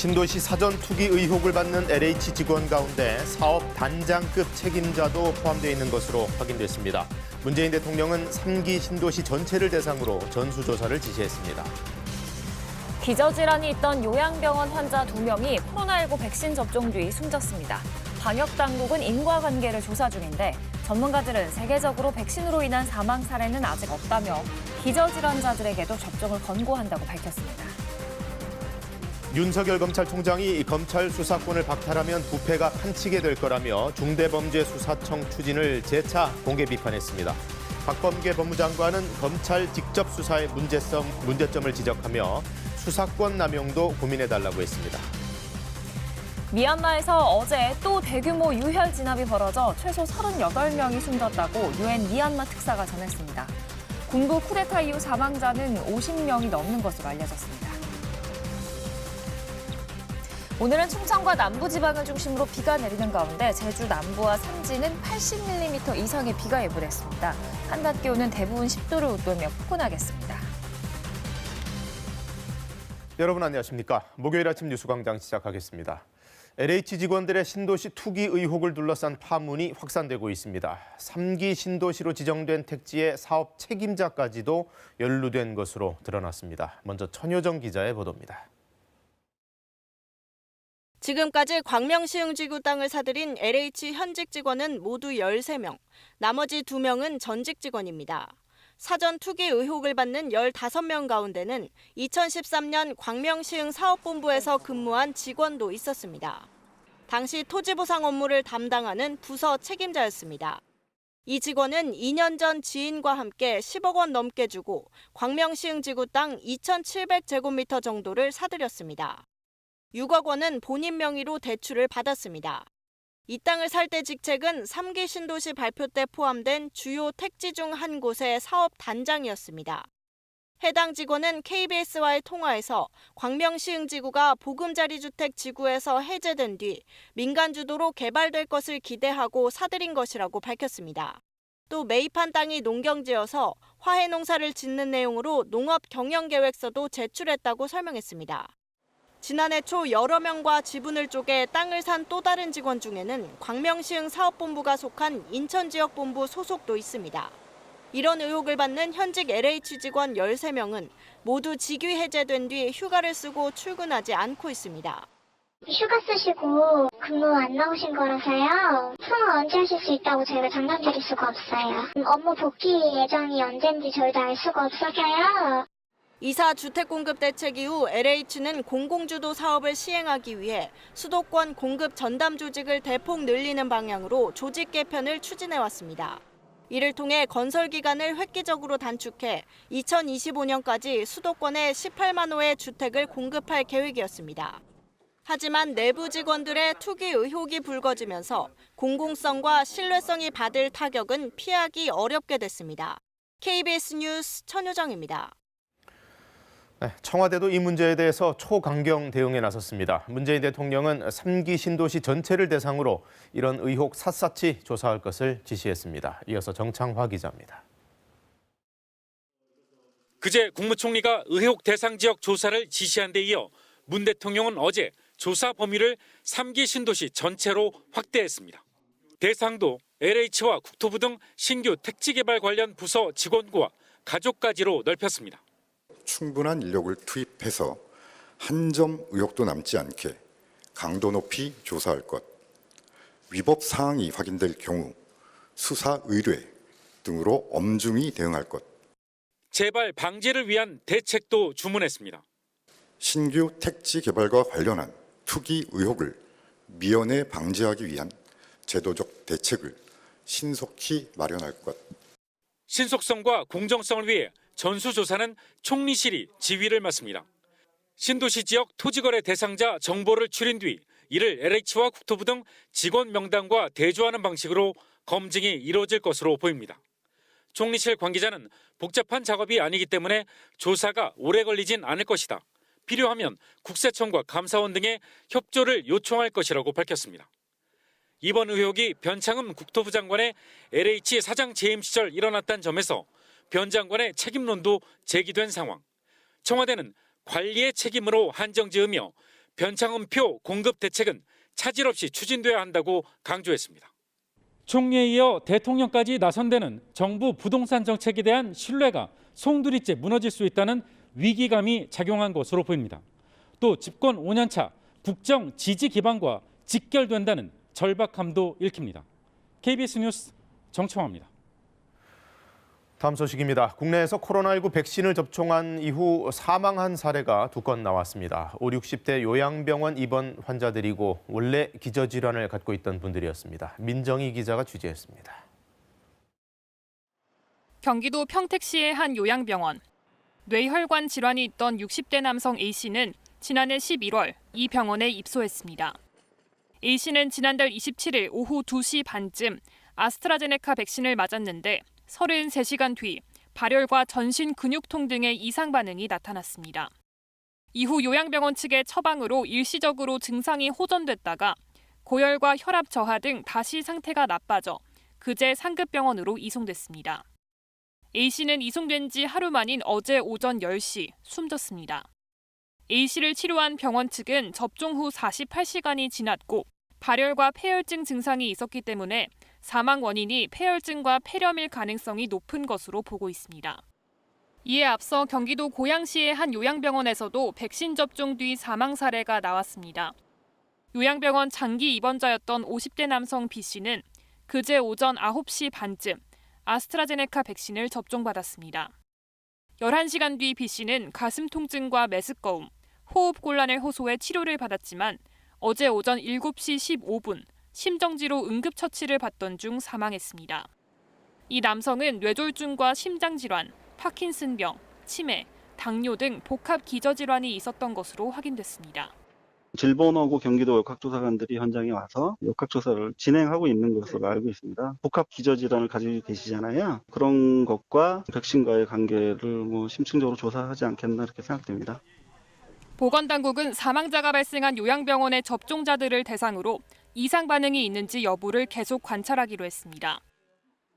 신도시 사전 투기 의혹을 받는 LH 직원 가운데 사업 단장급 책임자도 포함되어 있는 것으로 확인됐습니다. 문재인 대통령은 3기 신도시 전체를 대상으로 전수조사를 지시했습니다. 기저질환이 있던 요양병원 환자 2명이 코로나19 백신 접종 뒤 숨졌습니다. 방역당국은 인과관계를 조사 중인데 전문가들은 세계적으로 백신으로 인한 사망 사례는 아직 없다며 기저질환자들에게도 접종을 권고한다고 밝혔습니다. 윤석열 검찰총장이 검찰 수사권을 박탈하면 부패가 칸치게 될 거라며 중대범죄수사청 추진을 재차 공개 비판했습니다. 박범계 법무장관은 검찰 직접 수사의 문제점을 지적하며 수사권 남용도 고민해달라고 했습니다. 미얀마에서 어제 또 대규모 유혈 진압이 벌어져 최소 38명이 숨졌다고 유엔 미얀마 특사가 전했습니다. 군부 쿠데타 이후 사망자는 50명이 넘는 것으로 알려졌습니다. 오늘은 충청과 남부지방을 중심으로 비가 내리는 가운데 제주 남부와 산지는 80mm 이상의 비가 예보됐습니다. 한낮 기온은 대부분 10도를 웃돌며 포근하겠습니다. 여러분 안녕하십니까? 목요일 아침 뉴스광장 시작하겠습니다. LH 직원들의 신도시 투기 의혹을 둘러싼 파문이 확산되고 있습니다. 3기 신도시로 지정된 택지의 사업 책임자까지도 연루된 것으로 드러났습니다. 먼저 천효정 기자의 보도입니다. 지금까지 광명시흥지구 땅을 사들인 LH 현직 직원은 모두 13명, 나머지 2명은 전직 직원입니다. 사전 투기 의혹을 받는 15명 가운데는 2013년 광명시흥 사업본부에서 근무한 직원도 있었습니다. 당시 토지보상 업무를 담당하는 부서 책임자였습니다. 이 직원은 2년 전 지인과 함께 10억 원 넘게 주고 광명시흥지구 땅 2,700제곱미터 정도를 사들였습니다. 6억 원은 본인 명의로 대출을 받았습니다. 이 땅을 살 때 직책은 3기 신도시 발표 때 포함된 주요 택지 중 한 곳의 사업 단장이었습니다. 해당 직원은 KBS와의 통화에서 광명시흥지구가 보금자리주택 지구에서 해제된 뒤 민간 주도로 개발될 것을 기대하고 사들인 것이라고 밝혔습니다. 또 매입한 땅이 농경지여서 화훼 농사를 짓는 내용으로 농업 경영계획서도 제출했다고 설명했습니다. 지난해 초 여러 명과 지분을 쪼개 땅을 산 또 다른 직원 중에는 광명시흥 사업본부가 속한 인천지역본부 소속도 있습니다. 이런 의혹을 받는 현직 LH 직원 13명은 모두 직위 해제된 뒤 휴가를 쓰고 출근하지 않고 있습니다. 휴가 쓰시고 근무 안 나오신 거라서요. 통화 언제 하실 수 있다고 저희가 장담 드릴 수가 없어요. 업무 복귀 예정이 언젠지 저희도 알 수가 없어서요. 이사 주택 공급 대책 이후 LH는 공공주도 사업을 시행하기 위해 수도권 공급 전담 조직을 대폭 늘리는 방향으로 조직 개편을 추진해왔습니다. 이를 통해 건설 기간을 획기적으로 단축해 2025년까지 수도권에 18만 호의 주택을 공급할 계획이었습니다. 하지만 내부 직원들의 투기 의혹이 불거지면서 공공성과 신뢰성이 받을 타격은 피하기 어렵게 됐습니다. KBS 뉴스 천효정입니다. 청와대도 이 문제에 대해서 초강경 대응에 나섰습니다. 문재인 대통령은 3기 신도시 전체를 대상으로 이런 의혹 샅샅이 조사할 것을 지시했습니다. 이어서 정창화 기자입니다. 그제 국무총리가 의혹 대상 지역 조사를 지시한 데 이어 문 대통령은 어제 조사 범위를 3기 신도시 전체로 확대했습니다. 대상도 LH와 국토부 등 신규 택지 개발 관련 부서 직원과 가족까지로 넓혔습니다. 충분한 인력을 투입해서 한 점 의혹도 남지 않게 강도 높이 조사할 것, 위법 사항이 확인될 경우 수사 의뢰 등으로 엄중히 대응할 것. 재발 방지를 위한 대책도 주문했습니다. 신규 택지 개발과 관련한 투기 의혹을 미연에 방지하기 위한 제도적 대책을 신속히 마련할 것. 신속성과 공정성을 위해 전수조사는 총리실이 지휘를 맡습니다. 신도시 지역 토지거래 대상자 정보를 추린 뒤 이를 LH와 국토부 등 직원 명단과 대조하는 방식으로 검증이 이루어질 것으로 보입니다. 총리실 관계자는 복잡한 작업이 아니기 때문에 조사가 오래 걸리진 않을 것이다. 필요하면 국세청과 감사원 등의 협조를 요청할 것이라고 밝혔습니다. 이번 의혹이 변창흠 국토부 장관의 LH 사장 재임 시절 일어났다는 점에서 변 장관의 책임론도 제기된 상황. 청와대는 관리의 책임으로 한정 지으며 변창흠표 공급 대책은 차질 없이 추진돼야 한다고 강조했습니다. 총리에 이어 대통령까지 나선 데는 정부 부동산 정책에 대한 신뢰가 송두리째 무너질 수 있다는 위기감이 작용한 것으로 보입니다. 또 집권 5년차 국정 지지 기반과 직결된다는 절박함도 읽힙니다. KBS 뉴스 정청화입니다. 다음 소식입니다. 국내에서 코로나19 백신을 접종한 이후 사망한 사례가 2건 나왔습니다. 5, 60대 요양병원 입원 환자들이고 원래 기저질환을 갖고 있던 분들이었습니다. 민정희 기자가 취재했습니다. 경기도 평택시의 한 요양병원. 뇌혈관 질환이 있던 60대 남성 A씨는 지난해 11월 이 병원에 입소했습니다. A씨는 지난달 27일 오후 2시 반쯤 아스트라제네카 백신을 맞았는데 33시간 뒤 발열과 전신 근육통 등의 이상 반응이 나타났습니다. 이후 요양병원 측의 처방으로 일시적으로 증상이 호전됐다가 고열과 혈압 저하 등 다시 상태가 나빠져 그제 상급병원으로 이송됐습니다. A씨는 이송된 지 하루 만인 어제 오전 10시 숨졌습니다. A씨를 치료한 병원 측은 접종 후 48시간이 지났고 발열과 폐혈증 증상이 있었기 때문에 사망 원인이 폐혈증과 폐렴일 가능성이 높은 것으로 보고 있습니다. 이에 앞서 경기도 고양시의 한 요양병원에서도 백신 접종 뒤 사망 사례가 나왔습니다. 요양병원 장기 입원자였던 50대 남성 B씨는 그제 오전 9시 반쯤 아스트라제네카 백신을 접종받았습니다. 11시간 뒤 B씨는 가슴 통증과 메스꺼움, 호흡곤란을 호소해 치료를 받았지만 어제 오전 7시 15분 심정지로 응급처치를 받던 중 사망했습니다. 이 남성은 뇌졸중과 심장질환, 파킨슨병, 치매, 당뇨 등 복합 기저질환이 있었던 것으로 확인됐습니다. 질본하고 경기도 역학조사관들이 현장에 와서 역학조사를 진행하고 있는 것으로 알고 있습니다. 복합 기저질환을 가지고 계시잖아요. 그런 것과 백신과의 관계를 심층적으로 조사하지 않겠나 이렇게 생각됩니다. 보건당국은 사망자가 발생한 요양병원의 접종자들을 대상으로 이상 반응이 있는지 여부를 계속 관찰하기로 했습니다.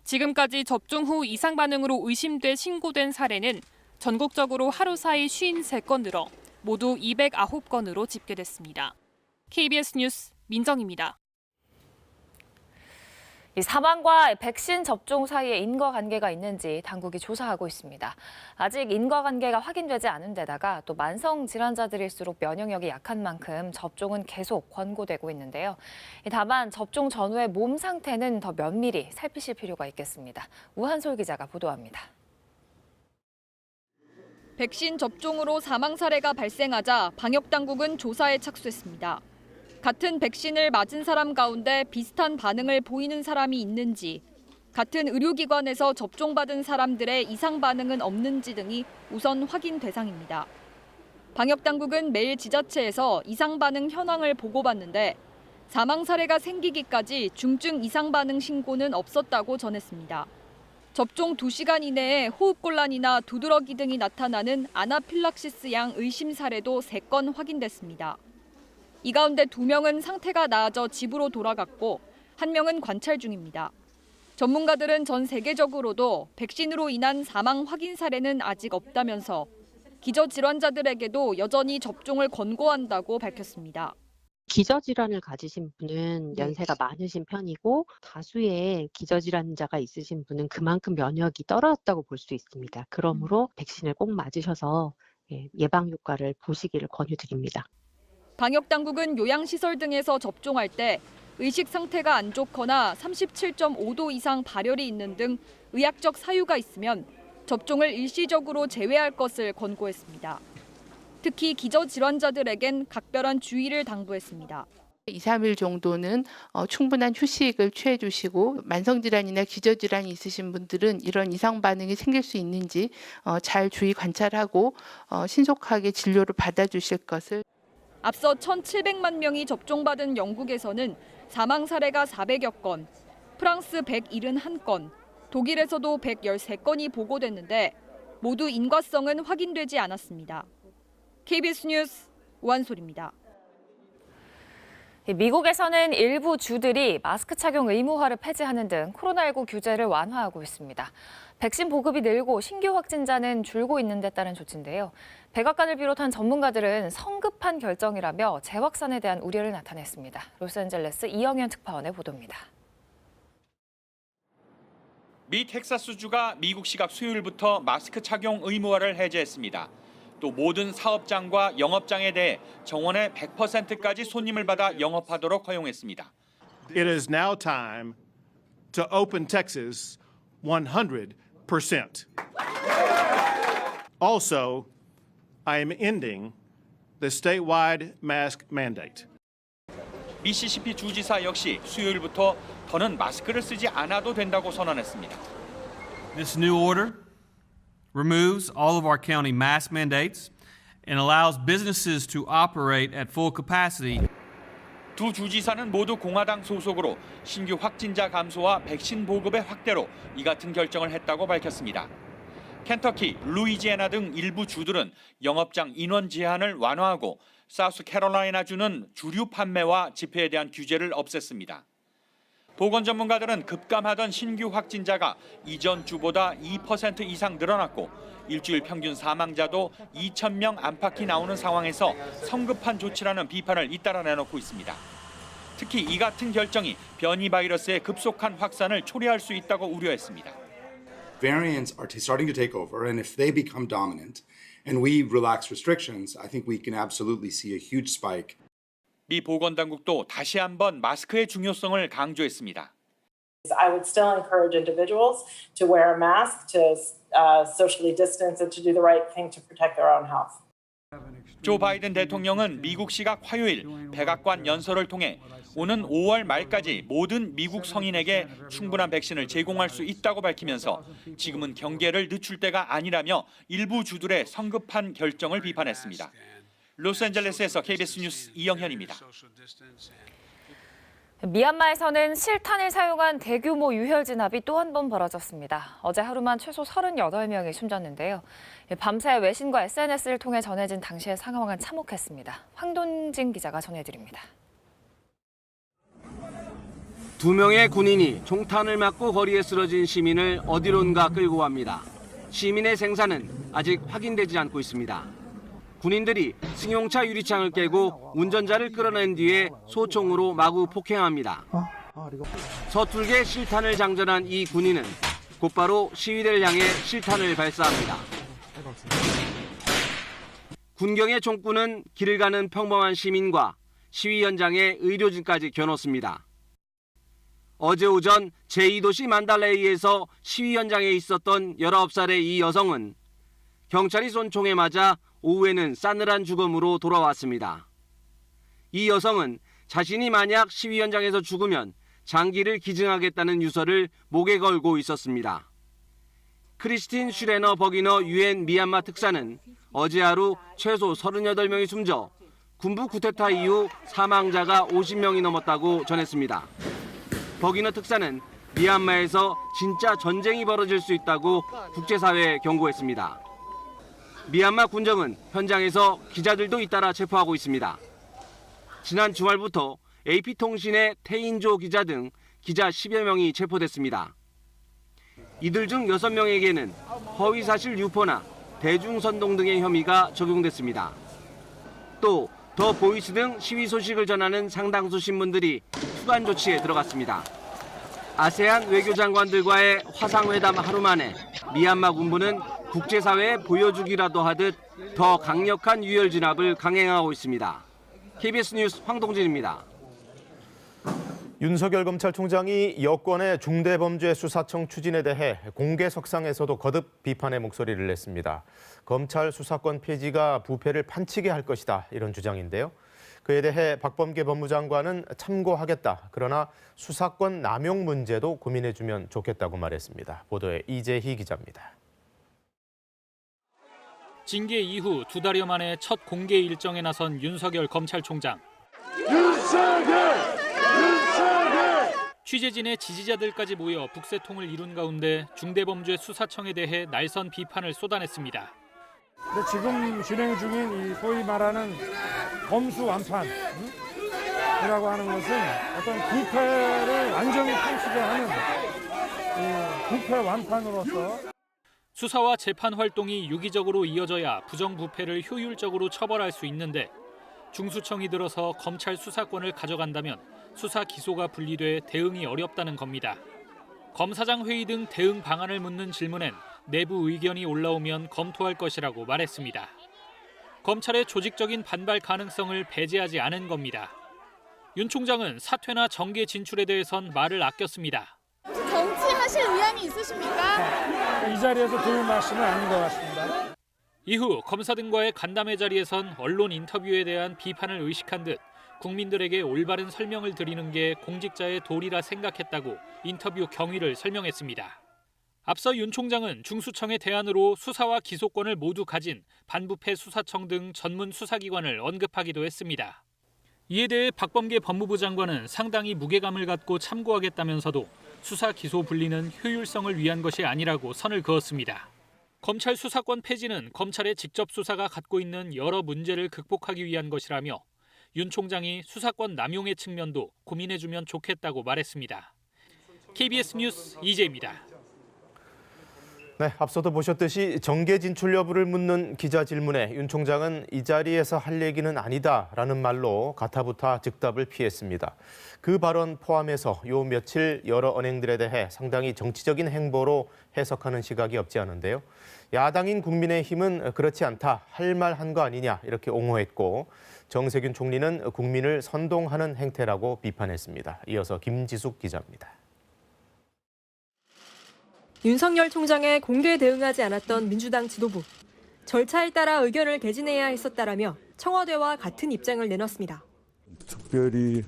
지금까지 접종 후 이상 반응으로 의심돼 신고된 사례는 전국적으로 하루 사이 53건 늘어 모두 209건으로 집계됐습니다. KBS 뉴스 민정입니다. 이 사망과 백신 접종 사이에 인과관계가 있는지 당국이 조사하고 있습니다. 아직 인과관계가 확인되지 않은 데다가 또 만성 질환자들일수록 면역력이 약한 만큼 접종은 계속 권고되고 있는데요. 다만 접종 전후의 몸 상태는 더 면밀히 살피실 필요가 있겠습니다. 우한솔 기자가 보도합니다. 백신 접종으로 사망 사례가 발생하자 방역당국은 조사에 착수했습니다. 같은 백신을 맞은 사람 가운데 비슷한 반응을 보이는 사람이 있는지, 같은 의료기관에서 접종받은 사람들의 이상 반응은 없는지 등이 우선 확인 대상입니다. 방역당국은 매일 지자체에서 이상 반응 현황을 보고받는데 사망 사례가 생기기까지 중증 이상 반응 신고는 없었다고 전했습니다. 접종 2시간 이내에 호흡곤란이나 두드러기 등이 나타나는 아나필락시스 양 의심 사례도 3건 확인됐습니다. 이 가운데 2명은 상태가 나아져 집으로 돌아갔고 1명은 관찰 중입니다. 전문가들은 전 세계적으로도 백신으로 인한 사망 확인 사례는 아직 없다면서 기저질환자들에게도 여전히 접종을 권고한다고 밝혔습니다. 기저질환을 가지신 분은 연세가 많으신 편이고 다수의 기저질환자가 있으신 분은 그만큼 면역이 떨어졌다고 볼 수 있습니다. 그러므로 백신을 꼭 맞으셔서 예방 효과를 보시기를 권유드립니다. 방역당국은 요양시설 등에서 접종할 때 의식 상태가 안 좋거나 37.5도 이상 발열이 있는 등 의학적 사유가 있으면 접종을 일시적으로 제외할 것을 권고했습니다. 특히 기저질환자들에겐 각별한 주의를 당부했습니다. 2, 3일 정도는 충분한 휴식을 취해 주시고 만성질환이나 기저질환이 있으신 분들은 이런 이상 반응이 생길 수 있는지 잘 주의 관찰하고 신속하게 진료를 받아주실 것을. 앞서 1,700만 명이 접종받은 영국에서는 사망 사례가 400여 건, 프랑스 171건, 독일에서도 113건이 보고됐는데 모두 인과성은 확인되지 않았습니다. KBS 뉴스 우한솔입니다. 미국에서는 일부 주들이 마스크 착용 의무화를 폐지하는 등 코로나19 규제를 완화하고 있습니다. 백신 보급이 늘고 신규 확진자는 줄고 있는 데 따른 조치인데요. 백악관을 비롯한 전문가들은 성급한 결정이라며 재확산에 대한 우려를 나타냈습니다. 로스앤젤레스 이영현 특파원의 보도입니다. 미 텍사스주가 미국 시각 수요일부터 마스크 착용 의무화를 해제했습니다. 또 모든 사업장과 영업장에 대해 정원의 100%까지 손님을 받아 영업하도록 허용했습니다. It is now time to open Texas 100%. Also, I am ending the statewide mask mandate. 미시시피 주지사 역시 수요일부터 더는 마스크를 쓰지 않아도 된다고 선언했습니다. This new order removes all of our county mask mandates and allows businesses to operate at full capacity. 두 주지사는 모두 공화당 소속으로 신규 확진자 감소와 백신 보급의 확대로 이 같은 결정을 했다고 밝혔습니다. 켄터키, 루이지애나 등 일부 주들은 영업장 인원 제한을 완화하고 사우스캐롤라이나주는 주류 판매와 집회에 대한 규제를 없앴습니다. 보건 전문가들은 급감하던 신규 확진자가 이전 주보다 2% 이상 늘어났고 일주일 평균 사망자도 2,000명 안팎이 나오는 상황에서 성급한 조치라는 비판을 잇따라 내놓고 있습니다. 특히 이 같은 결정이 변이 바이러스의 급속한 확산을 초래할 수 있다고 우려했습니다. Variants are starting to take over, and if they become dominant and we relax restrictions, I think we can absolutely see a huge spike. 미 보건당국도 다시 한번 마스크의 중요성을 강조했습니다. I would still encourage individuals to wear a mask, to socially distance, and to do the right thing to protect their own health. 조 바이든 대통령은 미국 시각 화요일 백악관 연설을 통해 오는 5월 말까지 모든 미국 성인에게 충분한 백신을 제공할 수 있다고 밝히면서 지금은 경계를 늦출 때가 아니라며 일부 주들의 성급한 결정을 비판했습니다. 로스앤젤레스에서 KBS 뉴스 이영현입니다. 미얀마에서는 실탄을 사용한 대규모 유혈 진압이 또 한 번 벌어졌습니다. 어제 하루만 최소 38명이 숨졌는데요. 밤새 외신과 SNS를 통해 전해진 당시의 상황은 참혹했습니다. 황돈진 기자가 전해드립니다. 2명의 군인이 총탄을 맞고 거리에 쓰러진 시민을 어디론가 끌고 갑니다. 시민의 생사는 아직 확인되지 않고 있습니다. 군인들이 승용차 유리창을 깨고 운전자를 끌어낸 뒤에 소총으로 마구 폭행합니다. 서툴게 실탄을 장전한 이 군인은 곧바로 시위대를 향해 실탄을 발사합니다. 군경의 총구는 길을 가는 평범한 시민과 시위 현장의 의료진까지 겨눴습니다. 어제 오전 제2도시 만달레이에서 시위 현장에 있었던 19살의 이 여성은 경찰이 쏜 총에 맞아 오후에는 싸늘한 죽음으로 돌아왔습니다. 이 여성은 자신이 만약 시위 현장에서 죽으면 장기를 기증하겠다는 유서를 목에 걸고 있었습니다. 크리스틴 슈레너 버기너 유엔 미얀마 특사는 어제 하루 최소 38명이 숨져 군부 쿠데타 이후 사망자가 50명이 넘었다고 전했습니다. 버기너 특사는 미얀마에서 진짜 전쟁이 벌어질 수 있다고 국제사회에 경고했습니다. 미얀마 군정은 현장에서 기자들도 잇따라 체포하고 있습니다. 지난 주말부터 AP통신의 태인조 기자 등 기자 10여 명이 체포됐습니다. 이들 중 6명에게는 허위사실 유포나 대중선동 등의 혐의가 적용됐습니다. 또 더 보이스 등 시위 소식을 전하는 상당수 신문들이 수감 조치에 들어갔습니다. 아세안 외교장관들과의 화상회담 하루 만에 미얀마 군부는 국제사회에 보여주기라도 하듯 더 강력한 유혈 진압을 강행하고 있습니다. KBS 뉴스 황동진입니다. 윤석열 검찰총장이 여권의 중대범죄 수사청 추진에 대해 공개석상에서도 거듭 비판의 목소리를 냈습니다. 검찰 수사권 폐지가 부패를 판치게 할 것이다, 이런 주장인데요. 그에 대해 박범계 법무장관은 참고하겠다. 그러나 수사권 남용 문제도 고민해주면 좋겠다고 말했습니다. 보도에 이재희 기자입니다. 징계 이후 2달여 만에 첫 공개 일정에 나선 윤석열 검찰총장. 취재진의 지지자들까지 모여 북새통을 이룬 가운데 중대범죄 수사청에 대해 날선 비판을 쏟아냈습니다. 지금 진행 중인 이 소위 말하는 검수완판, 하는 것은 어떤 부패를 완전히 통치게 하는 부패 완판으로서 수사와 재판 활동이 유기적으로 이어져야 부정부패를 효율적으로 처벌할 수 있는데 중수청이 들어서 검찰 수사권을 가져간다면 수사 기소가 분리돼 대응이 어렵다는 겁니다. 검사장 회의 등 대응 방안을 묻는 질문엔 내부 의견이 올라오면 검토할 것이라고 말했습니다. 검찰의 조직적인 반발 가능성을 배제하지 않은 겁니다. 윤 총장은 사퇴나 정계 진출에 대해선 말을 아꼈습니다. 정치하실 의향이 있으십니까? 이 자리에서 드릴 말씀은 아닌 것 같습니다. 이후 검사 등과의 간담회 자리에선 언론 인터뷰에 대한 비판을 의식한 듯 국민들에게 올바른 설명을 드리는 게 공직자의 도리라 생각했다고 인터뷰 경위를 설명했습니다. 앞서 윤 총장은 중수청의 대안으로 수사와 기소권을 모두 가진 반부패 수사청 등 전문 수사기관을 언급하기도 했습니다. 이에 대해 박범계 법무부 장관은 상당히 무게감을 갖고 참고하겠다면서도 수사 기소 분리는 효율성을 위한 것이 아니라고 선을 그었습니다. 검찰 수사권 폐지는 검찰의 직접 수사가 갖고 있는 여러 문제를 극복하기 위한 것이라며 윤 총장이 수사권 남용의 측면도 고민해주면 좋겠다고 말했습니다. KBS 뉴스 이재입니다. 네, 앞서도 보셨듯이 정계 진출 여부를 묻는 기자 질문에 윤 총장은 이 자리에서 할 얘기는 아니다라는 말로 가타부타 즉답을 피했습니다. 그 발언 포함해서 요 며칠 여러 언행들에 대해 상당히 정치적인 행보로 해석하는 시각이 없지 않은데요. 야당인 국민의힘은 그렇지 않다, 할 말 한 거 아니냐 이렇게 옹호했고 정세균 총리는 국민을 선동하는 행태라고 비판했습니다. 이어서 김지숙 기자입니다. 윤석열 총장의 공개 대응하지 않았던 민주당 지도부. 절차에 따라 의견을 개진해야 했었다라며 청와대와 같은 입장을 내놨습니다. 특별히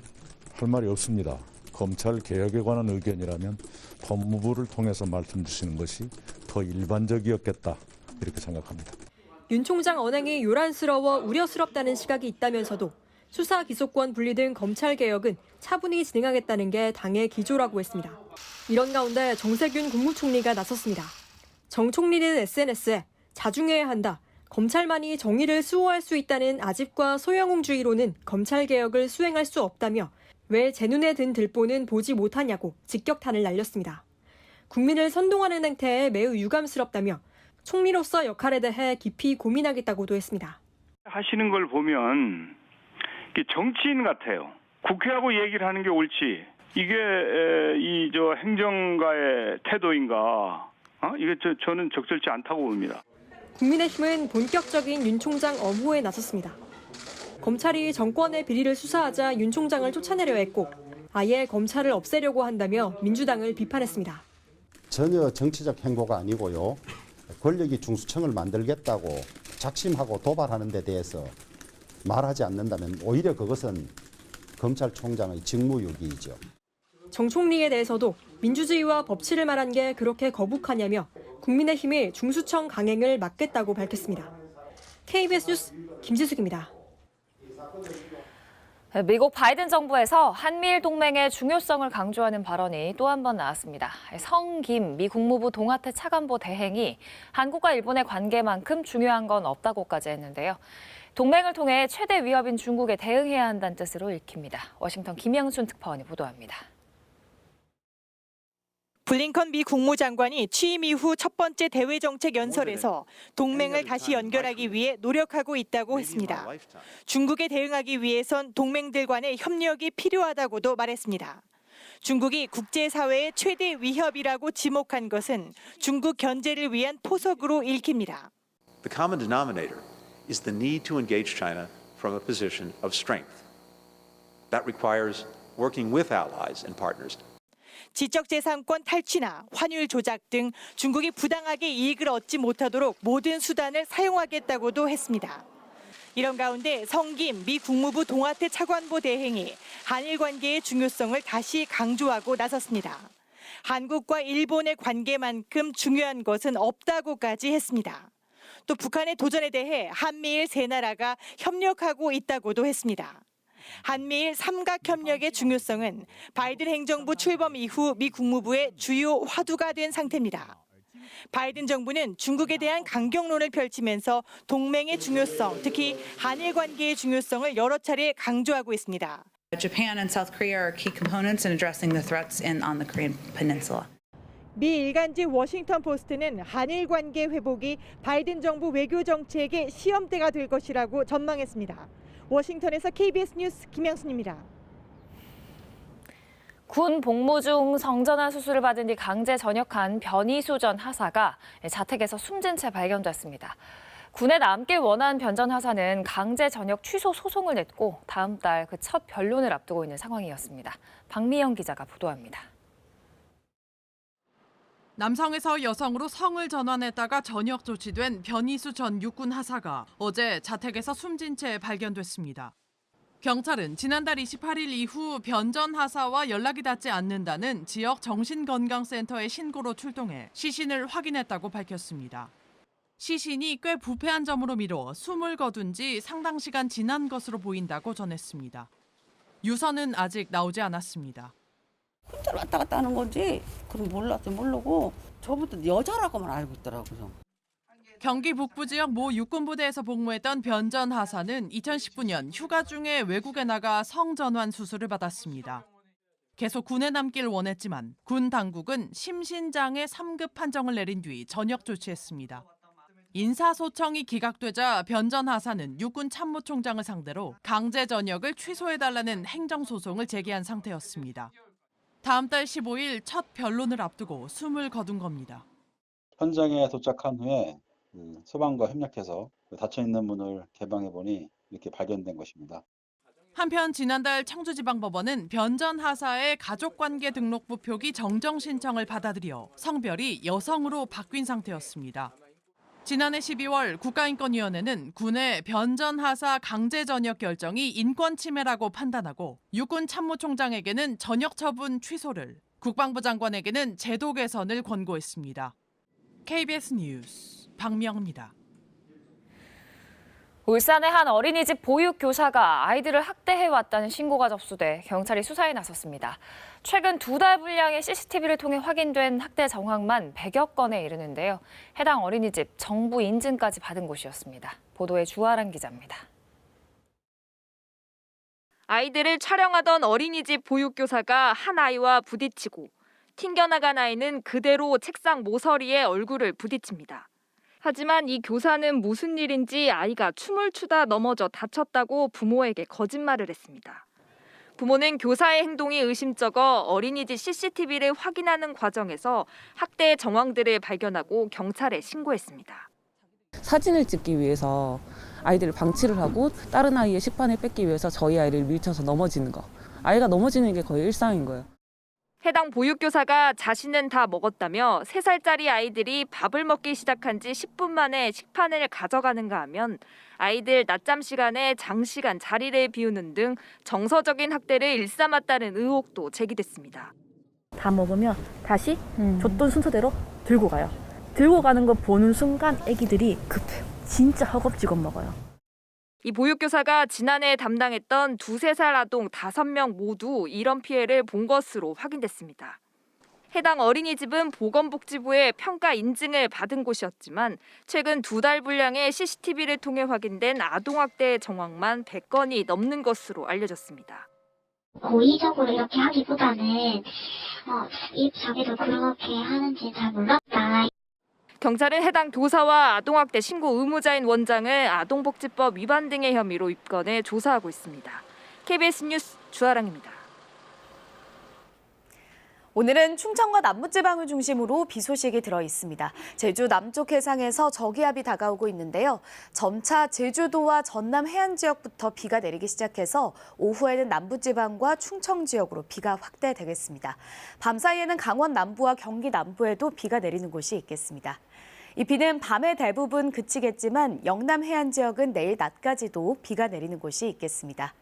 할 말이 없습니다. 검찰 개혁에 관한 의견이라면 법무부를 통해서 말씀 주시는 것이 더 일반적이었겠다 이렇게 생각합니다. 윤 총장 언행이 요란스러워 우려스럽다는 시각이 있다면서도 수사 기소권 분리 등 검찰 개혁은 차분히 진행하겠다는 게 당의 기조라고 했습니다. 이런 가운데 정세균 국무총리가 나섰습니다. 정 총리는 SNS에 자중해야 한다. 검찰만이 정의를 수호할 수 있다는 아집과 소영웅주의로는 검찰 개혁을 수행할 수 없다며 왜 제 눈에 든 들보는 보지 못하냐고 직격탄을 날렸습니다. 국민을 선동하는 행태에 매우 유감스럽다며 총리로서 역할에 대해 깊이 고민하겠다고도 했습니다. 하시는 걸 보면 정치인 같아요. 국회하고 얘기를 하는 게 옳지. 이게 행정가의 태도인가? 이게 저는 적절치 않다고 봅니다. 국민의힘은 본격적인 윤 총장 엄호에 나섰습니다. 검찰이 정권의 비리를 수사하자 윤 총장을 쫓아내려 했고 아예 검찰을 없애려고 한다며 민주당을 비판했습니다. 전혀 정치적 행보가 아니고요. 권력이 중수청을 만들겠다고 작심하고 도발하는 데 대해서 말하지 않는다면 오히려 그것은 검찰총장의 직무유기이죠. 정 총리에 대해서도 민주주의와 법치를 말한 게 그렇게 거북하냐며 국민의힘이 중수청 강행을 막겠다고 밝혔습니다. KBS 뉴스 김지숙입니다. 미국 바이든 정부에서 한미일 동맹의 중요성을 강조하는 발언이 또 한 번 나왔습니다. 성김 미 국무부 동아태 차관보 대행이 한국과 일본의 관계만큼 중요한 건 없다고까지 했는데요. 동맹을 통해 최대 위협인 중국에 대응해야 한다는 뜻으로 읽힙니다. 워싱턴 김영순 특파원이 보도합니다. 블링컨 미 국무장관이 취임 이후 첫 번째 대외정책 연설에서 동맹을 다시 연결하기 위해 노력하고 있다고 했습니다. 중국에 대응하기 위해선 동맹들 간의 협력이 필요하다고도 말했습니다. 중국이 국제사회의 최대 위협이라고 지목한 것은 중국 견제를 위한 포석으로 읽힙니다. The common denominator is the need to engage China from a position of strength. That requires working with allies and partners. 지적재산권 탈취나 환율 조작 등 중국이 부당하게 이익을 얻지 못하도록 모든 수단을 사용하겠다고도 했습니다. 이런 가운데 성김 미 국무부 동아태 차관보 대행이 한일 관계의 중요성을 다시 강조하고 나섰습니다. 한국과 일본의 관계만큼 중요한 것은 없다고까지 했습니다. 또 북한의 도전에 대해 한미일 세 나라가 협력하고 있다고도 했습니다. 한미일 삼각협력의 중요성은 바이든 행정부 출범 이후 미 국무부의 주요 화두가 된 상태입니다. 바이든 정부는 중국에 대한 강경론을 펼치면서 동맹의 중요성, 특히 한일 관계의 중요성을 여러 차례 강조하고 있습니다. Japan and South Korea are key components in addressing the threats on the Korean Peninsula. 미 일간지 워싱턴 포스트는 한일 관계 회복이 바이든 정부 외교 정책의 시험대가 될 것이라고 전망했습니다. 워싱턴에서 KBS 뉴스 김영순입니다. 군 복무 중 성전환 수술을 받은 뒤 강제 전역한 변희수 전 하사가 자택에서 숨진 채 발견됐습니다. 군에 남길 원한 변 전 하사는 강제 전역 취소 소송을 냈고 다음 달 그 첫 변론을 앞두고 있는 상황이었습니다. 박미영 기자가 보도합니다. 남성에서 여성으로 성을 전환했다가 전역 조치된 변희수 전 육군 하사가 어제 자택에서 숨진 채 발견됐습니다. 경찰은 지난달 28일 이후 변 전 하사와 연락이 닿지 않는다는 지역 정신건강센터의 신고로 출동해 시신을 확인했다고 밝혔습니다. 시신이 꽤 부패한 점으로 미뤄 숨을 거둔 지 상당 시간 지난 것으로 보인다고 전했습니다. 유서는 아직 나오지 않았습니다. 혼자 왔다 갔다 하는 건지 그럼 모르고 저부터 여자라고만 알고 있더라고요. 경기 북부 지역 모 육군부대에서 복무했던 변 전 하사는 2019년 휴가 중에 외국에 나가 성전환 수술을 받았습니다. 계속 군에 남길 원했지만 군 당국은 심신장애 3급 판정을 내린 뒤 전역 조치했습니다. 인사소청이 기각되자 변 전 하사는 육군 참모총장을 상대로 강제 전역을 취소해달라는 행정소송을 제기한 상태였습니다. 다음 달 15일 첫 변론을 앞두고 숨을 거둔 겁니다. 현장에 도착한 후에 소방과 협력해서 닫혀있는 문을 개방해보니 이렇게 발견된 것입니다. 한편 지난달 청주지방법원은 변 전 하사의 가족관계 등록부 표기 정정 신청을 받아들여 성별이 여성으로 바뀐 상태였습니다. 지난해 12월 국가인권위원회는 군의 변 전 하사 강제 전역 결정이 인권 침해라고 판단하고 육군 참모총장에게는 전역 처분 취소를, 국방부 장관에게는 제도 개선을 권고했습니다. KBS 뉴스 박미영입니다. 울산의 한 어린이집 보육교사가 아이들을 학대해왔다는 신고가 접수돼 경찰이 수사에 나섰습니다. 최근 2달 분량의 CCTV를 통해 확인된 학대 정황만 100여 건에 이르는데요. 해당 어린이집 정부 인증까지 받은 곳이었습니다. 보도에 주아란 기자입니다. 아이들을 촬영하던 어린이집 보육교사가 한 아이와 부딪히고 튕겨나간 아이는 그대로 책상 모서리에 얼굴을 부딪힙니다. 하지만 이 교사는 무슨 일인지 아이가 춤을 추다 넘어져 다쳤다고 부모에게 거짓말을 했습니다. 부모는 교사의 행동이 의심쩍어 어린이집 CCTV를 확인하는 과정에서 학대의 정황들을 발견하고 경찰에 신고했습니다. 사진을 찍기 위해서 아이들을 방치를 하고 다른 아이의 식판을 뺏기 위해서 저희 아이를 밀쳐서 넘어지는 거. 아이가 넘어지는 게 거의 일상인 거예요. 해당 보육교사가 자신은 다 먹었다며 3살짜리 아이들이 밥을 먹기 시작한 지 10분 만에 식판을 가져가는가 하면 아이들 낮잠 시간에 장시간 자리를 비우는 등 정서적인 학대를 일삼았다는 의혹도 제기됐습니다. 다 먹으면 다시 줬던 순서대로 들고 가요. 들고 가는 거 보는 순간 애기들이 급해요. 진짜 허겁지겁 먹어요. 이 보육교사가 지난해 담당했던 2, 3살 아동 5명 모두 이런 피해를 본 것으로 확인됐습니다. 해당 어린이집은 보건복지부의 평가 인증을 받은 곳이었지만 최근 2달 분량의 CCTV를 통해 확인된 아동학대 정황만 100건이 넘는 것으로 알려졌습니다. 고의적으로 이렇게 하기보다는 자기도 그렇게 하는지 잘 몰랐다. 경찰은 해당 교사와 아동학대 신고 의무자인 원장을 아동복지법 위반 등의 혐의로 입건해 조사하고 있습니다. KBS 뉴스 주아랑입니다. 오늘은 충청과 남부지방을 중심으로 비 소식이 들어 있습니다. 제주 남쪽 해상에서 저기압이 다가오고 있는데요. 점차 제주도와 전남 해안 지역부터 비가 내리기 시작해서 오후에는 남부지방과 충청 지역으로 비가 확대되겠습니다. 밤사이에는 강원 남부와 경기 남부에도 비가 내리는 곳이 있겠습니다. 이 비는 밤에 대부분 그치겠지만 영남 해안 지역은 내일 낮까지도 비가 내리는 곳이 있겠습니다.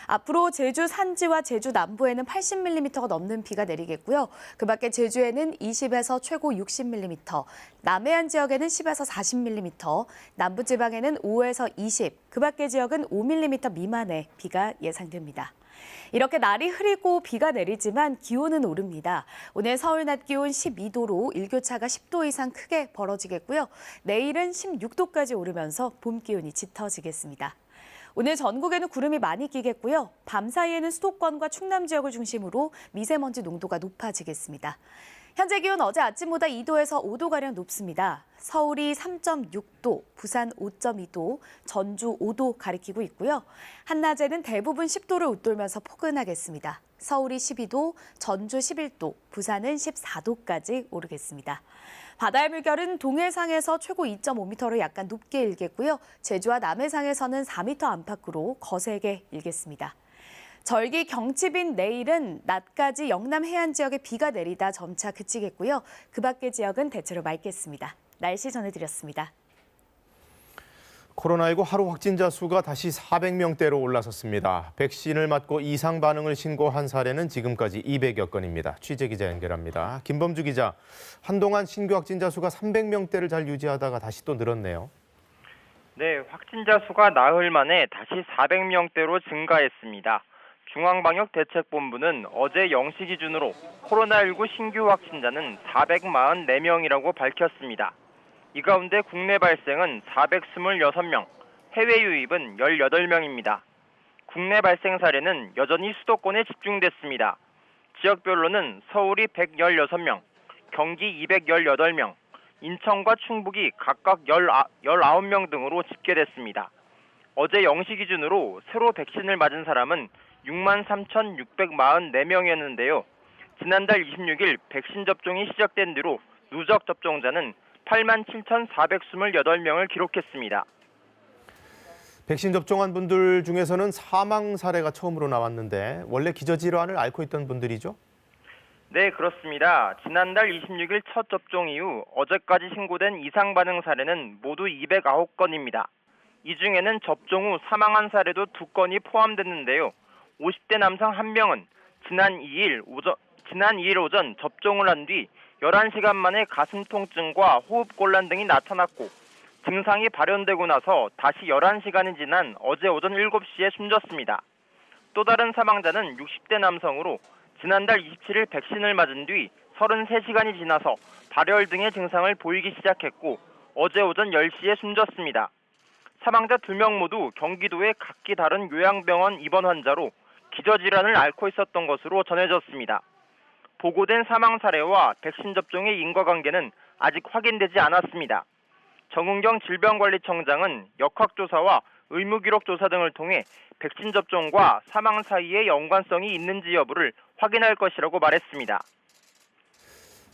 앞으로 제주 산지와 제주 남부에는 80mm가 넘는 비가 내리겠고요. 그 밖에 제주에는 20에서 최고 60mm, 남해안 지역에는 10에서 40mm, 남부지방에는 5에서 20, 그 밖의 지역은 5mm 미만의 비가 예상됩니다. 이렇게 날이 흐리고 비가 내리지만 기온은 오릅니다. 오늘 서울 낮 기온 12도로 일교차가 10도 이상 크게 벌어지겠고요. 내일은 16도까지 오르면서 봄 기온이 짙어지겠습니다. 오늘 전국에는 구름이 많이 끼겠고요. 밤 사이에는 수도권과 충남 지역을 중심으로 미세먼지 농도가 높아지겠습니다. 현재 기온 어제 아침보다 2도에서 5도가량 높습니다. 서울이 3.6도, 부산 5.2도, 전주 5도 가리키고 있고요. 한낮에는 대부분 10도를 웃돌면서 포근하겠습니다. 서울이 12도, 전주 11도, 부산은 14도까지 오르겠습니다. 바다의 물결은 동해상에서 최고 2.5m로 약간 높게 일겠고요. 제주와 남해상에서는 4m 안팎으로 거세게 일겠습니다. 절기 경칩인 내일은 낮까지 영남 해안 지역에 비가 내리다 점차 그치겠고요. 그 밖의 지역은 대체로 맑겠습니다. 날씨 전해드렸습니다. 코로나19 하루 확진자 수가 다시 400명대로 올라섰습니다. 백신을 맞고 이상 반응을 신고한 사례는 지금까지 200여 건입니다. 취재기자 연결합니다. 김범주 기자, 한동안 신규 확진자 수가 300명대를 잘 유지하다가 다시 또 늘었네요. 네, 확진자 수가 나흘 만에 다시 400명대로 증가했습니다. 중앙방역대책본부는 어제 0시 기준으로 코로나19 신규 확진자는 444명이라고 밝혔습니다. 이 가운데 국내 발생은 426명, 해외 유입은 18명입니다. 국내 발생 사례는 여전히 수도권에 집중됐습니다. 지역별로는 서울이 116명, 경기 218명, 인천과 충북이 각각 19명 등으로 집계됐습니다. 어제 0시 기준으로 새로 백신을 맞은 사람은 63,644명이었는데요. 지난달 26일 백신 접종이 시작된 뒤로 누적 접종자는 87,428명을 기록했습니다. 백신 접종한 분들 중에서는 사망 사례가 처음으로 나왔는데 원래 기저질환을 앓고 있던 분들이죠? 네, 그렇습니다. 지난달 26일 첫 접종 이후 어제까지 신고된 이상 반응 사례는 모두 209건입니다. 이 중에는 접종 후 사망한 사례도 2건이 포함됐는데요. 50대 남성 1명은 지난 2일 오전 접종을 한 뒤 11시간 만에 가슴 통증과 호흡곤란 등이 나타났고 증상이 발현되고 나서 다시 11시간이 지난 어제 오전 7시에 숨졌습니다. 또 다른 사망자는 60대 남성으로 지난달 27일 백신을 맞은 뒤 33시간이 지나서 발열 등의 증상을 보이기 시작했고 어제 오전 10시에 숨졌습니다. 사망자 2명 모두 경기도의 각기 다른 요양병원 입원 환자로 기저질환을 앓고 있었던 것으로 전해졌습니다. 보고된 사망 사례와 백신 접종의 인과관계는 아직 확인되지 않았습니다. 정은경 질병관리청장은 역학조사와 의무기록조사 등을 통해 백신 접종과 사망 사이에 연관성이 있는지 여부를 확인할 것이라고 말했습니다.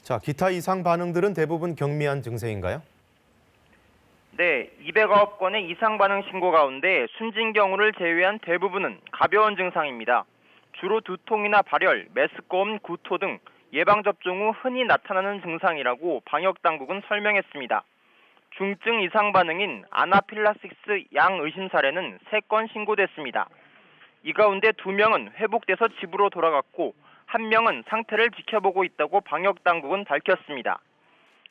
자, 기타 이상 반응들은 대부분 경미한 증세인가요? 네, 209건의 이상 반응 신고 가운데 숨진 경우를 제외한 대부분은 가벼운 증상입니다. 주로 두통이나 발열, 메스꺼움, 구토 등 예방접종 후 흔히 나타나는 증상이라고 방역당국은 설명했습니다. 중증 이상 반응인 아나필락시스 양 의심 사례는 3건 신고됐습니다. 이 가운데 2명은 회복돼서 집으로 돌아갔고 1명은 상태를 지켜보고 있다고 방역당국은 밝혔습니다.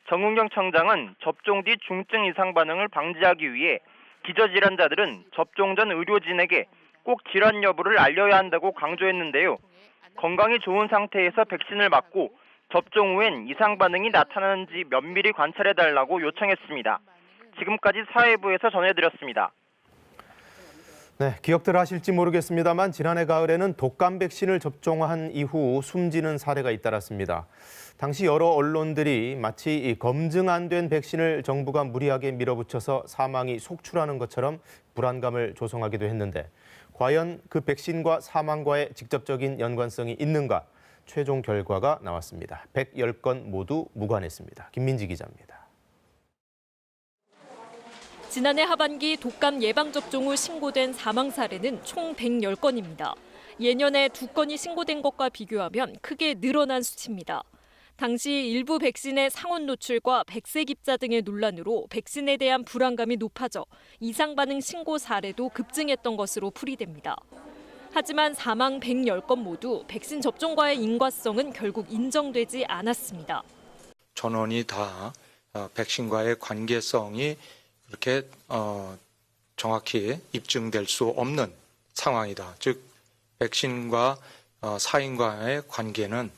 정은경 청장은 접종 뒤 중증 이상 반응을 방지하기 위해 기저질환자들은 접종 전 의료진에게 꼭 질환 여부를 알려야 한다고 강조했는데요. 건강이 좋은 상태에서 백신을 맞고 접종 후엔 이상 반응이 나타나는지 면밀히 관찰해달라고 요청했습니다. 지금까지 사회부에서 전해드렸습니다. 네, 기억들 하실지 모르겠습니다만 지난해 가을에는 독감 백신을 접종한 이후 숨지는 사례가 잇따랐습니다. 당시 여러 언론들이 마치 검증 안 된 백신을 정부가 무리하게 밀어붙여서 사망이 속출하는 것처럼 불안감을 조성하기도 했는데 과연 그 백신과 사망과의 직접적인 연관성이 있는가? 최종 결과가 나왔습니다. 110건 모두 무관했습니다. 김민지 기자입니다. 지난해 하반기 독감 예방접종 후 신고된 사망 사례는 총 110건입니다. 예년에 2건이 신고된 것과 비교하면 크게 늘어난 수치입니다. 당시 일부 백신의 상온 노출과 백색 입자 등의 논란으로 백신에 대한 불안감이 높아져 이상 반응 신고 사례도 급증했던 것으로 풀이됩니다. 하지만 사망 110건 모두 백신 접종과의 인과성은 결국 인정되지 않았습니다. 전원이 다 백신과의 관계성이 그렇게 정확히 입증될 수 없는 상황이다. 즉 백신과 사인과의 관계는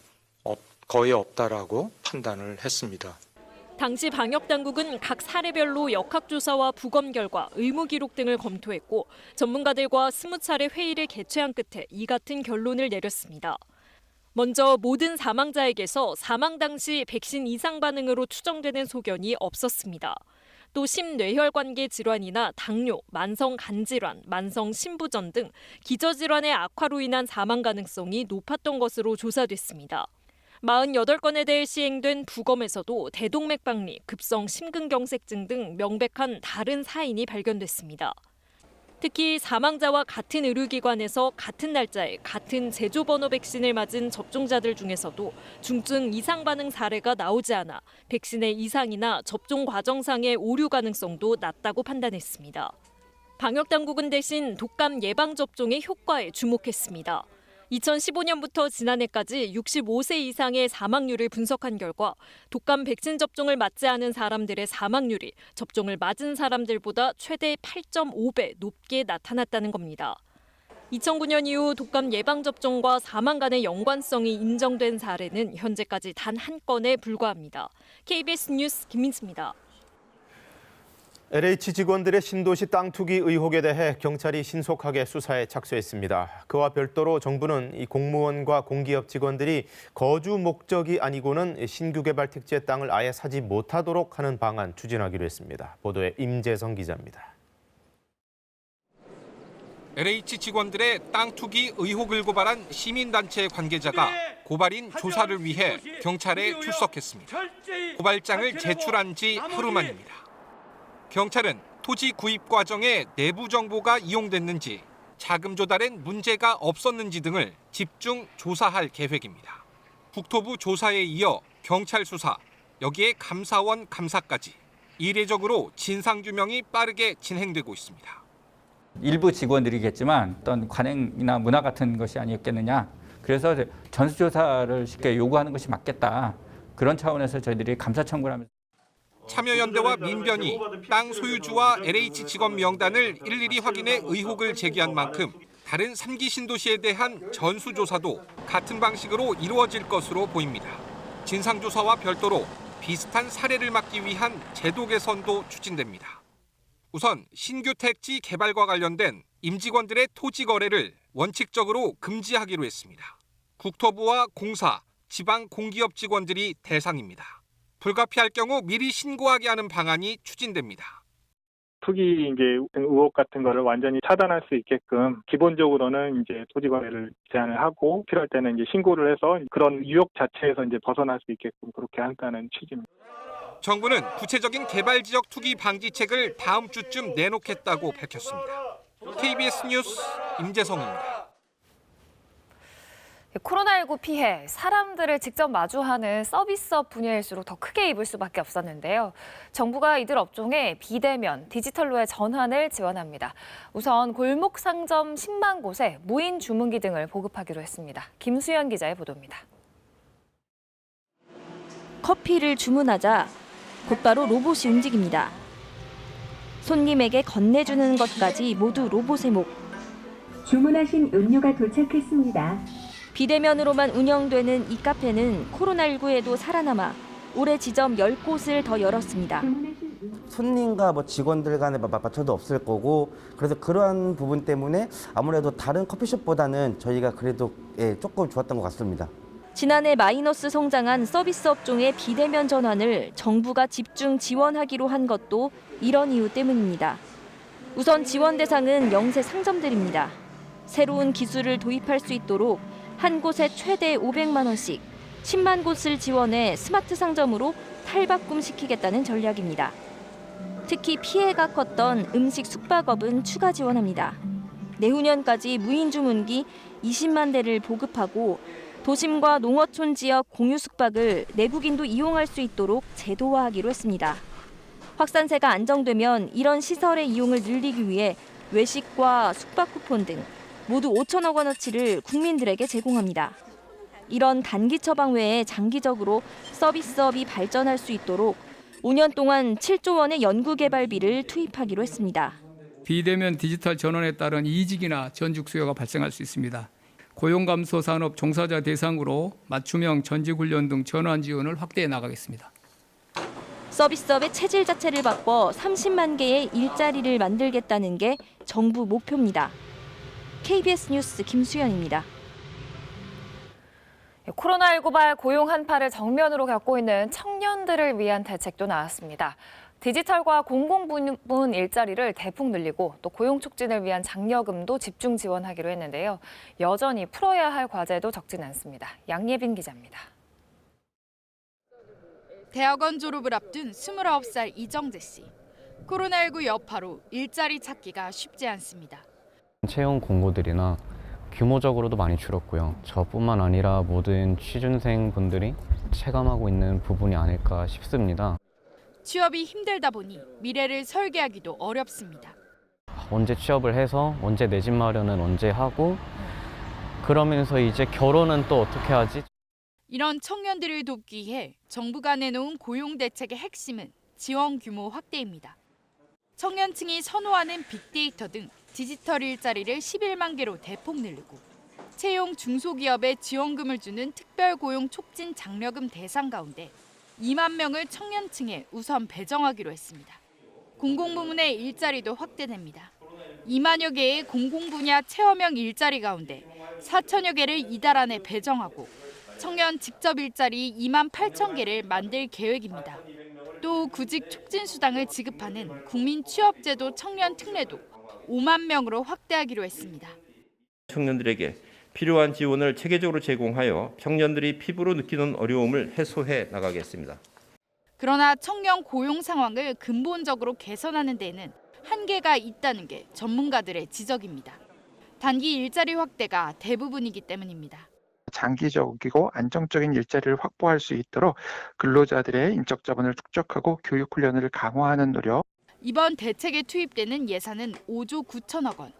거의 없다라고 판단을 했습니다. 당시 방역당국은 각 사례별로 역학조사와 부검 결과, 의무 기록 등을 검토했고 전문가들과 20차례 회의를 개최한 끝에 이 같은 결론을 내렸습니다. 먼저 모든 사망자에게서 사망 당시 백신 이상 반응으로 추정되는 소견이 없었습니다. 또 심뇌혈관계 질환이나 당뇨, 만성 간질환, 만성 심부전 등 기저질환의 악화로 인한 사망 가능성이 높았던 것으로 조사됐습니다. 48건에 대해 시행된 부검에서도 대동맥박리, 급성 심근경색증 등 명백한 다른 사인이 발견됐습니다. 특히 사망자와 같은 의료기관에서 같은 날짜에 같은 제조번호 백신을 맞은 접종자들 중에서도 중증 이상 반응 사례가 나오지 않아 백신의 이상이나 접종 과정상의 오류 가능성도 낮다고 판단했습니다. 방역당국은 대신 독감 예방접종의 효과에 주목했습니다. 2015년부터 지난해까지 65세 이상의 사망률을 분석한 결과 독감 백신 접종을 맞지 않은 사람들의 사망률이 접종을 맞은 사람들보다 최대 8.5배 높게 나타났다는 겁니다. 2009년 이후 독감 예방접종과 사망 간의 연관성이 인정된 사례는 현재까지 단 한 건에 불과합니다. KBS 뉴스 김민수입니다. LH 직원들의 신도시 땅 투기 의혹에 대해 경찰이 신속하게 수사에 착수했습니다. 그와 별도로 정부는 이 공무원과 공기업 직원들이 거주 목적이 아니고는 신규 개발 택지의 땅을 아예 사지 못하도록 하는 방안 추진하기로 했습니다. 보도에 임재성 기자입니다. LH 직원들의 땅 투기 의혹을 고발한 시민단체 관계자가 고발인 조사를 위해 경찰에 출석했습니다. 고발장을 제출한 지 하루 만입니다. 경찰은 토지 구입 과정에 내부 정보가 이용됐는지, 자금 조달엔 문제가 없었는지 등을 집중 조사할 계획입니다. 국토부 조사에 이어 경찰 수사, 여기에 감사원 감사까지 이례적으로 진상규명이 빠르게 진행되고 있습니다. 일부 직원들이겠지만 어떤 관행이나 문화 같은 것이 아니었겠느냐. 그래서 전수조사를 쉽게 요구하는 것이 맞겠다. 그런 차원에서 저희들이 감사 청구를 하면서. 참여연대와 민변이 땅 소유주와 LH 직원 명단을 일일이 확인해 의혹을 제기한 만큼 다른 3기 신도시에 대한 전수조사도 같은 방식으로 이루어질 것으로 보입니다. 진상조사와 별도로 비슷한 사례를 막기 위한 제도 개선도 추진됩니다. 우선 신규 택지 개발과 관련된 임직원들의 토지 거래를 원칙적으로 금지하기로 했습니다. 국토부와 공사, 지방 공기업 직원들이 대상입니다. 불가피할 경우 미리 신고하게 하는 방안이 추진됩니다. 투기 의혹 같은 거를 완전히 차단할 수 있게끔 기본적으로는 토지 거래를 제한을 하고 필요할 때는 신고를 해서 그런 유혹 자체에서 벗어날 수 있게끔 그렇게 한다는 취지입니다. 정부는 구체적인 개발 지역 투기 방지책을 다음 주쯤 내놓겠다고 밝혔습니다. KBS 뉴스 임재성입니다. 코로나19 피해, 사람들을 직접 마주하는 서비스업 분야일수록 더 크게 입을 수밖에 없었는데요. 정부가 이들 업종에 비대면, 디지털로의 전환을 지원합니다. 우선 골목 상점 10만 곳에 무인 주문기 등을 보급하기로 했습니다. 김수연 기자의 보도입니다. 커피를 주문하자 곧바로 로봇이 움직입니다. 손님에게 건네주는 것까지 모두 로봇의 목. 주문하신 음료가 도착했습니다. 비대면으로만 운영되는 이 카페는 코로나19에도 살아남아 올해 지점 10곳을 더 열었습니다. 손님과 직원들 간의 맞춰도 없을 거고, 그래서 그러한 부분 때문에 아무래도 다른 커피숍보다는 저희가 그래도 조금 좋았던 것 같습니다. 지난해 마이너스 성장한 서비스 업종의 비대면 전환을 정부가 집중 지원하기로 한 것도 이런 이유 때문입니다. 우선 지원 대상은 영세 상점들입니다. 새로운 기술을 도입할 수 있도록 한 곳에 최대 500만 원씩 10만 곳을 지원해 스마트 상점으로 탈바꿈시키겠다는 전략입니다. 특히 피해가 컸던 음식 숙박업은 추가 지원합니다. 내후년까지 무인 주문기 20만 대를 보급하고 도심과 농어촌 지역 공유 숙박을 내국인도 이용할 수 있도록 제도화하기로 했습니다. 확산세가 안정되면 이런 시설의 이용을 늘리기 위해 외식과 숙박 쿠폰 등 모두 5천억 원어치를 국민들에게 제공합니다. 이런 단기 처방 외에 장기적으로 서비스업이 발전할 수 있도록 5년 동안 7조 원의 연구개발비를 투입하기로 했습니다. 비대면 디지털 전환에 따른 이직이나 전직 수요가 발생할 수 있습니다. 고용감소 산업 종사자 대상으로 맞춤형 전직 훈련 등 전환 지원을 확대해 나가겠습니다. 서비스업의 체질 자체를 바꿔 30만 개의 일자리를 만들겠다는 게 정부 목표입니다. KBS 뉴스 김수연입니다. 코로나19발 고용 한파를 정면으로 겪고 있는 청년들을 위한 대책도 나왔습니다. 디지털과 공공부문 일자리를 대폭 늘리고 또 고용 촉진을 위한 장려금도 집중 지원하기로 했는데요. 여전히 풀어야 할 과제도 적진 않습니다. 양예빈 기자입니다. 대학원 졸업을 앞둔 29살 이정재 씨. 코로나19 여파로 일자리 찾기가 쉽지 않습니다. 채용 공고들이나 규모적으로도 많이 줄었고요. 저뿐만 아니라 모든 취준생 분들이 체감하고 있는 부분이 아닐까 싶습니다. 취업이 힘들다 보니 미래를 설계하기도 어렵습니다. 언제 취업을 해서 언제 내 집 마련은 언제 하고 그러면서 이제 결혼은 또 어떻게 하지? 이런 청년들을 돕기 위해 정부가 내놓은 고용 대책의 핵심은 지원 규모 확대입니다. 청년층이 선호하는 빅데이터 등 디지털 일자리를 11만 개로 대폭 늘리고 채용 중소기업에 지원금을 주는 특별고용 촉진 장려금 대상 가운데 2만 명을 청년층에 우선 배정하기로 했습니다. 공공부문의 일자리도 확대됩니다. 2만여 개의 공공분야 체험형 일자리 가운데 4천여 개를 이달 안에 배정하고 청년 직접 일자리 2만 8천 개를 만들 계획입니다. 또 구직 촉진 수당을 지급하는 국민 취업제도 청년 특례도 5만 명으로 확대하기로 했습니다. 청년들에게 필요한 지원을 체계적으로 제공하여 청년들이 피부로 느끼는 어려움을 해소해 나가겠습니다. 그러나 청년 고용 상황을 근본적으로 개선하는 데에는 한계가 있다는 게 전문가들의 지적입니다. 단기 일자리 확대가 대부분이기 때문입니다. 장기적이고 안정적인 일자리를 확보할 수 있도록 근로자들의 인적 자본을 축적하고 교육 훈련을 강화하는 노력. 이번 대책에 투입되는 예산은 5조 9천억 원.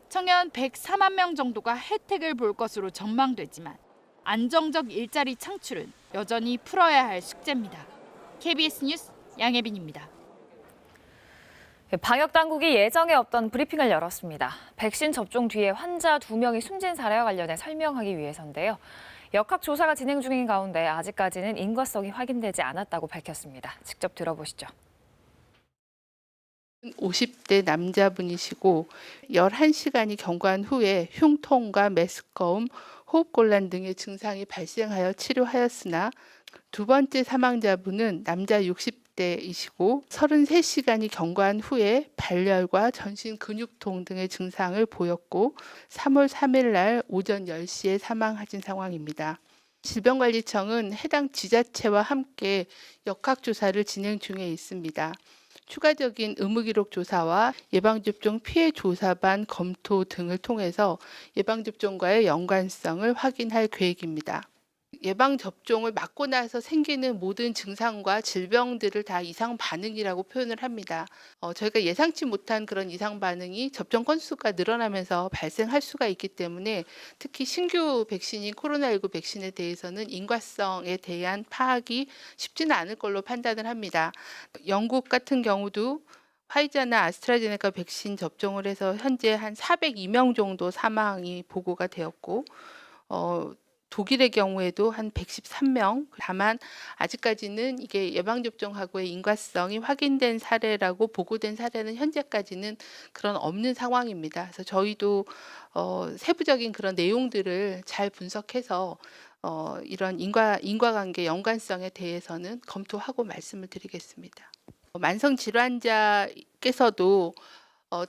청년 104만 명 정도가 혜택을 볼 것으로 전망되지만 안정적 일자리 창출은 여전히 풀어야 할 숙제입니다. KBS 뉴스 양예빈입니다. 방역 당국이 예정에 없던 브리핑을 열었습니다. 백신 접종 뒤에 환자 2명이 숨진 사례와 관련해 설명하기 위해서인데요. 역학조사가 진행 중인 가운데 아직까지는 인과성이 확인되지 않았다고 밝혔습니다. 직접 들어보시죠. 50대 남자분이시고 11시간이 경과한 후에 흉통과 메스꺼움, 호흡곤란 등의 증상이 발생하여 치료하였으나 두 번째 사망자분은 남자 60대이시고 33시간이 경과한 후에 발열과 전신 근육통 등의 증상을 보였고 3월 3일 날 오전 10시에 사망하신 상황입니다. 질병관리청은 해당 지자체와 함께 역학조사를 진행 중에 있습니다. 추가적인 의무기록 조사와 예방접종 피해 조사반 검토 등을 통해서 예방접종과의 연관성을 확인할 계획입니다. 예방접종을 맞고 나서 생기는 모든 증상과 질병들을 다 이상 반응이라고 표현을 합니다. 저희가 예상치 못한 그런 이상 반응이 접종 건수가 늘어나면서 발생할 수가 있기 때문에 특히 신규 백신인 코로나19 백신에 대해서는 인과성에 대한 파악이 쉽지는 않을 걸로 판단을 합니다. 영국 같은 경우도 화이자나 아스트라제네카 백신 접종을 해서 현재 한 402명 정도 사망이 보고가 되었고 독일의 경우에도 한 113명, 다만 아직까지는 이게 예방접종하고의 인과성이 확인된 사례라고 보고된 사례는 현재까지는 그런 없는 상황입니다. 그래서 저희도 세부적인 그런 내용들을 잘 분석해서 이런 인과관계 연관성에 대해서는 검토하고 말씀을 드리겠습니다. 만성 질환자께서도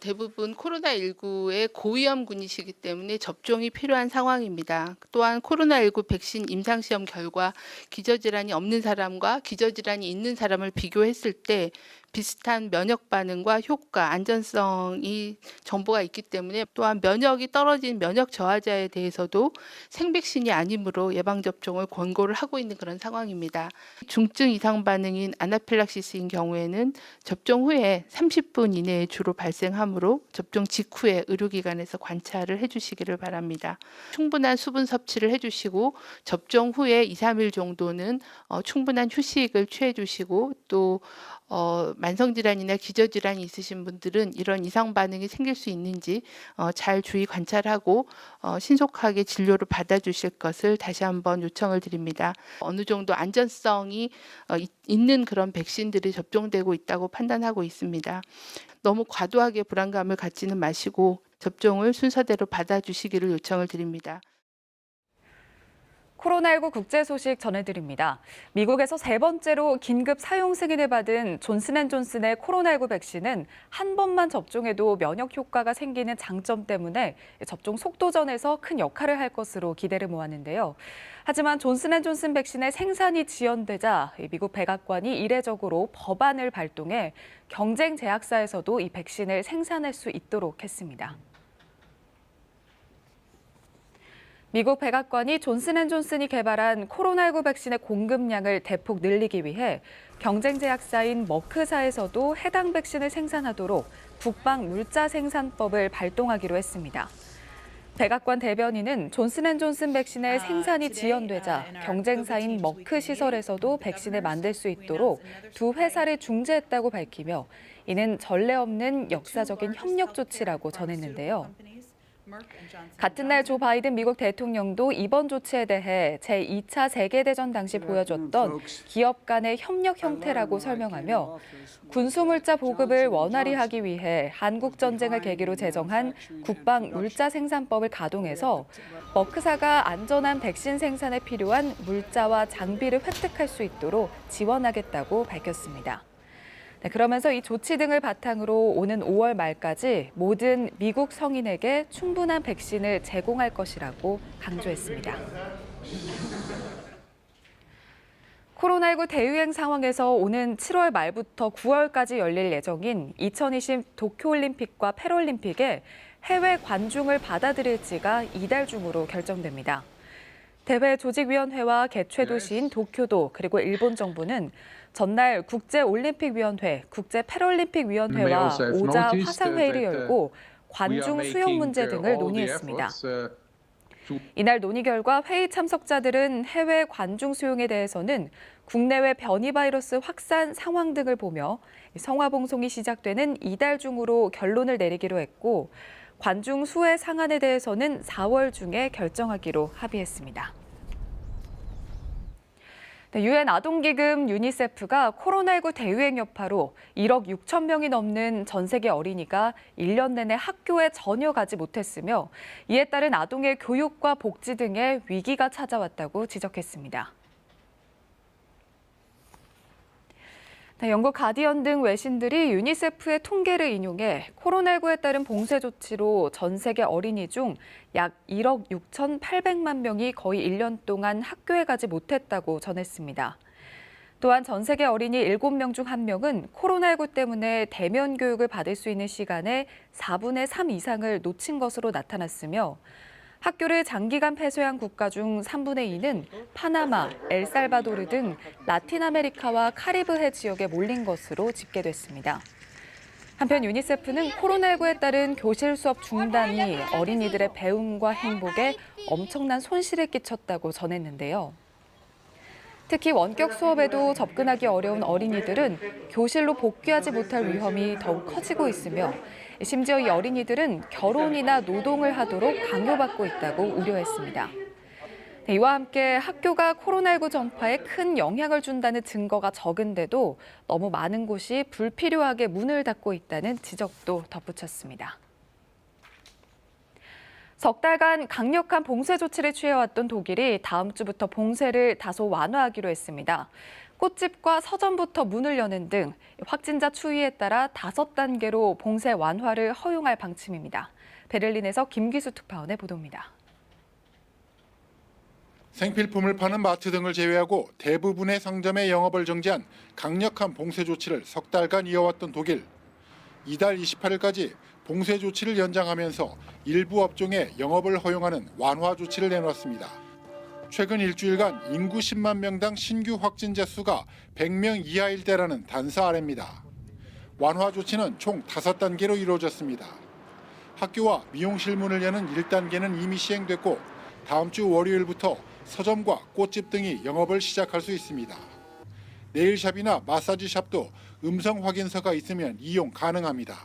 대부분 코로나19의 고위험군이시기 때문에 접종이 필요한 상황입니다. 또한 코로나19 백신 임상시험 결과 기저질환이 없는 사람과 기저질환이 있는 사람을 비교했을 때 비슷한 면역 반응과 효과, 안전성이 정보가 있기 때문에 또한 면역이 떨어진 면역 저하자에 대해서도 생백신이 아니므로 예방접종을 권고를 하고 있는 그런 상황입니다. 중증 이상 반응인 아나필락시스인 경우에는 접종 후에 30분 이내에 주로 발생하므로 접종 직후에 의료기관에서 관찰을 해주시기를 바랍니다. 충분한 수분 섭취를 해주시고 접종 후에 2, 3일 정도는 충분한 휴식을 취해주시고 또 만성질환이나 기저질환이 있으신 분들은 이런 이상 반응이 생길 수 있는지 잘 주의 관찰하고 신속하게 진료를 받아주실 것을 다시 한번 요청을 드립니다. 어느 정도 안전성이 있는 그런 백신들이 접종되고 있다고 판단하고 있습니다. 너무 과도하게 불안감을 갖지는 마시고 접종을 순서대로 받아주시기를 요청을 드립니다. 코로나19 국제 소식 전해드립니다. 미국에서 세 번째로 긴급 사용 승인을 받은 존슨앤존슨의 코로나19 백신은 한 번만 접종해도 면역 효과가 생기는 장점 때문에 접종 속도전에서 큰 역할을 할 것으로 기대를 모았는데요. 하지만 존슨앤존슨 백신의 생산이 지연되자 미국 백악관이 이례적으로 법안을 발동해 경쟁 제약사에서도 이 백신을 생산할 수 있도록 했습니다. 미국 백악관이 존슨앤존슨이 개발한 코로나19 백신의 공급량을 대폭 늘리기 위해 경쟁 제약사인 머크사에서도 해당 백신을 생산하도록 국방 물자 생산법을 발동하기로 했습니다. 백악관 대변인은 존슨앤존슨 백신의 생산이 지연되자 경쟁사인 머크 시설에서도 백신을 만들 수 있도록 두 회사를 중재했다고 밝히며 이는 전례 없는 역사적인 협력 조치라고 전했는데요. 같은 날 조 바이든 미국 대통령도 이번 조치에 대해 제2차 세계대전 당시 보여줬던 기업 간의 협력 형태라고 설명하며 군수물자 보급을 원활히 하기 위해 한국전쟁을 계기로 제정한 국방 물자 생산법을 가동해서 머크사가 안전한 백신 생산에 필요한 물자와 장비를 획득할 수 있도록 지원하겠다고 밝혔습니다. 그러면서 이 조치 등을 바탕으로 오는 5월 말까지 모든 미국 성인에게 충분한 백신을 제공할 것이라고 강조했습니다. 코로나19 대유행 상황에서 오는 7월 말부터 9월까지 열릴 예정인 2020 도쿄올림픽과 패럴림픽에 해외 관중을 받아들일지가 이달 중으로 결정됩니다. 대회 조직위원회와 개최도시인 도쿄도 그리고 일본 정부는 전날 국제올림픽위원회, 국제패럴림픽위원회와 오자 화상회의를 열고 관중 수용 문제 등을 논의했습니다. 이날 논의 결과 회의 참석자들은 해외 관중 수용에 대해서는 국내외 변이 바이러스 확산 상황 등을 보며 성화봉송이 시작되는 이달 중으로 결론을 내리기로 했고 관중 수의 상한에 대해서는 4월 중에 결정하기로 합의했습니다. 유엔 아동기금 유니세프가 코로나19 대유행 여파로 1억 6천 명이 넘는 전 세계 어린이가 1년 내내 학교에 전혀 가지 못했으며 이에 따른 아동의 교육과 복지 등에 위기가 찾아왔다고 지적했습니다. 영국 가디언 등 외신들이 유니세프의 통계를 인용해 코로나19에 따른 봉쇄 조치로 전 세계 어린이 중 약 1억 6,800만 명이 거의 1년 동안 학교에 가지 못했다고 전했습니다. 또한 전 세계 어린이 7명 중 1명은 코로나19 때문에 대면 교육을 받을 수 있는 시간의 4분의 3 이상을 놓친 것으로 나타났으며 학교를 장기간 폐쇄한 국가 중 3분의 2는 파나마, 엘살바도르 등 라틴 아메리카와 카리브해 지역에 몰린 것으로 집계됐습니다. 한편 유니세프는 코로나19에 따른 교실 수업 중단이 어린이들의 배움과 행복에 엄청난 손실을 끼쳤다고 전했는데요. 특히 원격 수업에도 접근하기 어려운 어린이들은 교실로 복귀하지 못할 위험이 더욱 커지고 있으며 심지어 이 어린이들은 결혼이나 노동을 하도록 강요받고 있다고 우려했습니다. 이와 함께 학교가 코로나19 전파에 큰 영향을 준다는 증거가 적은데도 너무 많은 곳이 불필요하게 문을 닫고 있다는 지적도 덧붙였습니다. 석 달간 강력한 봉쇄 조치를 취해왔던 독일이 다음 주부터 봉쇄를 다소 완화하기로 했습니다. 꽃집과 서점부터 문을 여는 등 확진자 추이에 따라 5단계로 봉쇄 완화를 허용할 방침입니다. 베를린에서 김기수 특파원의 보도입니다. 생필품을 파는 마트 등을 제외하고 대부분의 상점의 영업을 정지한 강력한 봉쇄 조치를 석 달간 이어왔던 독일. 이달 28일까지 봉쇄 조치를 연장하면서 일부 업종에 영업을 허용하는 완화 조치를 내놓았습니다. 최근 일주일간 인구 10만 명당 신규 확진자 수가 100명 이하일 때라는 단서 아래입니다. 완화 조치는 총 5단계로 이루어졌습니다. 학교와 미용실 문을 여는 1단계는 이미 시행됐고 다음 주 월요일부터 서점과 꽃집 등이 영업을 시작할 수 있습니다. 네일샵이나 마사지샵도 음성 확인서가 있으면 이용 가능합니다.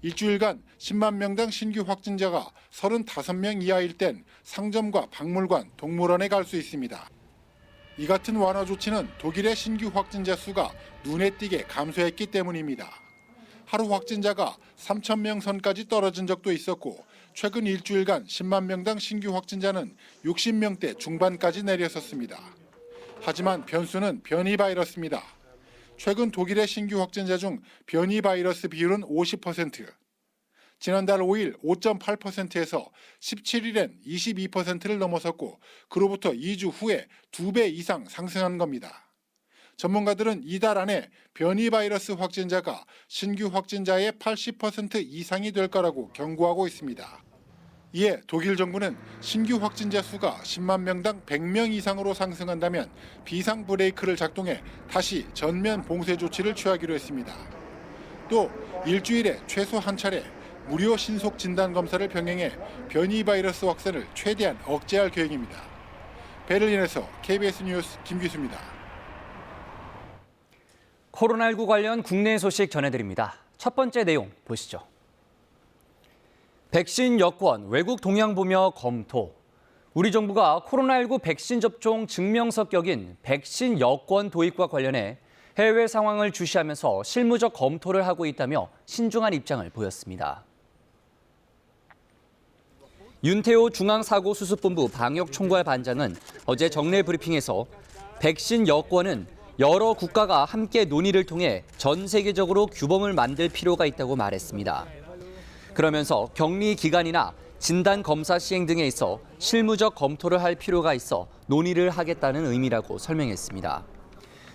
일주일간 10만 명당 신규 확진자가 35명 이하일 땐 상점과 박물관, 동물원에 갈 수 있습니다. 이 같은 완화 조치는 독일의 신규 확진자 수가 눈에 띄게 감소했기 때문입니다. 하루 확진자가 3,000명 선까지 떨어진 적도 있었고 최근 일주일간 10만 명당 신규 확진자는 60명대 중반까지 내렸었습니다. 하지만 변수는 변이 바이러스입니다. 최근 독일의 신규 확진자 중 변이 바이러스 비율은 50%, 지난달 5일 5.8%에서 17일엔 22%를 넘어섰고 그로부터 2주 후에 2배 이상 상승한 겁니다. 전문가들은 이달 안에 변이 바이러스 확진자가 신규 확진자의 80% 이상이 될 거라고 경고하고 있습니다. 이에 독일 정부는 신규 확진자 수가 10만 명당 100명 이상으로 상승한다면 비상 브레이크를 작동해 다시 전면 봉쇄 조치를 취하기로 했습니다. 또 일주일에 최소 한 차례 무료 신속 진단 검사를 병행해 변이 바이러스 확산을 최대한 억제할 계획입니다. 베를린에서 KBS 뉴스 김기수입니다. 코로나19 관련 국내 소식 전해드립니다. 첫 번째 내용 보시죠. 백신 여권 외국 동향 보며 검토. 우리 정부가 코로나19 백신 접종 증명서 격인 백신 여권 도입과 관련해 해외 상황을 주시하면서 실무적 검토를 하고 있다며 신중한 입장을 보였습니다. 윤태호 중앙사고수습본부 방역총괄 반장은 어제 정례 브리핑에서 백신 여권은 여러 국가가 함께 논의를 통해 전 세계적으로 규범을 만들 필요가 있다고 말했습니다. 그러면서 격리 기간이나 진단 검사 시행 등에 있어 실무적 검토를 할 필요가 있어 논의를 하겠다는 의미라고 설명했습니다.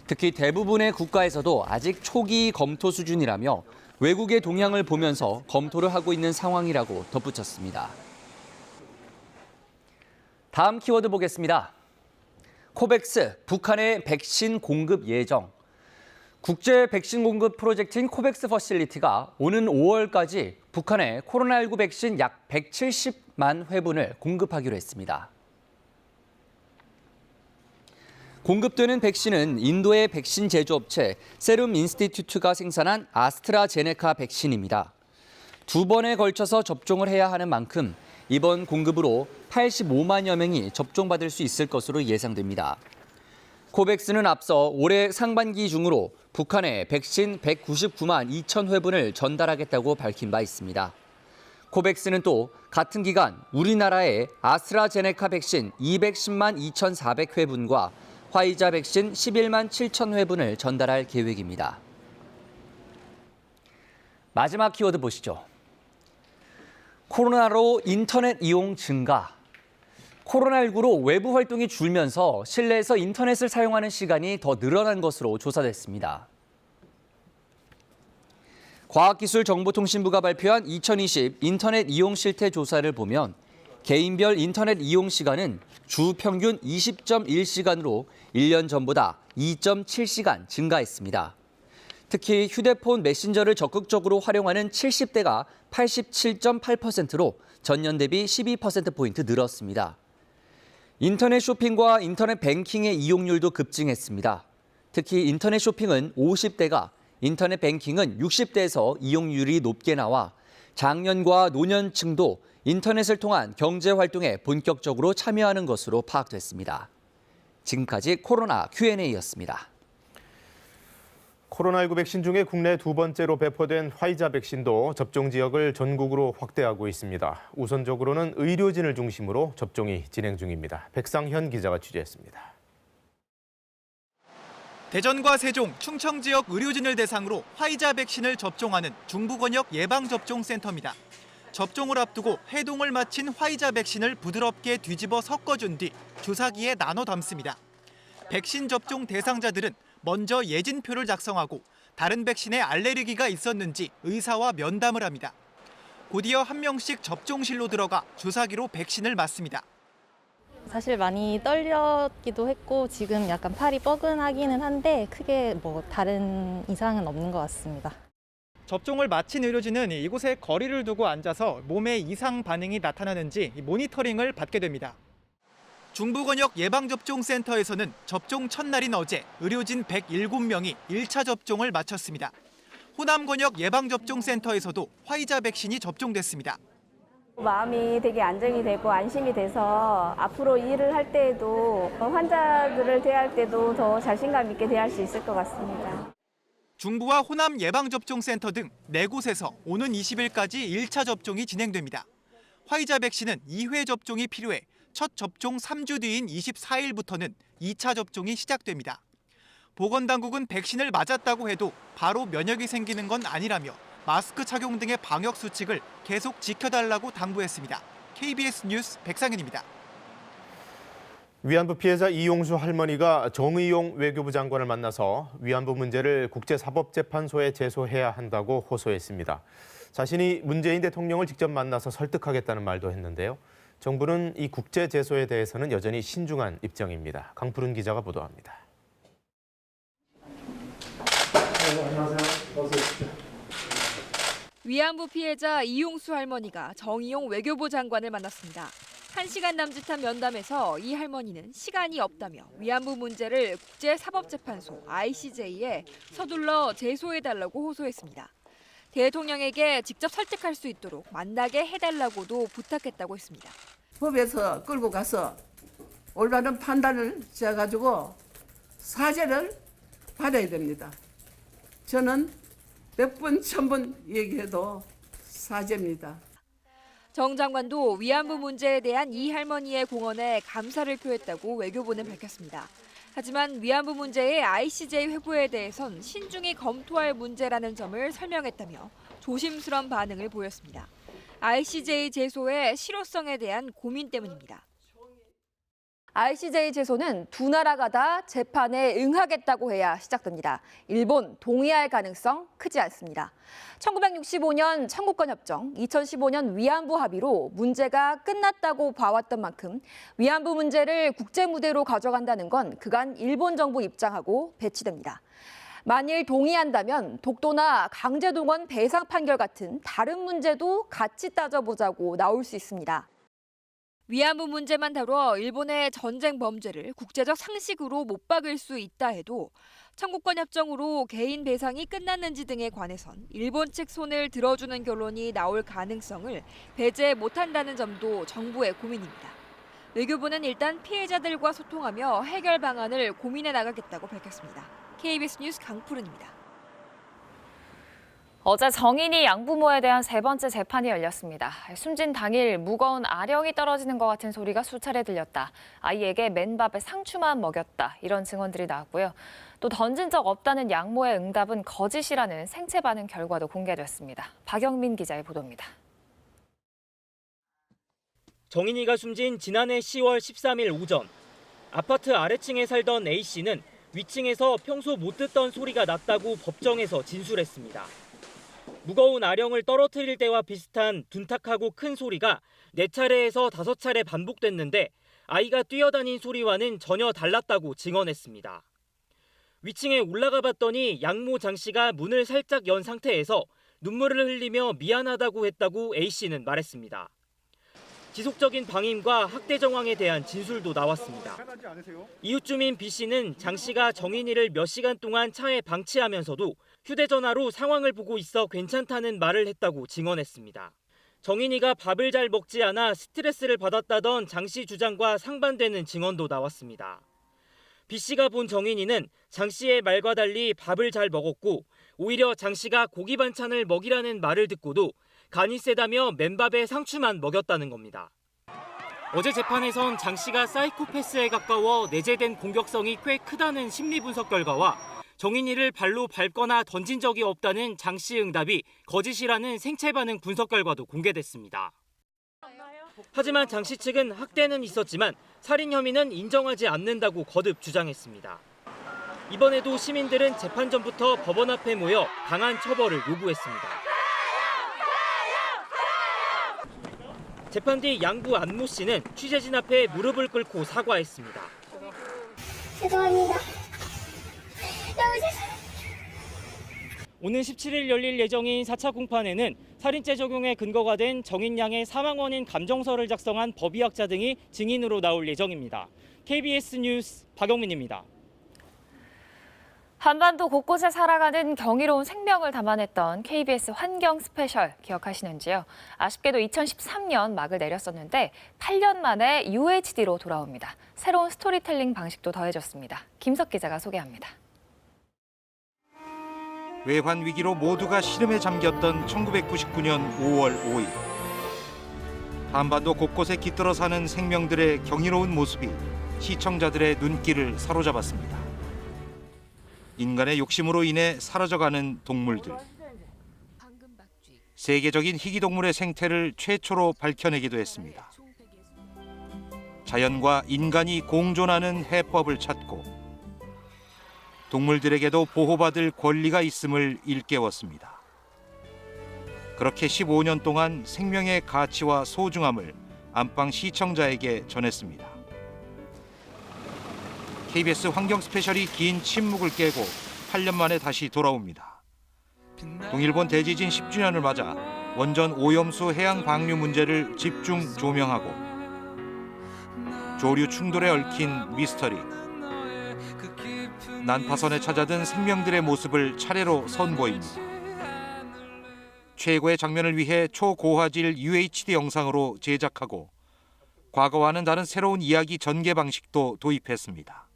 특히 대부분의 국가에서도 아직 초기 검토 수준이라며 외국의 동향을 보면서 검토를 하고 있는 상황이라고 덧붙였습니다. 다음 키워드 보겠습니다. 코백스, 북한의 백신 공급 예정. 국제 백신 공급 프로젝트인 코백스 퍼실리티가 오는 5월까지 북한에 코로나19 백신 약 170만 회분을 공급하기로 했습니다. 공급되는 백신은 인도의 백신 제조업체 세룸 인스티튜트가 생산한 아스트라제네카 백신입니다. 2번에 걸쳐서 접종을 해야 하는 만큼 이번 공급으로 85만여 명이 접종받을 수 있을 것으로 예상됩니다. 코백스는 앞서 올해 상반기 중으로 북한에 백신 199만 2천 회분을 전달하겠다고 밝힌 바 있습니다. 코백스는 또 같은 기간 우리나라에 아스트라제네카 백신 210만 2,400회분과 화이자 백신 11만 7천 회분을 전달할 계획입니다. 마지막 키워드 보시죠. 코로나로 인터넷 이용 증가. 코로나19로 외부 활동이 줄면서 실내에서 인터넷을 사용하는 시간이 더 늘어난 것으로 조사됐습니다. 과학기술정보통신부가 발표한 2020 인터넷 이용 실태 조사를 보면 개인별 인터넷 이용 시간은 주 평균 20.1시간으로 1년 전보다 2.7시간 증가했습니다. 특히 휴대폰 메신저를 적극적으로 활용하는 70대가 87.8%로 전년 대비 12%포인트 늘었습니다. 인터넷 쇼핑과 인터넷 뱅킹의 이용률도 급증했습니다. 특히 인터넷 쇼핑은 50대가, 인터넷 뱅킹은 60대에서 이용률이 높게 나와 장년과 노년층도 인터넷을 통한 경제 활동에 본격적으로 참여하는 것으로 파악됐습니다. 지금까지 코로나 Q&A였습니다. 코로나19 백신 중에 국내 두 번째로 배포된 화이자 백신도 접종 지역을 전국으로 확대하고 있습니다. 우선적으로는 의료진을 중심으로 접종이 진행 중입니다. 백상현 기자가 취재했습니다. 대전과 세종, 충청 지역 의료진을 대상으로 화이자 백신을 접종하는 중부권역 예방접종센터입니다. 접종을 앞두고 해동을 마친 화이자 백신을 부드럽게 뒤집어 섞어준 뒤 주사기에 나눠 담습니다. 백신 접종 대상자들은 먼저 예진표를 작성하고 다른 백신에 알레르기가 있었는지 의사와 면담을 합니다. 곧이어 한 명씩 접종실로 들어가 주사기로 백신을 맞습니다. 사실 많이 떨렸기도 했고 지금 약간 팔이 뻐근하기는 한데 크게 뭐 다른 이상은 없는 것 같습니다. 접종을 마친 의료진은 이곳에 거리를 두고 앉아서 몸에 이상 반응이 나타나는지 모니터링을 받게 됩니다. 중부권역 예방접종센터에서는 접종 첫날인 어제 의료진 107명이 1차 접종을 마쳤습니다. 호남권역 예방접종센터에서도 화이자 백신이 접종됐습니다. 마음이 되게 안정이 되고 안심이 돼서 앞으로 일을 할 때에도 환자들을 대할 때도 더 자신감 있게 대할 수 있을 것 같습니다. 중부와 호남 예방접종센터 등 4곳에서 오는 20일까지 1차 접종이 진행됩니다. 화이자 백신은 2회 접종이 필요해 첫 접종 3주 뒤인 24일부터는 2차 접종이 시작됩니다. 보건당국은 백신을 맞았다고 해도 바로 면역이 생기는 건 아니라며 마스크 착용 등의 방역 수칙을 계속 지켜달라고 당부했습니다. KBS 뉴스 백상현입니다. 위안부 피해자 이용수 할머니가 정의용 외교부 장관을 만나서 위안부 문제를 국제사법재판소에 제소해야 한다고 호소했습니다. 자신이 문재인 대통령을 직접 만나서 설득하겠다는 말도 했는데요. 정부는 이 국제 제소에 대해서는 여전히 신중한 입장입니다. 강푸른 기자가 보도합니다. 위안부 피해자 이용수 할머니가 정의용 외교부 장관을 만났습니다. 1시간 남짓한 면담에서 이 할머니는 시간이 없다며 위안부 문제를 국제사법재판소 ICJ에 서둘러 제소해달라고 호소했습니다. 대통령에게 직접 설득할 수 있도록 만나게 해달라고도 부탁했다고 했습니다. 법에서 끌고 가서 올바른 판단을 지어가지고 사죄를 받아야 됩니다. 저는 100번, 1000번 얘기해도 사죄입니다. 정 장관도 위안부 문제에 대한 이 할머니의 공헌에 감사를 표했다고 외교부는 밝혔습니다. 하지만 위안부 문제의 ICJ 회부에 대해선 신중히 검토할 문제라는 점을 설명했다며 조심스러운 반응을 보였습니다. ICJ 제소의 실효성에 대한 고민 때문입니다. ICJ 제소는 두 나라가 다 재판에 응하겠다고 해야 시작됩니다. 일본 동의할 가능성 크지 않습니다. 1965년 청구권 협정, 2015년 위안부 합의로 문제가 끝났다고 봐왔던 만큼 위안부 문제를 국제 무대로 가져간다는 건 그간 일본 정부 입장하고 배치됩니다. 만일 동의한다면 독도나 강제동원 배상 판결 같은 다른 문제도 같이 따져보자고 나올 수 있습니다. 위안부 문제만 다뤄 일본의 전쟁 범죄를 국제적 상식으로 못 박을 수 있다 해도 청구권 협정으로 개인 배상이 끝났는지 등에 관해선 일본 측 손을 들어주는 결론이 나올 가능성을 배제 못한다는 점도 정부의 고민입니다. 외교부는 일단 피해자들과 소통하며 해결 방안을 고민해 나가겠다고 밝혔습니다. KBS 뉴스 강푸른입니다. 어제 정인이 양부모에 대한 세 번째 재판이 열렸습니다. 숨진 당일 무거운 아령이 떨어지는 것 같은 소리가 수차례 들렸다. 아이에게 맨밥에 상추만 먹였다. 이런 증언들이 나왔고요. 또 던진 적 없다는 양모의 응답은 거짓이라는 생체 반응 결과도 공개됐습니다. 박영민 기자의 보도입니다. 정인이가 숨진 지난해 10월 13일 오전, 아파트 아래층에 살던 A씨는 위층에서 평소 못 듣던 소리가 났다고 법정에서 진술했습니다. 무거운 아령을 떨어뜨릴 때와 비슷한 둔탁하고 큰 소리가 4차례에서 5차례 반복됐는데 아이가 뛰어다닌 소리와는 전혀 달랐다고 증언했습니다. 위층에 올라가 봤더니 양모 장 씨가 문을 살짝 연 상태에서 눈물을 흘리며 미안하다고 했다고 A씨는 말했습니다. 지속적인 방임과 학대 정황에 대한 진술도 나왔습니다. 이웃 주민 B씨는 장 씨가 정인이를 몇 시간 동안 차에 방치하면서도 휴대전화로 상황을 보고 있어 괜찮다는 말을 했다고 증언했습니다. 정인이가 밥을 잘 먹지 않아 스트레스를 받았다던 장 씨 주장과 상반되는 증언도 나왔습니다. B씨가 본 정인이는 장 씨의 말과 달리 밥을 잘 먹었고 오히려 장 씨가 고기 반찬을 먹이라는 말을 듣고도 간이 세다며 맨밥에 상추만 먹였다는 겁니다. 어제 재판에선 장 씨가 사이코패스에 가까워 내재된 공격성이 꽤 크다는 심리 분석 결과와 정인이를 발로 밟거나 던진 적이 없다는 장 씨의 응답이 거짓이라는 생체 반응 분석 결과도 공개됐습니다. 하지만 장 씨 측은 학대는 있었지만 살인 혐의는 인정하지 않는다고 거듭 주장했습니다. 이번에도 시민들은 재판 전부터 법원 앞에 모여 강한 처벌을 요구했습니다. 재판 뒤 양부 안모 씨는 취재진 앞에 무릎을 꿇고 사과했습니다. 죄송합니다. 오는 17일 열릴 예정인 4차 공판에는 살인죄 적용의 근거가 된 정인 양의 사망 원인 감정서를 작성한 법의학자 등이 증인으로 나올 예정입니다. KBS 뉴스 박영민입니다. 한반도 곳곳에 살아가는 경이로운 생명을 담아냈던 KBS 환경 스페셜 기억하시는지요? 아쉽게도 2013년 막을 내렸었는데 8년 만에 UHD로 돌아옵니다. 새로운 스토리텔링 방식도 더해졌습니다. 김석 기자가 소개합니다. 외환 위기로 모두가 시름에 잠겼던 1999년 5월 5일. 한반도 곳곳에 깃들어 사는 생명들의 경이로운 모습이 시청자들의 눈길을 사로잡았습니다. 인간의 욕심으로 인해 사라져가는 동물들. 세계적인 희귀동물의 생태를 최초로 밝혀내기도 했습니다. 자연과 인간이 공존하는 해법을 찾고 동물들에게도 보호받을 권리가 있음을 일깨웠습니다. 그렇게 15년 동안 생명의 가치와 소중함을 안방 시청자에게 전했습니다. KBS 환경 스페셜이 긴 침묵을 깨고 8년 만에 다시 돌아옵니다. 동일본 대지진 10주년을 맞아 원전 오염수 해양 방류 문제를 집중 조명하고 조류 충돌에 얽힌 미스터리, 난파선에 찾아든 생명들의 모습을 차례로 선보입니다. 최고의 장면을 위해 초고화질 UHD 영상으로 제작하고 과거와는 다른 새로운 이야기 전개 방식도 도입했습니다.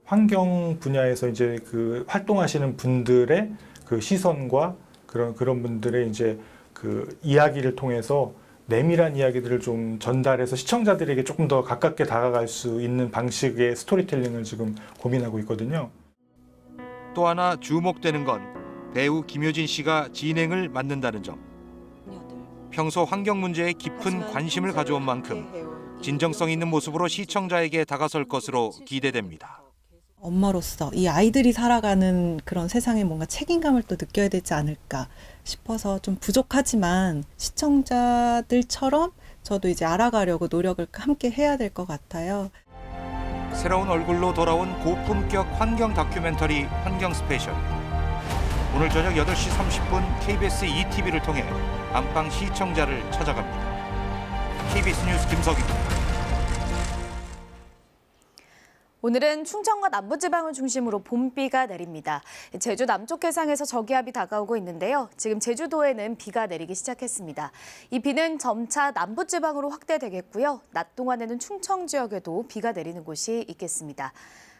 환경 분야에서 이제 그 활동하시는 분들의 그 시선과 그런 분들의 이제 그 이야기를 통해서 내밀한 이야기들을 좀 전달해서 시청자들에게 조금 더 가깝게 다가갈 수 있는 방식의 스토리텔링을 지금 고민하고 있거든요. 또 하나 주목되는 건 배우 김효진 씨가 진행을 맡는다는 점. 평소 환경 문제에 깊은 관심을 가져온 만큼 진정성 있는 모습으로 시청자에게 다가설 것으로 기대됩니다. 엄마로서 이 아이들이 살아가는 그런 세상에 뭔가 책임감을 또 느껴야 되지 않을까 싶어서 좀 부족하지만 시청자들처럼 저도 이제 알아가려고 노력을 함께 해야 될 것 같아요. 새로운 얼굴로 돌아온 고품격 환경 다큐멘터리 환경 스페셜. 오늘 저녁 8시 30분 KBS ETV를 통해 안방 시청자를 찾아갑니다. KBS 뉴스 김석입니다. 오늘은 충청과 남부지방을 중심으로 봄비가 내립니다. 제주 남쪽 해상에서 저기압이 다가오고 있는데요. 지금 제주도에는 비가 내리기 시작했습니다. 이 비는 점차 남부지방으로 확대되겠고요. 낮 동안에는 충청 지역에도 비가 내리는 곳이 있겠습니다.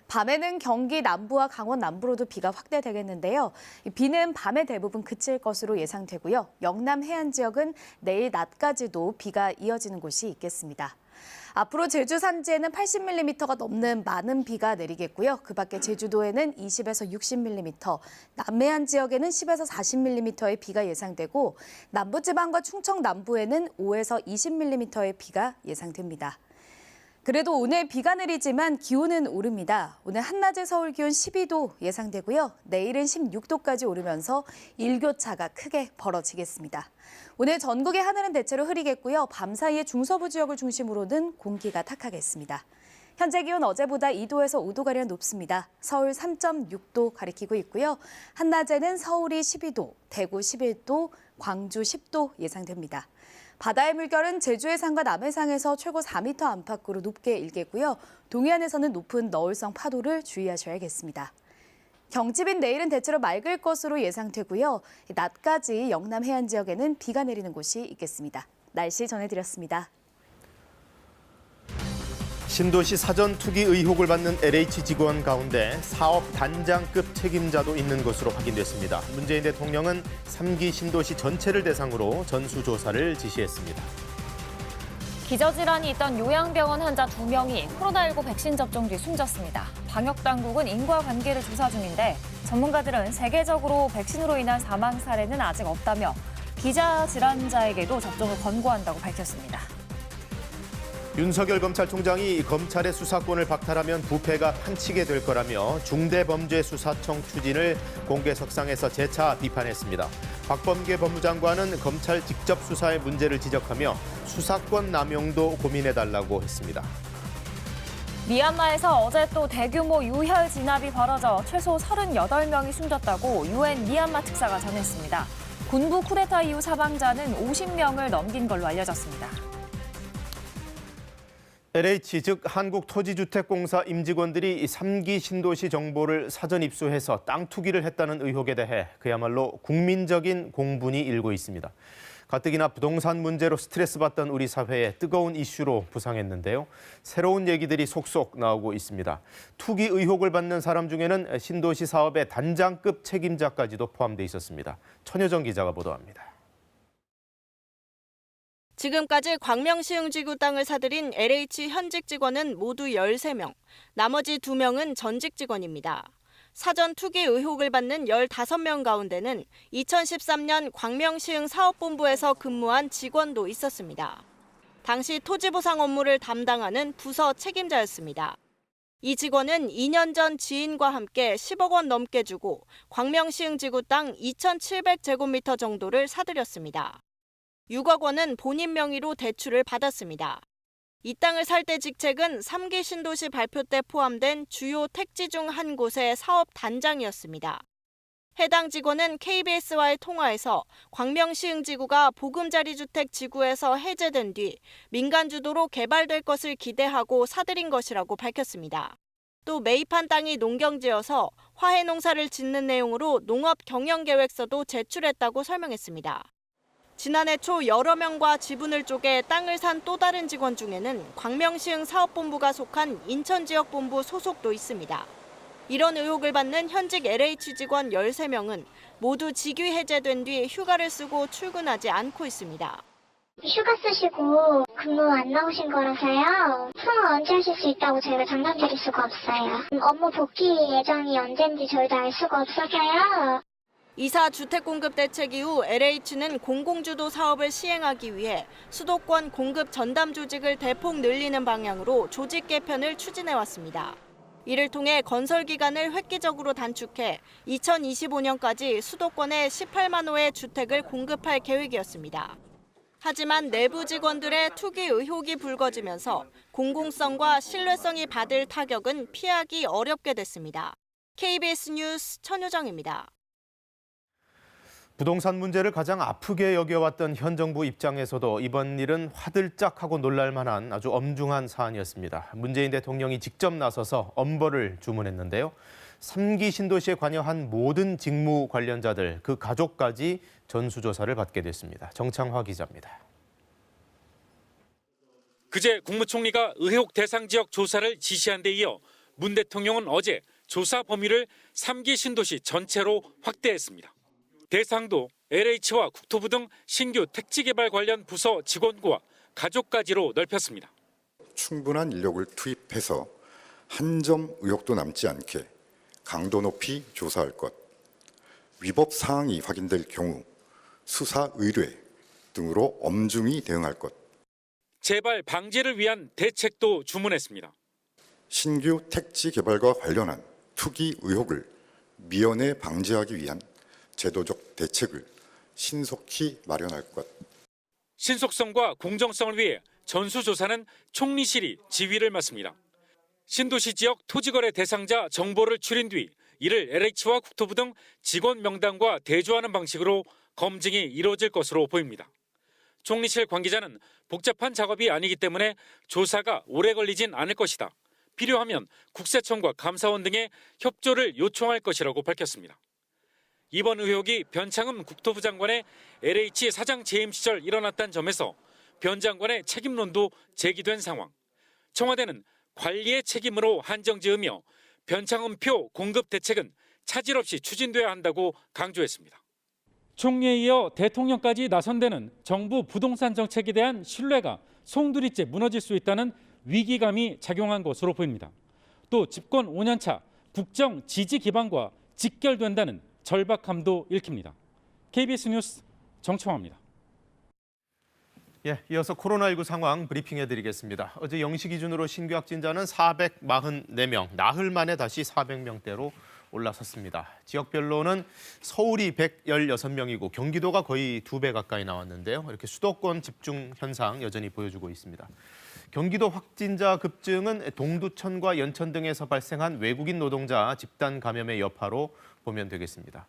밤에는 경기 남부와 강원 남부로도 비가 확대되겠는데요. 이 비는 밤에 대부분 그칠 것으로 예상되고요. 영남 해안 지역은 내일 낮까지도 비가 이어지는 곳이 있겠습니다. 앞으로 제주 산지에는 80mm가 넘는 많은 비가 내리겠고요. 그 밖에 제주도에는 20에서 60mm, 남해안 지역에는 10에서 40mm의 비가 예상되고 남부지방과 충청 남부에는 5에서 20mm의 비가 예상됩니다. 그래도 오늘 비가 내리지만 기온은 오릅니다. 오늘 한낮에 서울 기온 12도 예상되고요. 내일은 16도까지 오르면서 일교차가 크게 벌어지겠습니다. 오늘 전국의 하늘은 대체로 흐리겠고요. 밤 사이에 중서부 지역을 중심으로는 공기가 탁하겠습니다. 현재 기온 어제보다 2도에서 5도가량 높습니다. 서울 3.6도 가리키고 있고요. 한낮에는 서울이 12도, 대구 11도, 광주 10도 예상됩니다. 바다의 물결은 제주 해상과 남해상에서 최고 4m 안팎으로 높게 일겠고요. 동해안에서는 높은 너울성 파도를 주의하셔야겠습니다. 경칩인 내일은 대체로 맑을 것으로 예상되고요. 낮까지 영남 해안 지역에는 비가 내리는 곳이 있겠습니다. 날씨 전해드렸습니다. 신도시 사전 투기 의혹을 받는 LH 직원 가운데 사업 단장급 책임자도 있는 것으로 확인됐습니다. 문재인 대통령은 3기 신도시 전체를 대상으로 전수조사를 지시했습니다. 기저질환이 있던 요양병원 환자 2명이 코로나19 백신 접종 뒤 숨졌습니다. 방역당국은 인과관계를 조사 중인데 전문가들은 세계적으로 백신으로 인한 사망 사례는 아직 없다며 기저질환자에게도 접종을 권고한다고 밝혔습니다. 윤석열 검찰총장이 검찰의 수사권을 박탈하면 부패가 판치게 될 거라며 중대범죄수사청 추진을 공개석상에서 재차 비판했습니다. 박범계 법무장관은 검찰 직접 수사의 문제를 지적하며 수사권 남용도 고민해달라고 했습니다. 미얀마에서 어제 또 대규모 유혈 진압이 벌어져 최소 38명이 숨졌다고 UN 미얀마 특사가 전했습니다. 군부 쿠데타 이후 사망자는 50명을 넘긴 걸로 알려졌습니다. LH 즉 한국토지주택공사 임직원들이 3기 신도시 정보를 사전 입수해서 땅 투기를 했다는 의혹에 대해 그야말로 국민적인 공분이 일고 있습니다. 가뜩이나 부동산 문제로 스트레스 받던 우리 사회의 뜨거운 이슈로 부상했는데요. 새로운 얘기들이 속속 나오고 있습니다. 투기 의혹을 받는 사람 중에는 신도시 사업의 단장급 책임자까지도 포함돼 있었습니다. 천효정 기자가 보도합니다. 지금까지 광명시흥지구 땅을 사들인 LH 현직 직원은 모두 13명, 나머지 2명은 전직 직원입니다. 사전 투기 의혹을 받는 15명 가운데는 2013년 광명시흥 사업본부에서 근무한 직원도 있었습니다. 당시 토지보상 업무를 담당하는 부서 책임자였습니다. 이 직원은 2년 전 지인과 함께 10억 원 넘게 주고 광명시흥지구 땅 2,700제곱미터 정도를 사들였습니다. 6억 원은 본인 명의로 대출을 받았습니다. 이 땅을 살 때 직책은 3기 신도시 발표 때 포함된 주요 택지 중 한 곳의 사업 단장이었습니다. 해당 직원은 KBS와의 통화에서 광명시흥지구가 보금자리주택 지구에서 해제된 뒤 민간 주도로 개발될 것을 기대하고 사들인 것이라고 밝혔습니다. 또 매입한 땅이 농경지여서 화훼 농사를 짓는 내용으로 농업 경영계획서도 제출했다고 설명했습니다. 지난해 초 여러 명과 지분을 쪼개 땅을 산 또 다른 직원 중에는 광명시흥 사업본부가 속한 인천지역본부 소속도 있습니다. 이런 의혹을 받는 현직 LH 직원 13명은 모두 직위 해제된 뒤 휴가를 쓰고 출근하지 않고 있습니다. 휴가 쓰시고 근무 안 나오신 거라서요. 통화 언제 하실 수 있다고 저희가 장담 드릴 수가 없어요. 업무 복귀 예정이 언제인지 저희도 알 수가 없어서요. 이사 주택 공급 대책 이후 LH는 공공주도 사업을 시행하기 위해 수도권 공급 전담 조직을 대폭 늘리는 방향으로 조직 개편을 추진해왔습니다. 이를 통해 건설 기간을 획기적으로 단축해 2025년까지 수도권에 18만 호의 주택을 공급할 계획이었습니다. 하지만 내부 직원들의 투기 의혹이 불거지면서 공공성과 신뢰성이 받을 타격은 피하기 어렵게 됐습니다. KBS 뉴스 천효정입니다. 부동산 문제를 가장 아프게 여겨왔던 현 정부 입장에서도 이번 일은 화들짝하고 놀랄만한 아주 엄중한 사안이었습니다. 문재인 대통령이 직접 나서서 엄벌을 주문했는데요. 3기 신도시에 관여한 모든 직무 관련자들, 그 가족까지 전수조사를 받게 됐습니다. 정창화 기자입니다. 그제 국무총리가 의혹 대상 지역 조사를 지시한 데 이어 문 대통령은 어제 조사 범위를 3기 신도시 전체로 확대했습니다. 대상도 LH와 국토부 등 신규 택지개발 관련 부서 직원과 가족까지로 넓혔습니다. 충분한 인력을 투입해서 한 점 의혹도 남지 않게 강도 높이 조사할 것, 위법 사항이 확인될 경우 수사 의뢰 등으로 엄중히 대응할 것. 재발 방지를 위한 대책도 주문했습니다. 신규 택지 개발과 관련한 투기 의혹을 미연에 방지하기 위한 제도적 대책을 신속히 마련할 것. 신속성과 공정성을 위해 전수조사는 총리실이 지휘를 맡습니다. 신도시 지역 토지거래 대상자 정보를 추린 뒤 이를 LH와 국토부 등 직원 명단과 대조하는 방식으로 검증이 이루어질 것으로 보입니다. 총리실 관계자는 복잡한 작업이 아니기 때문에 조사가 오래 걸리진 않을 것이다. 필요하면 국세청과 감사원 등의 협조를 요청할 것이라고 밝혔습니다. 이번 의혹이 변창흠 국토부 장관의 LH 사장 재임 시절 일어났다는 점에서 변 장관의 책임론도 제기된 상황. 청와대는 관리의 책임으로 한정지으며 변창흠표 공급 대책은 차질 없이 추진돼야 한다고 강조했습니다. 총리에 이어 대통령까지 나선 데는 정부 부동산 정책에 대한 신뢰가 송두리째 무너질 수 있다는 위기감이 작용한 것으로 보입니다. 또 집권 5년차 국정 지지 기반과 직결된다는 절박함도 읽힙니다. KBS 뉴스 정청화입니다. 이어서 코로나19 상황 브리핑해드리겠습니다. 어제 0시 기준으로 신규 확진자는 444명, 나흘 만에 다시 400명대로 올라섰습니다. 지역별로는 서울이 116명이고 경기도가 거의 2배 가까이 나왔는데요. 이렇게 수도권 집중 현상 여전히 보여주고 있습니다. 경기도 확진자 급증은 동두천과 연천 등에서 발생한 외국인 노동자 집단 감염의 여파로 보면 되겠습니다.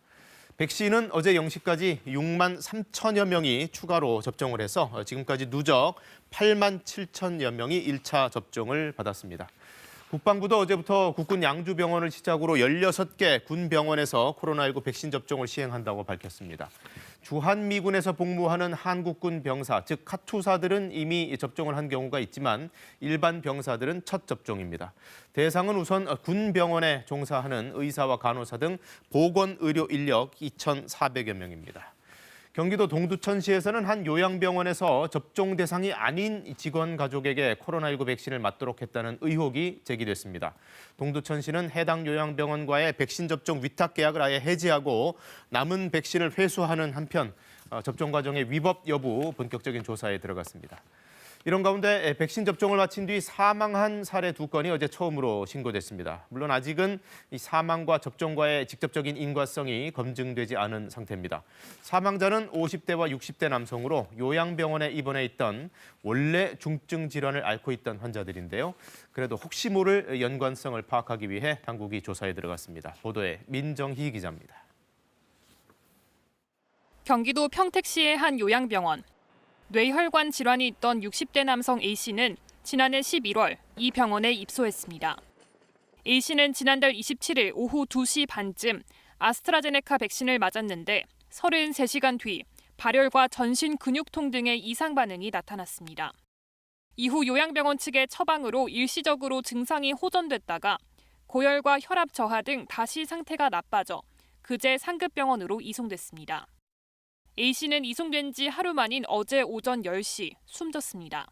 백신은 어제 0시까지 6만 3천여 명이 추가로 접종을 해서 지금까지 누적 8만 7천여 명이 1차 접종을 받았습니다. 국방부도 어제부터 국군 양주병원을 시작으로 16개 군병원에서 코로나19 백신 접종을 시행한다고 밝혔습니다. 주한미군에서 복무하는 한국군 병사, 즉 카투사들은 이미 접종을 한 경우가 있지만 일반 병사들은 첫 접종입니다. 대상은 우선 군병원에 종사하는 의사와 간호사 등 보건의료 인력 2,400여 명입니다. 경기도 동두천시에서는 한 요양병원에서 접종 대상이 아닌 직원 가족에게 코로나19 백신을 맞도록 했다는 의혹이 제기됐습니다. 동두천시는 해당 요양병원과의 백신 접종 위탁 계약을 아예 해지하고 남은 백신을 회수하는 한편 접종 과정의 위법 여부 본격적인 조사에 들어갔습니다. 이런 가운데 백신 접종을 마친 뒤 사망한 사례 2건이 어제 처음으로 신고됐습니다. 물론 아직은 이 사망과 접종과의 직접적인 인과성이 검증되지 않은 상태입니다. 사망자는 50대와 60대 남성으로 요양병원에 입원해 있던 원래 중증 질환을 앓고 있던 환자들인데요. 그래도 혹시 모를 연관성을 파악하기 위해 당국이 조사에 들어갔습니다. 보도에 민정희 기자입니다. 경기도 평택시의 한 요양병원. 뇌혈관 질환이 있던 60대 남성 A씨는 지난해 11월 이 병원에 입소했습니다. A씨는 지난달 27일 오후 2시 반쯤 아스트라제네카 백신을 맞았는데 33시간 뒤 발열과 전신 근육통 등의 이상 반응이 나타났습니다. 이후 요양병원 측의 처방으로 일시적으로 증상이 호전됐다가 고열과 혈압 저하 등 다시 상태가 나빠져 그제 상급병원으로 이송됐습니다. A씨는 이송된 지 하루 만인 어제 오전 10시 숨졌습니다.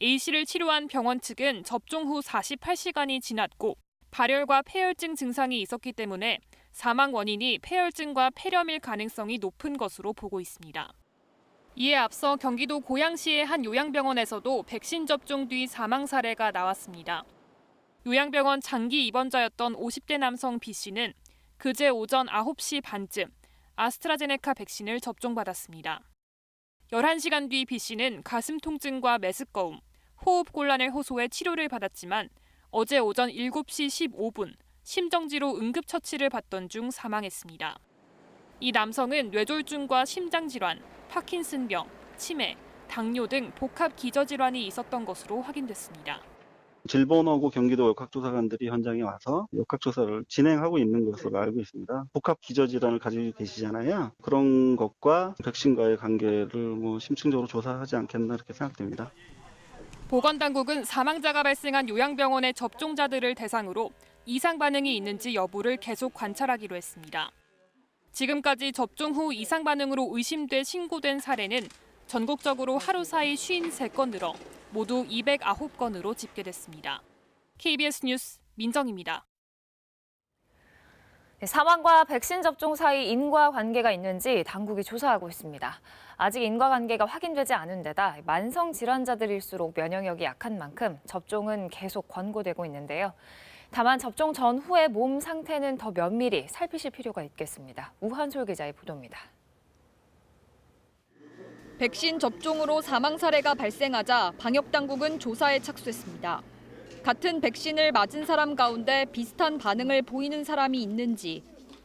A씨를 치료한 병원 측은 접종 후 48시간이 지났고 발열과 폐혈증 증상이 있었기 때문에 사망 원인이 폐혈증과 폐렴일 가능성이 높은 것으로 보고 있습니다. 이에 앞서 경기도 고양시의 한 요양병원에서도 백신 접종 뒤 사망 사례가 나왔습니다. 요양병원 장기 입원자였던 50대 남성 B씨는 그제 오전 9시 반쯤 아스트라제네카 백신을 접종받았습니다. 11시간 뒤 B씨는 가슴 통증과 메스꺼움, 호흡곤란을 호소해 치료를 받았지만 어제 오전 7시 15분 심정지로 응급처치를 받던 중 사망했습니다. 이 남성은 뇌졸중과 심장질환, 파킨슨병, 치매, 당뇨 등 복합 기저질환이 있었던 것으로 확인됐습니다. 질본하고 경기도 역학조사관들이 현장에 와서 역학조사를 진행하고 있는 것으로 알고 있습니다. 복합 기저질환을 가지고 계시잖아요. 그런 것과 백신과의 관계를 심층적으로 조사하지 않겠나 이렇게 생각됩니다. 보건당국은 사망자가 발생한 요양병원의 접종자들을 대상으로 이상 반응이 있는지 여부를 계속 관찰하기로 했습니다. 지금까지 접종 후 이상 반응으로 의심돼 신고된 사례는 전국적으로 하루 사이 53건 늘어 모두 209건으로 집계됐습니다. KBS 뉴스 민정입니다. 사망과 백신 접종 사이 인과관계가 있는지 당국이 조사하고 있습니다. 아직 인과관계가 확인되지 않은 데다 만성 질환자들일수록 면역력이 약한 만큼 접종은 계속 권고되고 있는데요. 다만 접종 전후의 몸 상태는 더 면밀히 살피실 필요가 있겠습니다. 우한솔 기자의 보도입니다. 백신 접종으로 사망 사례가 발생하자 방역당국은 조사에 착수했습니다. 같은 백신을 맞은 사람 가운데 비슷한 반응을 보이는 사람이 있는지,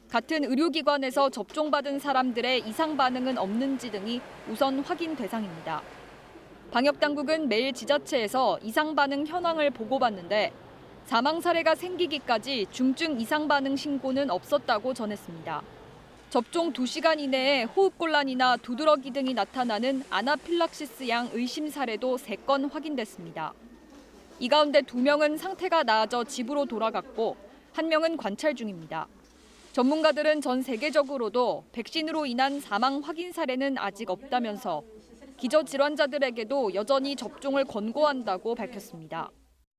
같은 의료기관에서 접종받은 사람들의 이상 반응은 없는지 등이 우선 확인 대상입니다. 방역당국은 매일 지자체에서 이상 반응 현황을 보고받는데 사망 사례가 생기기까지 중증 이상 반응 신고는 없었다고 전했습니다. 접종 2시간 이내에 호흡곤란이나 두드러기 등이 나타나는 아나필락시스양 의심 사례도 3건 확인됐습니다. 이 가운데 2명은 상태가 나아져 집으로 돌아갔고 1명은 관찰 중입니다. 전문가들은 전 세계적으로도 백신으로 인한 사망 확인 사례는 아직 없다면서 기저질환자들에게도 여전히 접종을 권고한다고 밝혔습니다.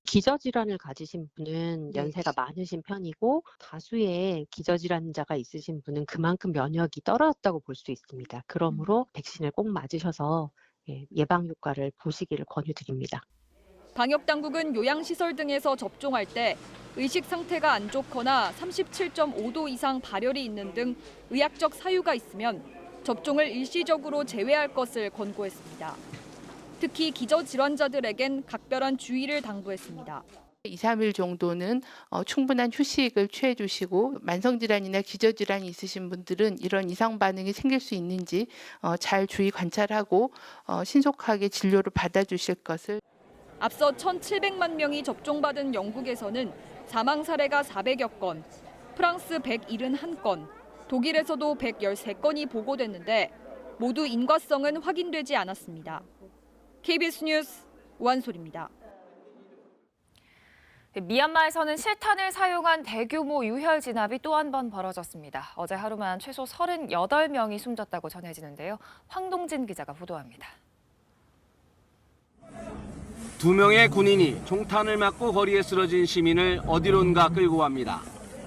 기저질환을 가지신 분은 연세가 많으신 편이고 다수의 기저질환자가 있으신 분은 그만큼 면역이 떨어졌다고 볼 수 있습니다. 그러므로 백신을 꼭 맞으셔서 예방 효과를 보시기를 권유드립니다. 방역당국은 요양시설 등에서 접종할 때 의식 상태가 안 좋거나 37.5도 이상 발열이 있는 등 의학적 사유가 있으면 접종을 일시적으로 제외할 것을 권고했습니다. 특히 기저질환자들에겐 각별한 주의를 당부했습니다. 2, 3일 정도는 충분한 휴식을 취해 주시고 만성질환이나 기저질환이 있으신 분들은 이런 이상 반응이 생길 수 있는지 잘 주의 관찰하고 신속하게 진료를 받아주실 것을. 앞서 1,700만 명이 접종받은 영국에서는 사망 사례가 400여 건, 프랑스 171건, 독일에서도 113건이 보고됐는데 모두 인과성은 확인되지 않았습니다. KBS 뉴스 오한솔입니다. 미얀마에서는 실탄을 사용한 대규모 유혈 진압이 또 한 번 벌어졌습니다. 어제 하루만 최소 38명이 숨졌다고 전해지는데요. 황동진 기자가 보도합니다. 2명의 군인이 총탄을 맞고 거리에 쓰러진 시민을 어디론가 끌고 갑니다.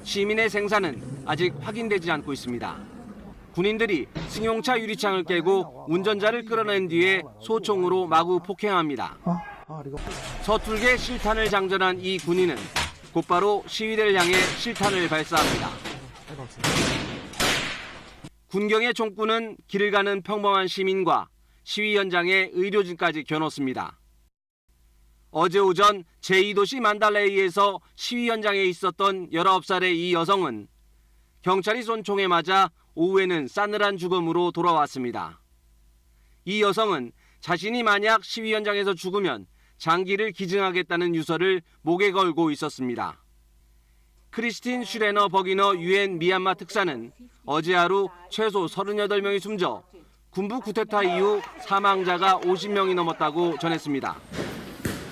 시민의 생사는 아직 확인되지 않고 있습니다. 군인들이 승용차 유리창을 깨고 운전자를 끌어낸 뒤에 소총으로 마구 폭행합니다. 서툴게 실탄을 장전한 이 군인은 곧바로 시위대를 향해 실탄을 발사합니다. 군경의 총구는 길을 가는 평범한 시민과 시위 현장의 의료진까지 겨눴습니다. 어제 오전 제2도시 만달레이에서 시위 현장에 있었던 19살의 이 여성은 경찰이 쏜 총에 맞아 오후에는 싸늘한 죽음으로 돌아왔습니다. 이 여성은 자신이 만약 시위 현장에서 죽으면 장기를 기증하겠다는 유서를 목에 걸고 있었습니다. 크리스틴 슈레너 버기너 유엔 미얀마 특사는 어제 하루 최소 38명이 숨져 군부 쿠데타 이후 사망자가 50명이 넘었다고 전했습니다.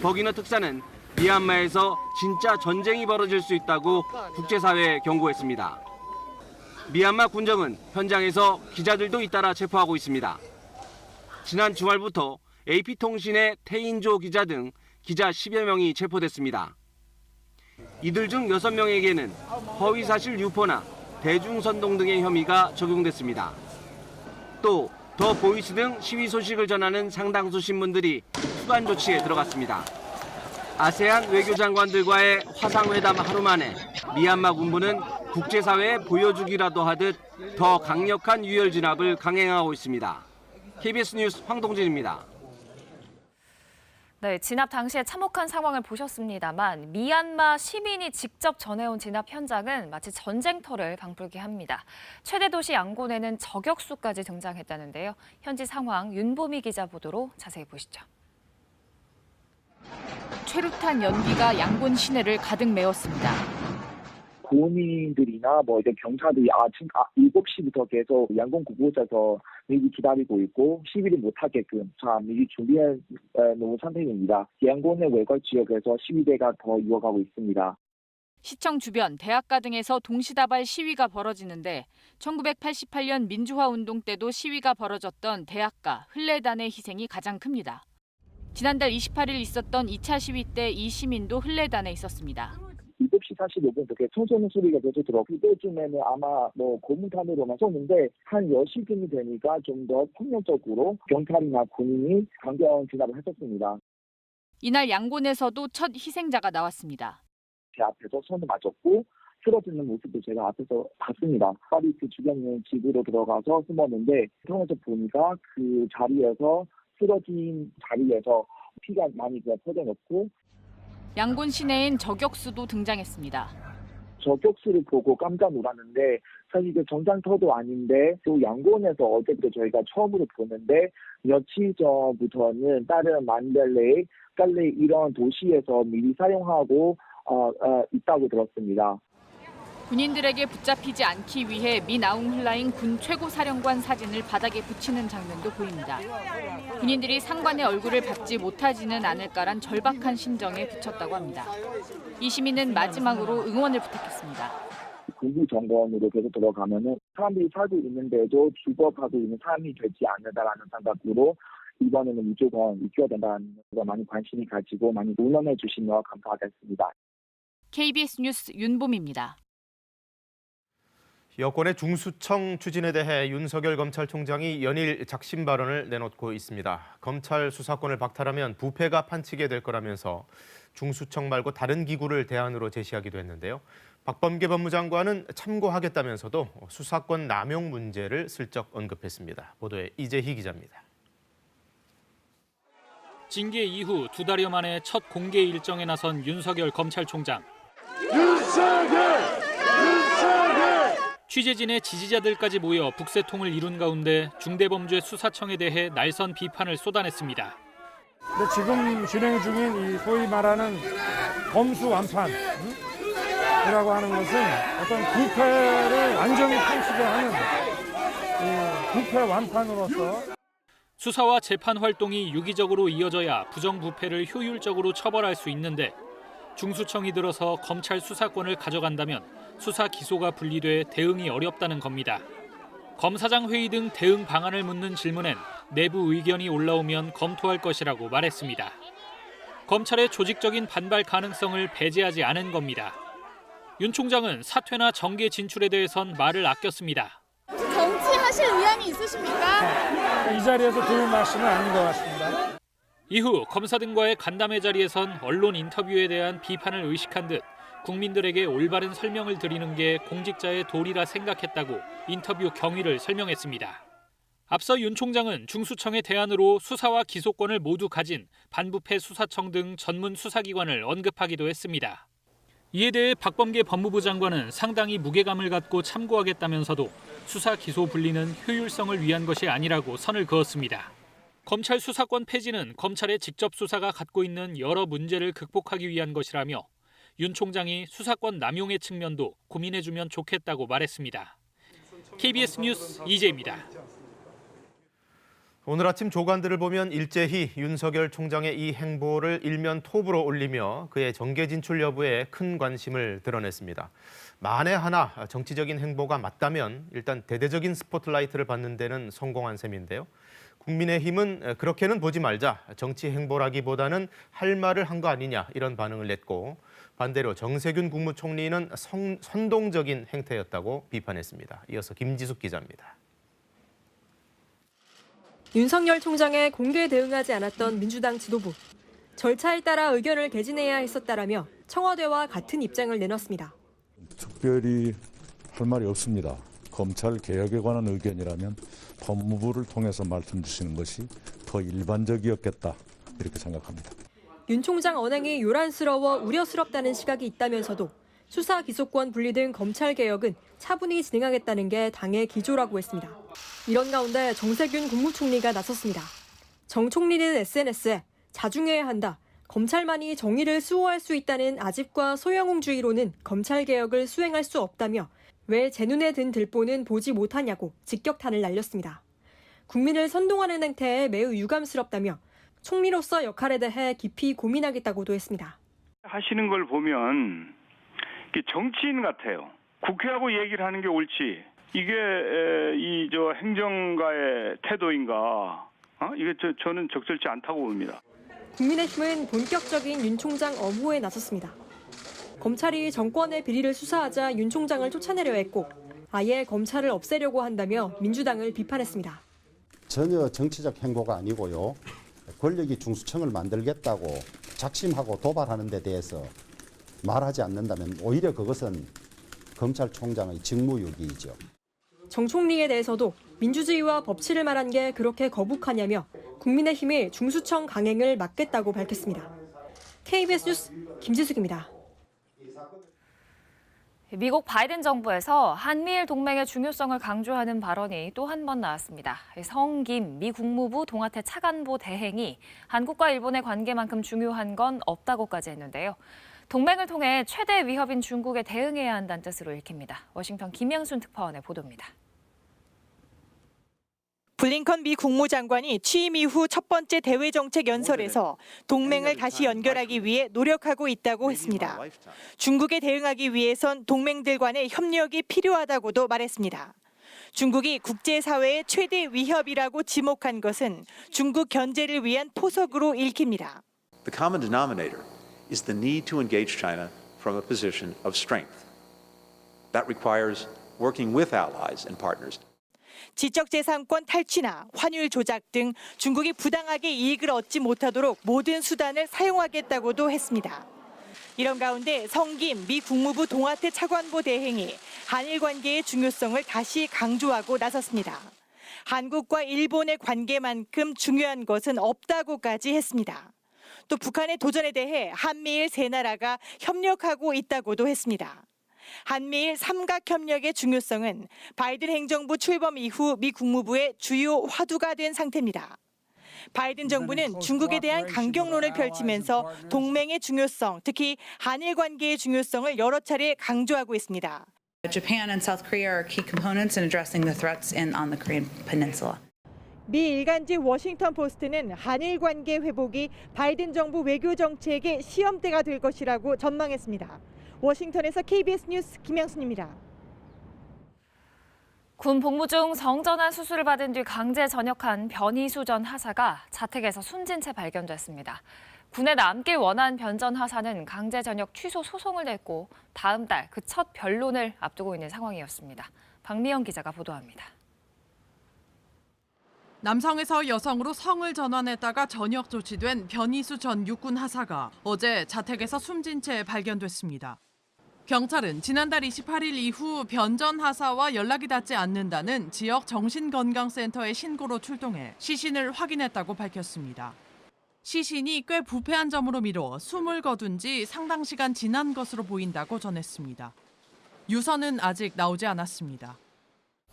버기너 특사는 미얀마에서 진짜 전쟁이 벌어질 수 있다고 국제사회에 경고했습니다. 미얀마 군정은 현장에서 기자들도 잇따라 체포하고 있습니다. 지난 주말부터 AP통신의 태인조 기자 등 기자 10여 명이 체포됐습니다. 이들 중 6명에게는 허위사실 유포나 대중선동 등의 혐의가 적용됐습니다. 또 더 보이스 등 시위 소식을 전하는 상당수 신문들이 수감 조치에 들어갔습니다. 아세안 외교장관들과의 화상회담 하루 만에 미얀마 군부는 국제사회에 보여주기라도 하듯 더 강력한 유혈 진압을 강행하고 있습니다. KBS 뉴스 황동진입니다. 네, 진압 당시에 참혹한 상황을 보셨습니다만 미얀마 시민이 직접 전해온 진압 현장은 마치 전쟁터를 방불케 합니다. 최대 도시 양곤에는 저격수까지 등장했다는데요. 현지 상황 윤보미 기자 보도로 자세히 보시죠. 최루탄 연기가 양곤 시내를 가득 메웠습니다. 국민들이나 이제 경찰들이 아침 7시부터 계속 양곤 곳곳에서 미리 기다리고 있고 시위를 못하게끔 미리 준비해 놓은 상태입니다. 양곤의 외곽 지역에서 시위대가 더 이어가고 있습니다. 시청 주변 대학가 등에서 동시다발 시위가 벌어지는데 1988년 민주화 운동 때도 시위가 벌어졌던 대학가 흘레단의 희생이 가장 큽니다. 지난달 28일 있었던 2차 시위 때 이 시민도 흘레단에 있었습니다. 7시 45분 그렇게 청소년 소리가 계속 들어. 그때쯤에는 아마 고문탄으로만 쏘는데 한 10시쯤이 되니까 좀 더 폭력적으로 경찰이나 군인이 강경 진압을 했었습니다. 이날 양곤에서도 첫 희생자가 나왔습니다. 제 앞에서 손을 맞았고 쓰러지는 모습도 제가 앞에서 봤습니다. 빨리 그 주변 있는 집으로 들어가서 숨었는데 통해서 보니까 그 자리에서 쓰러진 자리에서 피가 많이 퍼져났고 양곤 시내엔 저격수도 등장했습니다. 저격수를 보고 깜짝 놀랐는데 사실 그 전장터도 아닌데 또 양곤에서 어제부터 저희가 처음으로 보는데 며칠 전부터는 다른 만델레이, 깔레 이런 도시에서 미리 사용하고 있다고 들었습니다. 군인들에게 붙잡히지 않기 위해 미나웅 흘라잉 군 최고사령관 사진을 바닥에 붙이는 장면도 보입니다. 군인들이 상관의 얼굴을 밟지 못하지는 않을까란 절박한 심정에 붙였다고 합니다. 이 시민은 마지막으로 응원을 부탁했습니다. 군부 정권으로 계속 들어가면은 사람들이 살고 있는데도 죽어가고 있는 삶이 되지 않는다라는 생각으로 이번에는 무조건 있어야 된다는 거 많이 관심이 가지고 많이 응원해 주시면 감사하겠습니다. KBS 뉴스 윤봄입니다. 여권의 중수청 추진에 대해 윤석열 검찰총장이 연일 작심 발언을 내놓고 있습니다. 검찰 수사권을 박탈하면 부패가 판치게 될 거라면서 중수청 말고 다른 기구를 대안으로 제시하기도 했는데요. 박범계 법무장관은 참고하겠다면서도 수사권 남용 문제를 슬쩍 언급했습니다. 보도에 이재희 기자입니다. 징계 이후 2달여 만에 첫 공개 일정에 나선 윤석열 검찰총장. 취재진의 지지자들까지 모여 북새통을 이룬 가운데 중대범죄수사청에 대해 날선 비판을 쏟아냈습니다. 근데 지금 진행 중인 이 소위 말하는 검수 완판이라고 하는 것은 어떤 부패를 완전히 탕치게 하는 부패 완판으로서 수사와 재판 활동이 유기적으로 이어져야 부정부패를 효율적으로 처벌할 수 있는데 중수청이 들어서 검찰 수사권을 가져간다면 수사 기소가 분리돼 대응이 어렵다는 겁니다. 검사장 회의 등 대응 방안을 묻는 질문엔 내부 의견이 올라오면 검토할 것이라고 말했습니다. 검찰의 조직적인 반발 가능성을 배제하지 않은 겁니다. 윤 총장은 사퇴나 정계 진출에 대해선 말을 아꼈습니다. 정치하실 의향이 있으십니까? 이 자리에서 드릴 말씀은 아닌 것 같습니다. 이후 검사 등과의 간담회 자리에선 언론 인터뷰에 대한 비판을 의식한 듯 국민들에게 올바른 설명을 드리는 게 공직자의 도리라 생각했다고 인터뷰 경위를 설명했습니다. 앞서 윤 총장은 중수청의 대안으로 수사와 기소권을 모두 가진 반부패 수사청 등 전문 수사기관을 언급하기도 했습니다. 이에 대해 박범계 법무부 장관은 상당히 무게감을 갖고 참고하겠다면서도 수사 기소 분리는 효율성을 위한 것이 아니라고 선을 그었습니다. 검찰 수사권 폐지는 검찰의 직접 수사가 갖고 있는 여러 문제를 극복하기 위한 것이라며 윤 총장이 수사권 남용의 측면도 고민해주면 좋겠다고 말했습니다. KBS 뉴스 이재입니다. 오늘 아침 조간들을 보면 일제히 윤석열 총장의 이 행보를 일면 톱으로 올리며 그의 정계 진출 여부에 큰 관심을 드러냈습니다. 만에 하나 정치적인 행보가 맞다면 일단 대대적인 스포트라이트를 받는 데는 성공한 셈인데요. 국민의힘은 그렇게는 보지 말자, 정치 행보라기보다는 할 말을 한 거 아니냐 이런 반응을 냈고 반대로 정세균 국무총리는 선동적인 행태였다고 비판했습니다. 이어서 김지숙 기자입니다. 윤석열 총장에 공개 대응하지 않았던 민주당 지도부. 절차에 따라 의견을 개진해야 했었다라며 청와대와 같은 입장을 내놨습니다. 특별히 할 말이 없습니다. 검찰 개혁에 관한 의견이라면 법무부를 통해서 말씀 주시는 것이 더 일반적이었겠다 이렇게 생각합니다. 윤 총장 언행이 요란스러워 우려스럽다는 시각이 있다면서도 수사 기소권 분리 등 검찰 개혁은 차분히 진행하겠다는 게 당의 기조라고 했습니다. 이런 가운데 정세균 국무총리가 나섰습니다. 정 총리는 SNS에 자중해야 한다. 검찰만이 정의를 수호할 수 있다는 아집과 소영웅주의로는 검찰 개혁을 수행할 수 없다며 왜 제 눈에 든 들보는 보지 못하냐고 직격탄을 날렸습니다. 국민을 선동하는 행태에 매우 유감스럽다며 총리로서 역할에 대해 깊이 고민하겠다고도 했습니다. 하시는 걸 보면 정치인 같아요. 국회하고 얘기를 하는 게 옳지. 이게 행정가의 태도인가? 이게 저는 적절치 않다고 봅니다. 국민의힘은 본격적인 윤 총장 엄호에 나섰습니다. 검찰이 정권의 비리를 수사하자 윤 총장을 쫓아내려 했고 아예 검찰을 없애려고 한다며 민주당을 비판했습니다. 전혀 정치적 행보가 아니고요. 권력이 중수청을 만들겠다고 작심하고 도발하는 데 대해서 말하지 않는다면 오히려 그것은 검찰총장의 직무유기이죠. 정 총리에 대해서도 민주주의와 법치를 말한 게 그렇게 거북하냐며 국민의힘이 중수청 강행을 막겠다고 밝혔습니다. KBS 뉴스 김지숙입니다. 미국 바이든 정부에서 한미일 동맹의 중요성을 강조하는 발언이 또 한 번 나왔습니다. 성김 미 국무부 동아태 차관보 대행이 한국과 일본의 관계만큼 중요한 건 없다고까지 했는데요. 동맹을 통해 최대 위협인 중국에 대응해야 한다는 뜻으로 읽힙니다. 워싱턴 김양순 특파원의 보도입니다. 블링컨 미 국무장관이 취임 이후 첫 번째 대외 정책 연설에서 동맹을 다시 연결하기 위해 노력하고 있다고 했습니다. 중국에 대응하기 위해선 동맹들 간의 협력이 필요하다고도 말했습니다. 중국이 국제사회의 최대 위협이라고 지목한 것은 중국 견제를 위한 포석으로 읽힙니다. The common denominator is the need to engage China from a position of strength. That requires working with allies and partners. 지적재산권 탈취나 환율 조작 등 중국이 부당하게 이익을 얻지 못하도록 모든 수단을 사용하겠다고도 했습니다. 이런 가운데 성김 미 국무부 동아태 차관보 대행이 한일 관계의 중요성을 다시 강조하고 나섰습니다. 한국과 일본의 관계만큼 중요한 것은 없다고까지 했습니다. 또 북한의 도전에 대해 한미일 세 나라가 협력하고 있다고도 했습니다. 한미일 삼각협력의 중요성은 바이든 행정부 출범 이후 미 국무부의 주요 화두가 된 상태입니다. 바이든 정부는 중국에 대한 강경론을 펼치면서 동맹의 중요성, 특히 한일 관계의 중요성을 여러 차례 강조하고 있습니다. Japan and South Korea are key components in addressing the threats on the Korean Peninsula. 미 일간지 워싱턴 포스트는 한일 관계 회복이 바이든 정부 외교 정책의 시험대가 될 것이라고 전망했습니다. 워싱턴에서 KBS 뉴스 김양순입니다. 군 복무 중 성전환 수술을 받은 뒤 강제 전역한 변희수 전 하사가 자택에서 숨진 채 발견됐습니다. 군에 남길 원한 변 전 하사는 강제 전역 취소 소송을 냈고 다음 달 그 첫 변론을 앞두고 있는 상황이었습니다. 박미영 기자가 보도합니다. 남성에서 여성으로 성을 전환했다가 전역 조치된 변희수 전 육군 하사가 어제 자택에서 숨진 채 발견됐습니다. 경찰은 지난달 28일 이후 변 전 하사와 연락이 닿지 않는다는 지역 정신건강센터의 신고로 출동해 시신을 확인했다고 밝혔습니다. 시신이 꽤 부패한 점으로 미뤄 숨을 거둔 지 상당 시간 지난 것으로 보인다고 전했습니다. 유서는 아직 나오지 않았습니다.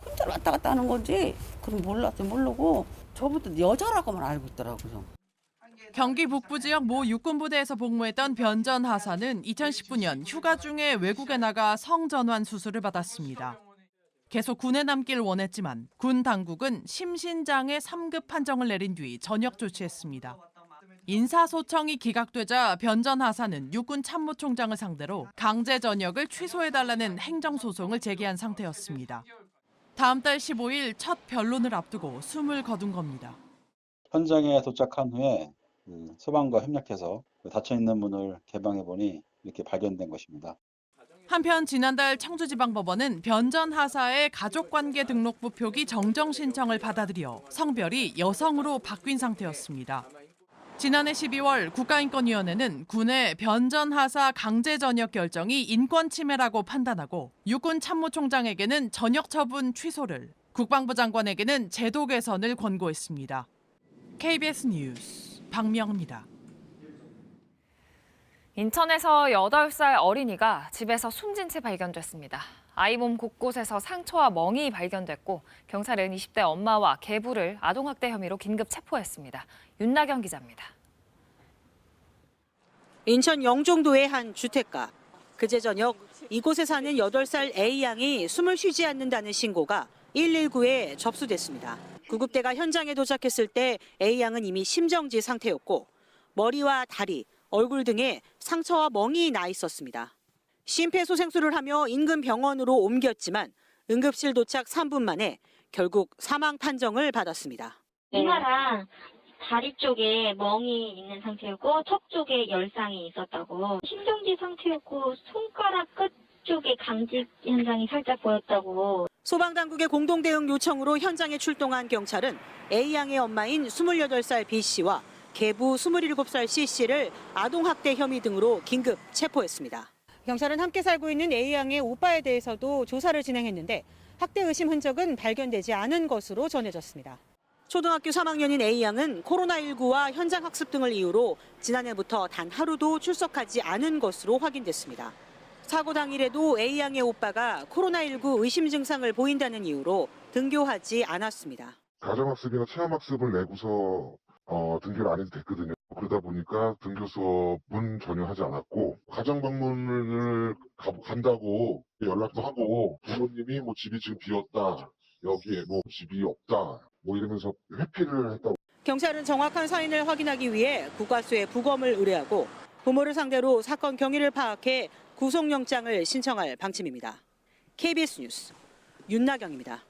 혼자 왔다 갔다 하는 건지 그럼 모르고 저부터 여자라고만 알고 있더라고요. 경기 북부 지역 모 육군부대에서 복무했던 변 전 하사는 2019년 휴가 중에 외국에 나가 성전환 수술을 받았습니다. 계속 군에 남길 원했지만 군 당국은 심신장애 3급 판정을 내린 뒤 전역 조치했습니다. 인사소청이 기각되자 변 전 하사는 육군 참모총장을 상대로 강제 전역을 취소해달라는 행정소송을 제기한 상태였습니다. 다음 달 15일 첫 변론을 앞두고 숨을 거둔 겁니다. 현장에 도착한 후에 소방과 협력해서 닫혀있는 문을 개방해보니 이렇게 발견된 것입니다. 한편 지난달 청주지방법원은 변 전 하사의 가족관계 등록부 표기 정정 신청을 받아들여 성별이 여성으로 바뀐 상태였습니다. 지난해 12월 국가인권위원회는 군의 변 전 하사 강제 전역 결정이 인권 침해라고 판단하고 육군 참모총장에게는 전역 처분 취소를, 국방부 장관에게는 제도 개선을 권고했습니다. KBS 뉴스 박명입니다. 인천에서 8살 어린이가 집에서 숨진 채 발견됐습니다. 아이 몸 곳곳에서 상처와 멍이 발견됐고 경찰은 20대 엄마와 계부를 아동학대 혐의로 긴급 체포했습니다. 윤나경 기자입니다. 인천 영종도의 한 주택가. 그제 저녁 이곳에 사는 8살 A양이 숨을 쉬지 않는다는 신고가 119에 접수됐습니다. 구급대가 현장에 도착했을 때 A양은 이미 심정지 상태였고 머리와 다리, 얼굴 등에 상처와 멍이 나 있었습니다. 심폐소생술을 하며 인근 병원으로 옮겼지만 응급실 도착 3분 만에 결국 사망 판정을 받았습니다. 이마랑 다리 쪽에 멍이 있는 상태였고 턱 쪽에 열상이 있었다고, 심정지 상태였고 손가락 끝 쪽에 강직 현상이 살짝 보였다고. 소방당국의 공동대응 요청으로 현장에 출동한 경찰은 A양의 엄마인 28살 B씨와 계부 27살 C씨를 아동학대 혐의 등으로 긴급 체포했습니다. 경찰은 함께 살고 있는 A양의 오빠에 대해서도 조사를 진행했는데 학대 의심 흔적은 발견되지 않은 것으로 전해졌습니다. 초등학교 3학년인 A양은 코로나19와 현장 학습 등을 이유로 지난해부터 단 하루도 출석하지 않은 것으로 확인됐습니다. 사고 당일에도 A양의 오빠가 코로나19 의심 증상을 보인다는 이유로 등교하지 않았습니다. 가정학습이나 체험학습을 내고서 등교를 안 해도 됐거든요. 그러다 보니까 등교 수업은 전혀 하지 않았고 가정 방문을 간다고 연락도 하고 부모님이 뭐 집이 지금 비었다, 여기에 뭐 집이 없다 뭐 이러면서 회피를 했다고. 경찰은 정확한 사인을 확인하기 위해 국과수에 부검을 의뢰하고 부모를 상대로 사건 경위를 파악해 구속영장을 신청할 방침입니다. KBS 뉴스 윤나경입니다.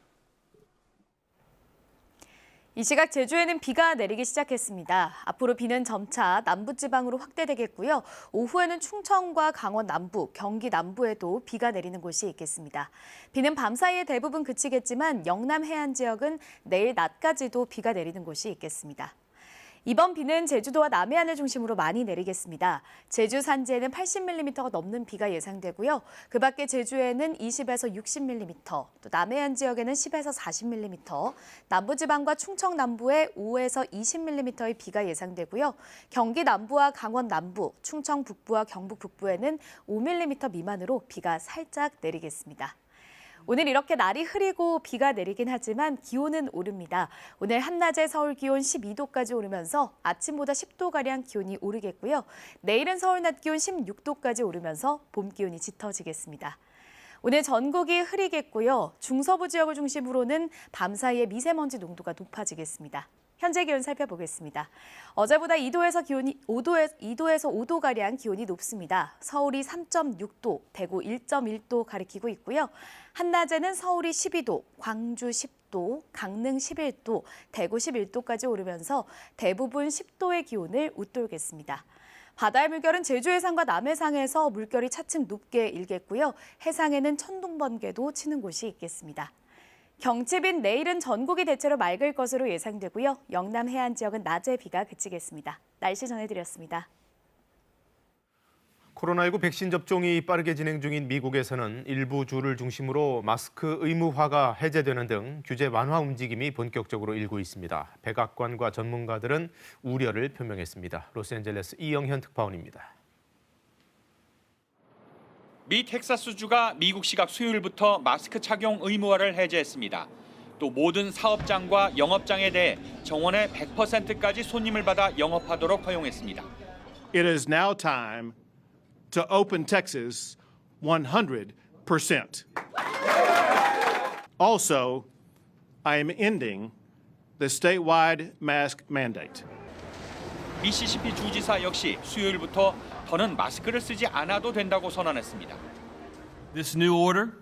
이 시각 제주에는 비가 내리기 시작했습니다. 앞으로 비는 점차 남부지방으로 확대되겠고요. 오후에는 충청과 강원 남부, 경기 남부에도 비가 내리는 곳이 있겠습니다. 비는 밤사이에 대부분 그치겠지만 영남 해안 지역은 내일 낮까지도 비가 내리는 곳이 있겠습니다. 이번 비는 제주도와 남해안을 중심으로 많이 내리겠습니다. 제주 산지에는 80mm가 넘는 비가 예상되고요. 그 밖에 제주에는 20에서 60mm, 또 남해안 지역에는 10에서 40mm, 남부지방과 충청 남부에 5에서 20mm의 비가 예상되고요. 경기 남부와 강원 남부, 충청 북부와 경북 북부에는 5mm 미만으로 비가 살짝 내리겠습니다. 오늘 이렇게 날이 흐리고 비가 내리긴 하지만 기온은 오릅니다. 오늘 한낮에 서울 기온 12도까지 오르면서 아침보다 10도가량 기온이 오르겠고요. 내일은 서울 낮 기온 16도까지 오르면서 봄 기온이 짙어지겠습니다. 오늘 전국이 흐리겠고요. 중서부 지역을 중심으로는 밤사이에 미세먼지 농도가 높아지겠습니다. 현재 기온 살펴보겠습니다. 어제보다 2도에서 5도가량 기온이 높습니다. 서울이 3.6도, 대구 1.1도 가리키고 있고요. 한낮에는 서울이 12도, 광주 10도, 강릉 11도, 대구 11도까지 오르면서 대부분 10도의 기온을 웃돌겠습니다. 바다의 물결은 제주 해상과 남해상에서 물결이 차츰 높게 일겠고요. 해상에는 천둥번개도 치는 곳이 있겠습니다. 경칩인 내일은 전국이 대체로 맑을 것으로 예상되고요. 영남 해안 지역은 낮에 비가 그치겠습니다. 날씨 전해드렸습니다. 코로나19 백신 접종이 빠르게 진행 중인 미국에서는 일부 주를 중심으로 마스크 의무화가 해제되는 등 규제 완화 움직임이 본격적으로 일고 있습니다. 백악관과 전문가들은 우려를 표명했습니다. 로스앤젤레스 이영현 특파원입니다. 미 텍사스주가 미국 시각 수요일부터 마스크 착용 의무화를 해제했습니다. 또 모든 사업장과 영업장에 대해 정원의 100%까지 손님을 받아 영업하도록 허용했습니다. It is now time to open Texas 100%. Also, I am ending the statewide mask mandate. 미시시피 주지사 역시 수요일부터 더는 마스크를 쓰지 않아도 된다고 선언했습니다. This new order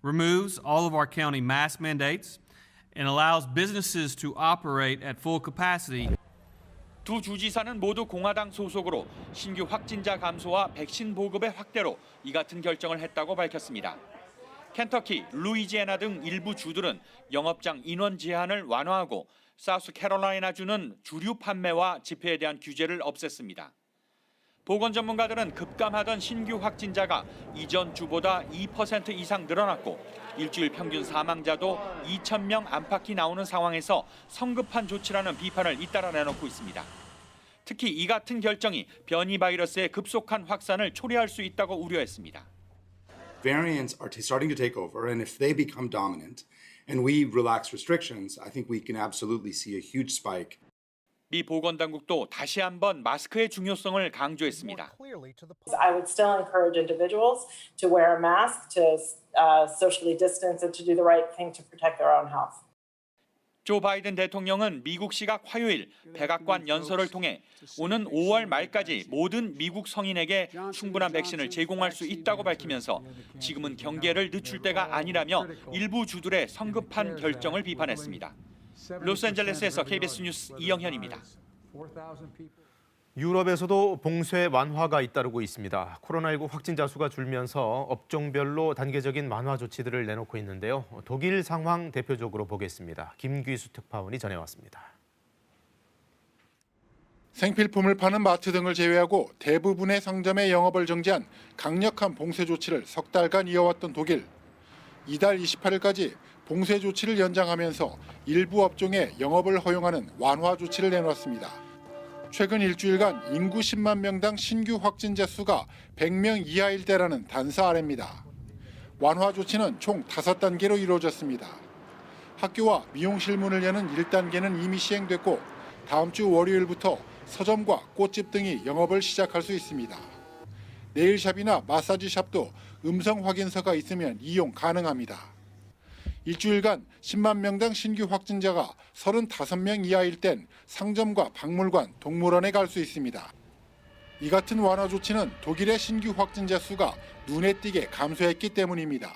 removes all of our county mask mandates and allows businesses to operate at full capacity. 두 주지사는 모두 공화당 소속으로 신규 확진자 감소와 백신 보급의 확대로 이 같은 결정을 했다고 밝혔습니다. 켄터키, 루이지애나 등 일부 주들은 영업장 인원 제한을 완화하고 사우스캐롤라이나주는 주류 판매와 집회에 대한 규제를 없앴습니다. 보건 전문가들은 급감하던 신규 확진자가 이전 주보다 2% 이상 늘어났고 일주일 평균 사망자도 2,000명 안팎이 나오는 상황에서 성급한 조치라는 비판을 잇따라 내놓고 있습니다. 특히 이 같은 결정이 변이 바이러스의 급속한 확산을 초래할 수 있다고 우려했습니다. Variants are starting to take over, and if they become dominant and we relax restrictions, I think we can absolutely see a huge spike. 미 보건당국도 다시 한번 마스크의 중요성을 강조했습니다. I would still encourage individuals to wear a mask, to socially distance, and to do the right thing to protect their own health. 조 바이든 대통령은 미국 시각 화요일 백악관 연설을 통해 오는 5월 말까지 모든 미국 성인에게 충분한 백신을 제공할 수 있다고 밝히면서 지금은 경계를 늦출 때가 아니라며 일부 주들의 성급한 결정을 비판했습니다. 로스앤젤레스에서 KBS 뉴스 이영현입니다. 유럽에서도 봉쇄 완화가 잇따르고 있습니다. 코로나19 확진자 수가 줄면서 업종별로 단계적인 완화 조치들을 내놓고 있는데요. 독일 상황 대표적으로 보겠습니다. 김귀수 특파원이 전해왔습니다. 생필품을 파는 마트 등을 제외하고 대부분의 상점의 영업을 정지한 강력한 봉쇄 조치를 석 달간 이어왔던 독일. 이달 28일까지 봉쇄 조치를 연장하면서 일부 업종에 영업을 허용하는 완화 조치를 내놓았습니다. 최근 일주일간 인구 10만 명당 신규 확진자 수가 100명 이하일 때라는 단서 아래입니다. 완화 조치는 총 5단계로 이루어졌습니다. 학교와 미용실 문을 여는 1단계는 이미 시행됐고 다음 주 월요일부터 서점과 꽃집 등이 영업을 시작할 수 있습니다. 네일샵이나 마사지 샵도 음성 확인서가 있으면 이용 가능합니다. 일주일간 10만 명당 신규 확진자가 35명 이하일 땐 상점과 박물관, 동물원에 갈 수 있습니다. 이 같은 완화 조치는 독일의 신규 확진자 수가 눈에 띄게 감소했기 때문입니다.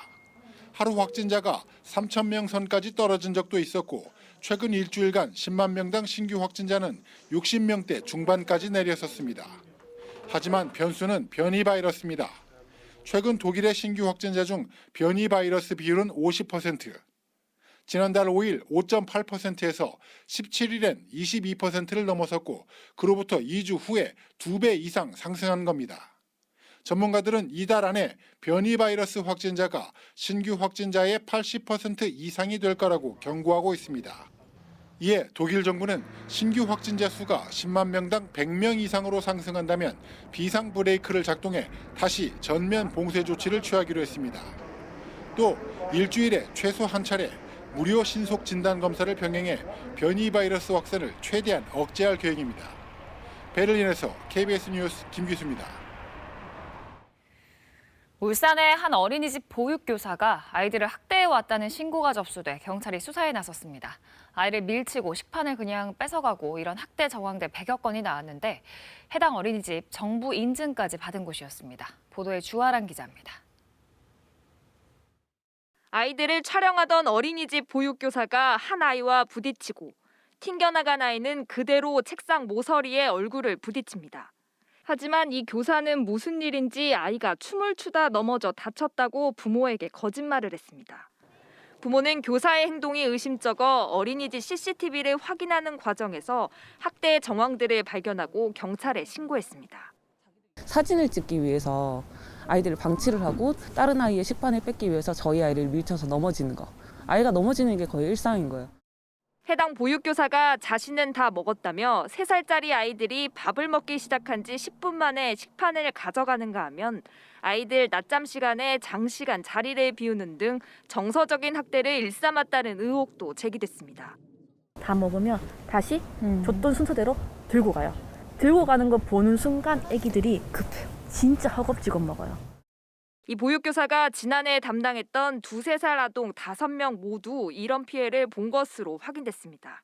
하루 확진자가 3,000명 선까지 떨어진 적도 있었고 최근 일주일간 10만 명당 신규 확진자는 60명대 중반까지 내려섰습니다. 하지만 변수는 변이 바이러스입니다. 최근 독일의 신규 확진자 중 변이 바이러스 비율은 50%. 지난달 5일 5.8%에서 17일엔 22%를 넘어섰고 그로부터 2주 후에 2배 이상 상승한 겁니다. 전문가들은 이달 안에 변이 바이러스 확진자가 신규 확진자의 80% 이상이 될 거라고 경고하고 있습니다. 이에 독일 정부는 신규 확진자 수가 10만 명당 100명 이상으로 상승한다면 비상 브레이크를 작동해 다시 전면 봉쇄 조치를 취하기로 했습니다. 또 일주일에 최소 한 차례 무료 신속 진단 검사를 병행해 변이 바이러스 확산을 최대한 억제할 계획입니다. 베를린에서 KBS 뉴스 김규수입니다. 울산의 한 어린이집 보육교사가 아이들을 학대해왔다는 신고가 접수돼 경찰이 수사에 나섰습니다. 아이를 밀치고 식판을 그냥 뺏어가고 이런 학대 정황들 100여 건이 나왔는데 해당 어린이집 정부 인증까지 받은 곳이었습니다. 보도에 주아란 기자입니다. 아이들을 촬영하던 어린이집 보육교사가 한 아이와 부딪히고 튕겨나간 아이는 그대로 책상 모서리에 얼굴을 부딪힙니다. 하지만 이 교사는 무슨 일인지 아이가 춤을 추다 넘어져 다쳤다고 부모에게 거짓말을 했습니다. 부모는 교사의 행동이 의심쩍어 어린이집 CCTV를 확인하는 과정에서 학대의 정황들을 발견하고 경찰에 신고했습니다. 사진을 찍기 위해서 아이들을 방치를 하고 다른 아이의 식판을 뺏기 위해서 저희 아이를 밀쳐서 넘어지는 거. 아이가 넘어지는 게 거의 일상인 거예요. 해당 보육교사가 자신은 다 먹었다며 3살짜리 아이들이 밥을 먹기 시작한 지 10분 만에 식판을 가져가는가 하면 아이들 낮잠 시간에 장시간 자리를 비우는 등 정서적인 학대를 일삼았다는 의혹도 제기됐습니다. 다 먹으면 다시 줬던 순서대로 들고 가요. 들고 가는 거 보는 순간 애기들이 급해요. 진짜 허겁지겁 먹어요. 이 보육교사가 지난해 담당했던 2, 3살 아동 5명 모두 이런 피해를 본 것으로 확인됐습니다.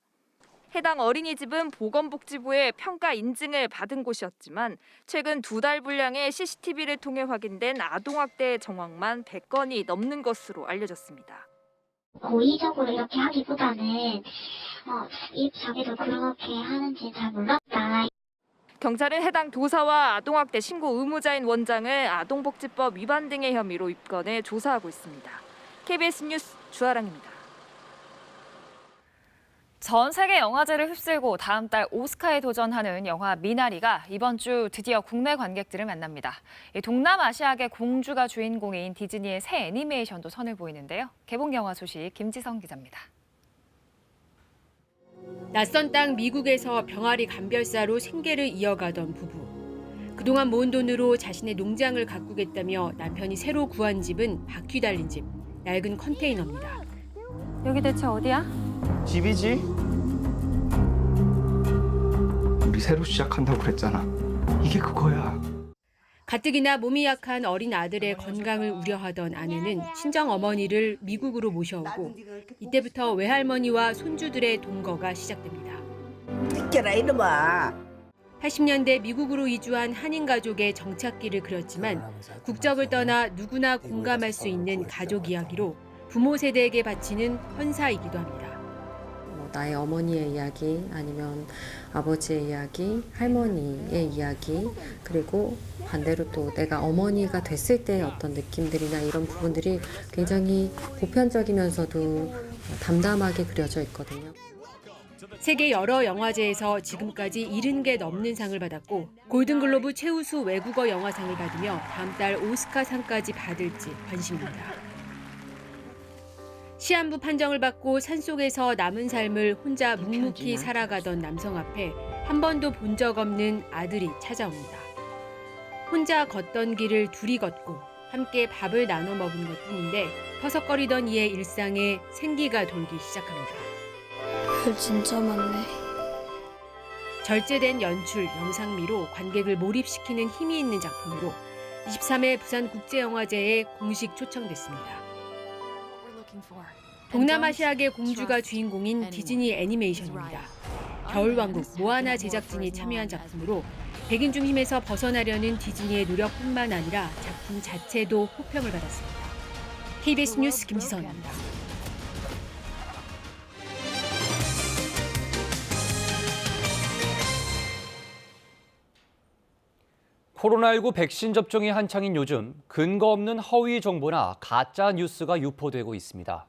해당 어린이집은 보건복지부의 평가 인증을 받은 곳이었지만 최근 2달 분량의 CCTV를 통해 확인된 아동학대 정황만 100건이 넘는 것으로 알려졌습니다. 고의적으로 이렇게 하기보다는 자기도 그렇게 하는지 잘 몰랐다. 경찰은 해당 교사와 아동학대 신고 의무자인 원장을 아동복지법 위반 등의 혐의로 입건해 조사하고 있습니다. KBS 뉴스 주아랑입니다. 전 세계 영화제를 휩쓸고 다음 달 오스카에 도전하는 영화 미나리가 이번 주 드디어 국내 관객들을 만납니다. 동남아시아계 공주가 주인공인 디즈니의 새 애니메이션도 선을 보이는데요. 개봉 영화 소식 김지성 기자입니다. 낯선 땅 미국에서 병아리 감별사로 생계를 이어가던 부부. 그동안 모은 돈으로 자신의 농장을 가꾸겠다며 남편이 새로 구한 집은 바퀴 달린 집, 낡은 컨테이너입니다. 여기 대체 어디야? 집이지. 우리 새로 시작한다고 그랬잖아. 이게 그거야. 가뜩이나 몸이 약한 어린 아들의 건강을 우려하던 아내는 친정어머니를 미국으로 모셔오고 이때부터 외할머니와 손주들의 동거가 시작됩니다. 비켜라 이놈아. 80년대 미국으로 이주한 한인 가족의 정착기를 그렸지만 국적을 떠나 누구나 공감할 수 있는 가족 이야기로 부모 세대에게 바치는 헌사이기도 합니다. 나의 어머니의 이야기, 아니면 아버지의 이야기, 할머니의 이야기, 그리고 반대로 또 내가 어머니가 됐을 때의 어떤 느낌들이나 이런 부분들이 굉장히 보편적이면서도 담담하게 그려져 있거든요. 세계 여러 영화제에서 지금까지 70개 넘는 상을 받았고 골든글로브 최우수 외국어 영화상을 받으며 다음 달 오스카상까지 받을지 관심입니다. 시한부 판정을 받고 산속에서 남은 삶을 혼자 묵묵히 살아가던 남성 앞에 한 번도 본 적 없는 아들이 찾아옵니다. 혼자 걷던 길을 둘이 걷고 함께 밥을 나눠 먹은 것뿐인데 퍼석거리던 이의 일상에 생기가 돌기 시작합니다. 글 진짜 많네. 절제된 연출, 영상미로 관객을 몰입시키는 힘이 있는 작품으로 23회 부산국제영화제에 공식 초청됐습니다. 동남아시아계 공주가 주인공인 디즈니 애니메이션입니다. 겨울왕국 모아나 제작진이 참여한 작품으로 백인 중심에서 벗어나려는 디즈니의 노력뿐만 아니라 작품 자체도 호평을 받았습니다. KBS 뉴스 김지선입니다. 코로나19 백신 접종이 한창인 요즘 근거 없는 허위 정보나 가짜 뉴스가 유포되고 있습니다.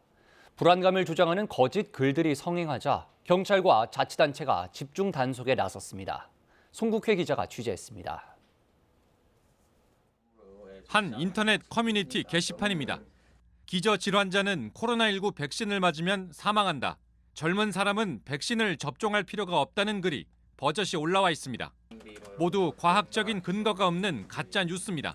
불안감을 조장하는 거짓 글들이 성행하자 경찰과 자치단체가 집중 단속에 나섰습니다. 송국회 기자가 취재했습니다. 한 인터넷 커뮤니티 게시판입니다. 기저질환자는 코로나19 백신을 맞으면 사망한다. 젊은 사람은 백신을 접종할 필요가 없다는 글이 버젓이 올라와 있습니다. 모두 과학적인 근거가 없는 가짜 뉴스입니다.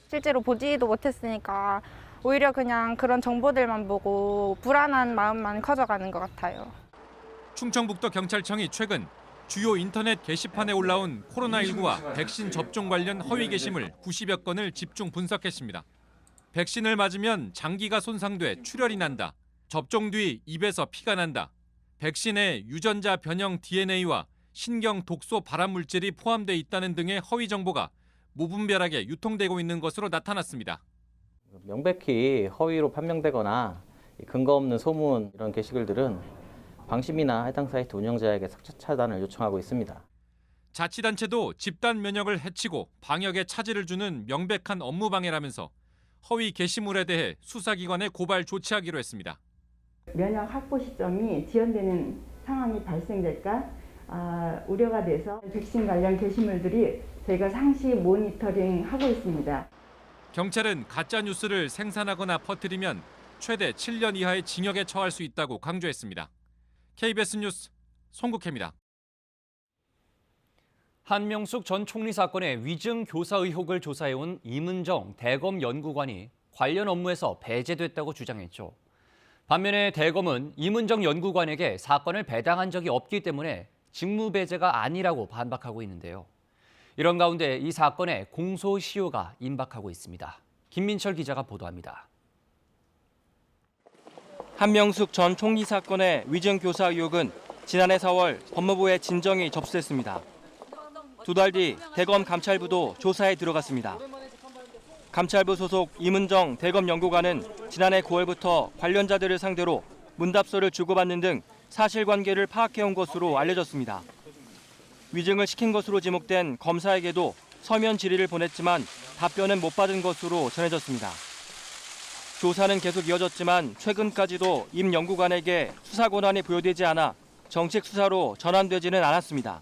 실제로 보지도 못했으니까 오히려 그냥 그런 정보들만 보고 불안한 마음만 커져가는 것 같아요. 충청북도 경찰청이 최근 주요 인터넷 게시판에 올라온 코로나19와 백신 접종 관련 허위 게시물 90여 건을 집중 분석했습니다. 백신을 맞으면 장기가 손상돼 출혈이 난다. 접종 뒤 입에서 피가 난다. 백신에 유전자 변형 DNA와 신경 독소 발암 물질이 포함돼 있다는 등의 허위 정보가 무분별하게 유통되고 있는 것으로 나타났습니다. 명백히 허위로 판명되거나 근거 없는 소문 이런 게시글들은 방심이나 해당 사이트 운영자에게 삭제 차단을 요청하고 있습니다. 자치단체도 집단 면역을 해치고 방역에 차질을 주는 명백한 업무 방해라면서 허위 게시물에 대해 수사기관에 고발 조치하기로 했습니다. 면역 확보 시점이 지연되는 상황이 발생될까 우려가 돼서 백신 관련 게시물들이 저희가 상시 모니터링하고 있습니다. 경찰은 가짜 뉴스를 생산하거나 퍼뜨리면 최대 7년 이하의 징역에 처할 수 있다고 강조했습니다. KBS 뉴스 송국혜입니다. 한명숙 전 총리 사건의 위증 교사 의혹을 조사해온 이문정 대검 연구관이 관련 업무에서 배제됐다고 주장했죠. 반면에 대검은 이문정 연구관에게 사건을 배당한 적이 없기 때문에 직무 배제가 아니라고 반박하고 있는데요. 이런 가운데 이 사건에 공소시효가 임박하고 있습니다. 김민철 기자가 보도합니다. 한명숙 전 총리 사건의 위증 교사 의혹은 지난해 4월 법무부에 진정이 접수됐습니다. 2달 뒤 대검 감찰부도 조사에 들어갔습니다. 감찰부 소속 이문정 대검 연구관은 지난해 9월부터 관련자들을 상대로 문답서를 주고받는 등 사실관계를 파악해온 것으로 알려졌습니다. 위증을 시킨 것으로 지목된 검사에게도 서면 질의를 보냈지만 답변은 못 받은 것으로 전해졌습니다. 조사는 계속 이어졌지만 최근까지도 임 연구관에게 수사 권한이 부여되지 않아 정식 수사로 전환되지는 않았습니다.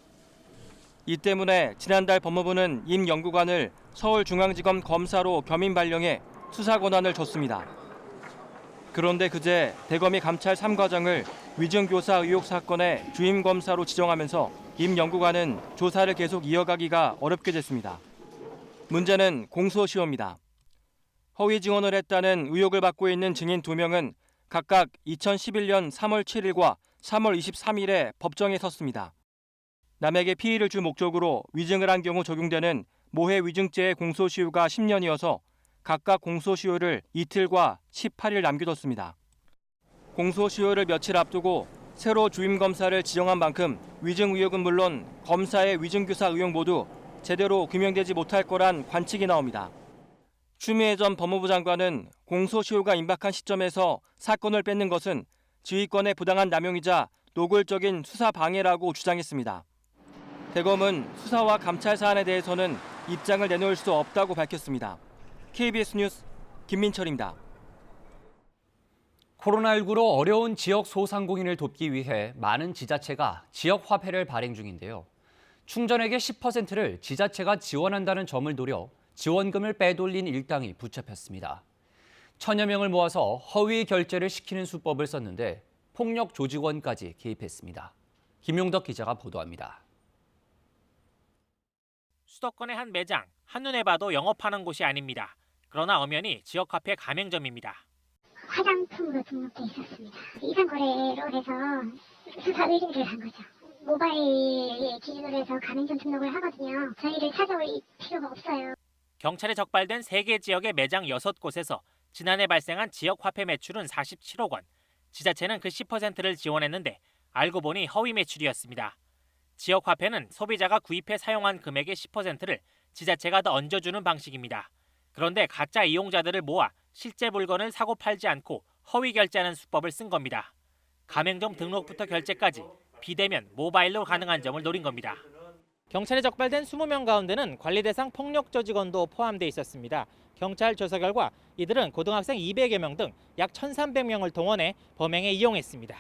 이 때문에 지난달 법무부는 임 연구관을 서울중앙지검 검사로 겸임 발령해 수사 권한을 줬습니다. 그런데 그제 대검이 감찰 3과장을 위증교사 의혹 사건의 주임 검사로 지정하면서 임 연구관은 조사를 계속 이어가기가 어렵게 됐습니다. 문제는 공소시효입니다. 허위 증언을 했다는 의혹을 받고 있는 증인 2명은 각각 2011년 3월 7일과 3월 23일에 법정에 섰습니다. 남에게 피해를 줄 목적으로 위증을 한 경우 적용되는 모해 위증죄의 공소시효가 10년이어서 각각 공소시효를 이틀과 18일 남겨뒀습니다. 공소시효를 며칠 앞두고 새로 주임검사를 지정한 만큼 위증 의혹은 물론 검사의 위증교사 의혹 모두 제대로 규명되지 못할 거란 관측이 나옵니다. 추미애 전 법무부 장관은 공소시효가 임박한 시점에서 사건을 뺏는 것은 지휘권의 부당한 남용이자 노골적인 수사 방해라고 주장했습니다. 대검은 수사와 감찰 사안에 대해서는 입장을 내놓을 수 없다고 밝혔습니다. KBS 뉴스 김민철입니다. 코로나19로 어려운 지역 소상공인을 돕기 위해 많은 지자체가 지역 화폐를 발행 중인데요. 충전액의 10%를 지자체가 지원한다는 점을 노려 지원금을 빼돌린 일당이 붙잡혔습니다. 1000여 명을 모아서 허위 결제를 시키는 수법을 썼는데 폭력 조직원까지 개입했습니다. 김용덕 기자가 보도합니다. 수도권의 한 매장, 한눈에 봐도 영업하는 곳이 아닙니다. 그러나 엄연히 지역화폐 가맹점입니다. 화장품으로 등록돼 있었습니다. 이상 거래로 해서 수사 의뢰를 한 거죠. 모바일 기준으로 해서 가맹점 등록을 하거든요. 저희를 찾아올 필요가 없어요. 경찰에 적발된 3개 지역의 매장 6곳에서 지난해 발생한 지역화폐 매출은 47억 원. 지자체는 그 10%를 지원했는데 알고 보니 허위 매출이었습니다. 지역화폐는 소비자가 구입해 사용한 금액의 10%를 지자체가 더 얹어주는 방식입니다. 그런데 가짜 이용자들을 모아 실제 물건을 사고 팔지 않고 허위 결제하는 수법을 쓴 겁니다. 가맹점 등록부터 결제까지 비대면 모바일로 가능한 점을 노린 겁니다. 경찰에 적발된 20명 가운데는 관리 대상 폭력저 직원도 포함돼 있었습니다. 경찰 조사 결과 이들은 고등학생 200여 명 등 약 1,300명을 동원해 범행에 이용했습니다.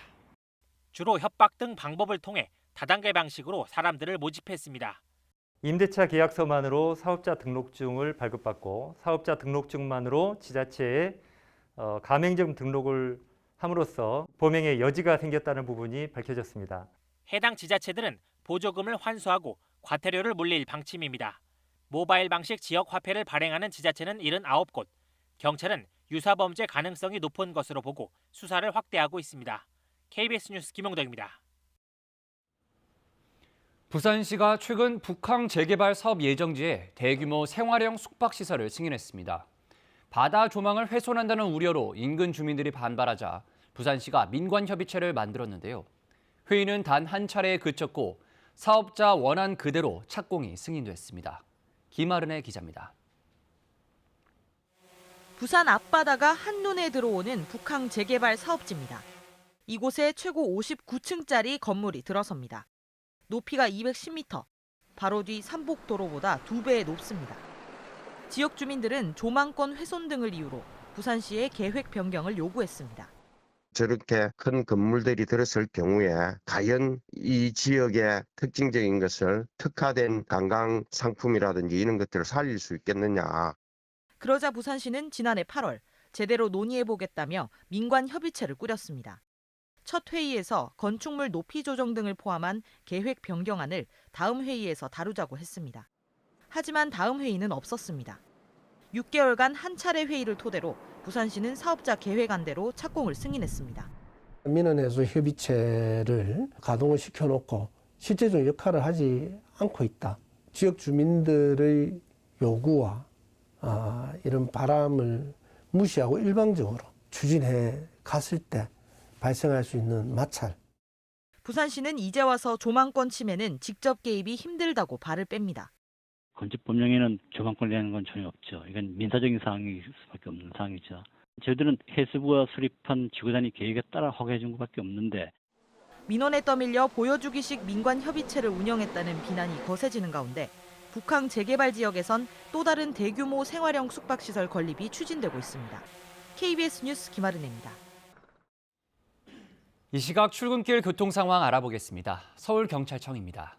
주로 협박 등 방법을 통해 다단계 방식으로 사람들을 모집했습니다. 임대차 계약서만으로 사업자 등록증을 발급받고 사업자 등록증만으로 지자체에 가맹점 등록을 함으로써 범행의 여지가 생겼다는 부분이 밝혀졌습니다. 해당 지자체들은 보조금을 환수하고 과태료를 물릴 방침입니다. 모바일 방식 지역 화폐를 발행하는 지자체는 79곳. 경찰은 유사범죄 가능성이 높은 것으로 보고 수사를 확대하고 있습니다. KBS 뉴스 김용덕입니다. 부산시가 최근 북항 재개발 사업 예정지에 대규모 생활형 숙박시설을 승인했습니다. 바다 조망을 훼손한다는 우려로 인근 주민들이 반발하자 부산시가 민관협의체를 만들었는데요. 회의는 단 한 차례에 그쳤고 사업자 원안 그대로 착공이 승인됐습니다. 김아른의 기자입니다. 부산 앞바다가 한눈에 들어오는 북항 재개발 사업지입니다. 이곳에 최고 59층짜리 건물이 들어섭니다. 높이가 210m, 바로 뒤 삼복도로보다 2배 높습니다. 지역 주민들은 조망권 훼손 등을 이유로 부산시에 계획 변경을 요구했습니다. 저렇게 큰 건물들이 들었을 경우에 과연 이 지역의 특징적인 것을 특화된 관광 상품이라든지 이런 것들을 살릴 수 있겠느냐. 그러자 부산시는 지난해 8월 제대로 논의해보겠다며 민관협의체를 꾸렸습니다. 첫 회의에서 건축물 높이 조정 등을 포함한 계획 변경안을 다음 회의에서 다루자고 했습니다. 하지만 다음 회의는 없었습니다. 6개월간 한 차례 회의를 토대로 부산시는 사업자 계획안대로 착공을 승인했습니다. 민원해소 협의체를 가동을 시켜놓고 실제적인 역할을 하지 않고 있다. 지역 주민들의 요구와 이런 바람을 무시하고 일방적으로 추진해 갔을 때 발생할 수 있는 마찰. 부산시는 이제 와서 조망권 침해는 직접 개입이 힘들다고 발을 뺍니다. 건축법령에는 조망권을 내는 건 전혀 없죠. 이건 민사적인 사항일 수밖에 없는 사항이죠. 저희들은 해수부가 수립한 지구단위 계획에 따라 허가해 준 것밖에 없는데. 민원에 떠밀려 보여주기식 민관협의체를 운영했다는 비난이 거세지는 가운데 북항 재개발 지역에선 또 다른 대규모 생활형 숙박시설 건립이 추진되고 있습니다. KBS 뉴스 김아른입니다. 이 시각 출근길 교통 상황 알아보겠습니다. 서울경찰청입니다.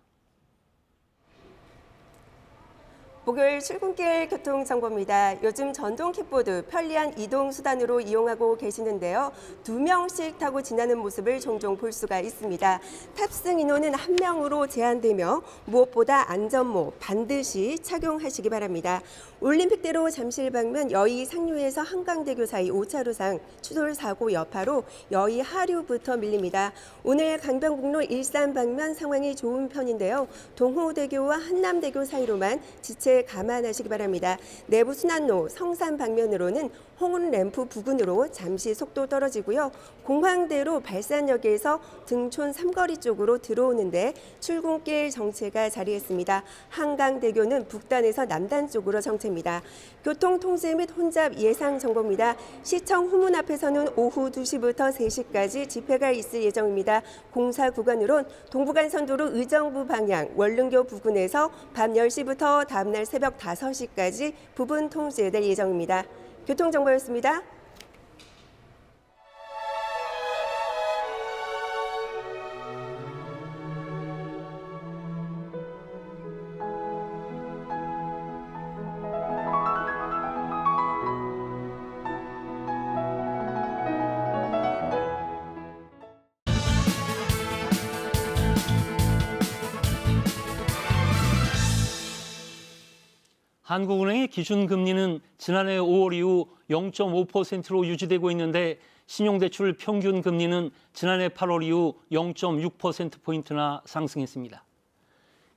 목요일 출근길 교통정보입니다. 요즘 전동 킥보드 편리한 이동 수단으로 이용하고 계시는데요. 2명씩 타고 지나는 모습을 종종 볼 수가 있습니다. 탑승 인원은 1명으로 제한되며 무엇보다 안전모 반드시 착용하시기 바랍니다. 올림픽대로 잠실 방면 여의 상류에서 한강대교 사이 5차로상 추돌 사고 여파로 여의 하류부터 밀립니다. 오늘 강변북로 일산 방면 상황이 좋은 편인데요. 동호대교와 한남대교 사이로만 지체 감안하시기 바랍니다. 내부 순환로 성산 방면으로는 홍은램프 부근으로 잠시 속도 떨어지고요. 공황대로 발산역에서 등촌 삼거리 쪽으로 들어오는데 출근길 정체가 자리했습니다. 한강대교는 북단에서 남단 쪽으로 정체입니다. 교통 통제 및 혼잡 예상 정보입니다. 시청 후문 앞에서는 오후 2시부터 3시까지 집회가 있을 예정입니다. 공사 구간으론 동부간선도로 의정부 방향 원릉교 부근에서 밤 10시부터 다음날 새벽 5시까지 부분 통제될 예정입니다. 교통정보였습니다. 한국은행의 기준금리는 지난해 5월 이후 0.5%로 유지되고 있는데 신용대출 평균 금리는 지난해 8월 이후 0.6%포인트나 상승했습니다.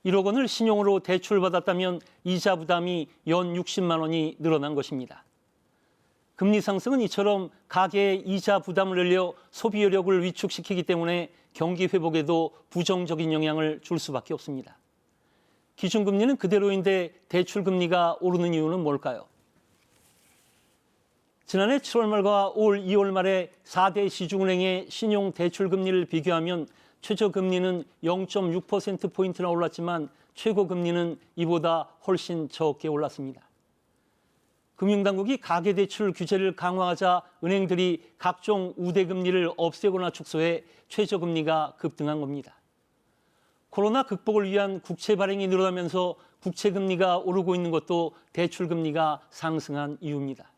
1억 원을 신용으로 대출받았다면 이자 부담이 연 60만 원이 늘어난 것입니다. 금리 상승은 이처럼 가계의 이자 부담을 늘려 소비 여력을 위축시키기 때문에 경기 회복에도 부정적인 영향을 줄 수밖에 없습니다. 기준금리는 그대로인데 대출금리가 오르는 이유는 뭘까요? 지난해 7월 말과 올 2월 말에 4대 시중은행의 신용대출금리를 비교하면 최저금리는 0.6%포인트나 올랐지만 최고금리는 이보다 훨씬 적게 올랐습니다. 금융당국이 가계대출 규제를 강화하자 은행들이 각종 우대금리를 없애거나 축소해 최저금리가 급등한 겁니다. 코로나 극복을 위한 국채 발행이 늘어나면서 국채금리가 오르고 있는 것도 대출금리가 상승한 이유입니다.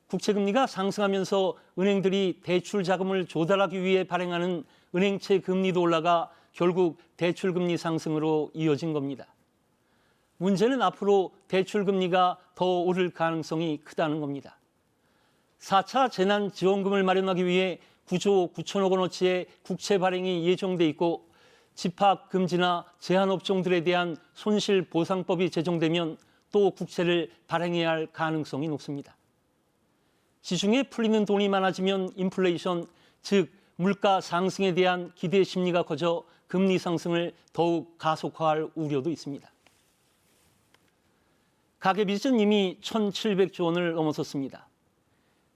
국채금리가 상승하면서 은행들이 대출 자금을 조달하기 위해 발행하는 은행채 금리도 올라가 결국 대출금리 상승으로 이어진 겁니다. 문제는 앞으로 대출금리가 더 오를 가능성이 크다는 겁니다. 4차 재난지원금을 마련하기 위해 9조 9천억 원어치의 국채 발행이 예정돼 있고 집합 금지나 제한업종들에 대한 손실보상법이 제정되면 또 국채를 발행해야 할 가능성이 높습니다. 시중에 풀리는 돈이 많아지면 인플레이션, 즉 물가 상승에 대한 기대 심리가 커져 금리 상승을 더욱 가속화할 우려도 있습니다. 가계빚은 이미 1,700조 원을 넘어섰습니다.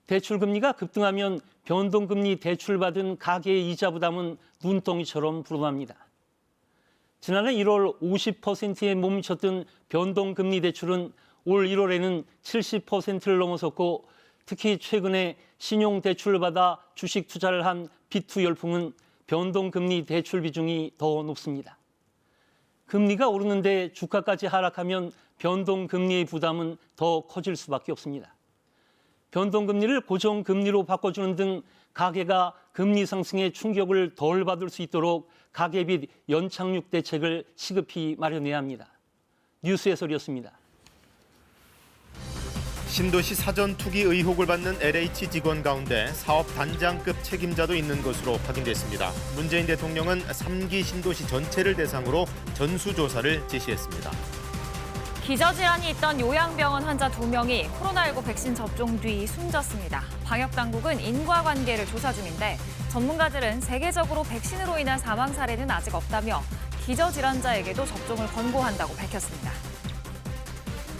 대출금리가 급등하면 변동금리 대출받은 가계의 이자 부담은 눈덩이처럼 불어납니다. 지난해 1월 50%에 몸쳤던 변동금리 대출은 올 1월에는 70%를 넘어섰고 특히 최근에 신용대출을 받아 주식 투자를 한 B2 열풍은 변동금리 대출 비중이 더 높습니다. 금리가 오르는데 주가까지 하락하면 변동금리의 부담은 더 커질 수밖에 없습니다. 변동금리를 고정금리로 바꿔주는 등 가계가 금리 상승의 충격을 덜 받을 수 있도록 가계빚 연착륙 대책을 시급히 마련해야 합니다. 뉴스 해설이었습니다. 신도시 사전 투기 의혹을 받는 LH 직원 가운데 사업 단장급 책임자도 있는 것으로 확인됐습니다. 문재인 대통령은 3기 신도시 전체를 대상으로 전수조사를 지시했습니다. 기저질환이 있던 요양병원 환자 2명이 코로나19 백신 접종 뒤 숨졌습니다. 방역당국은 인과관계를 조사 중인데 전문가들은 세계적으로 백신으로 인한 사망 사례는 아직 없다며 기저질환자에게도 접종을 권고한다고 밝혔습니다.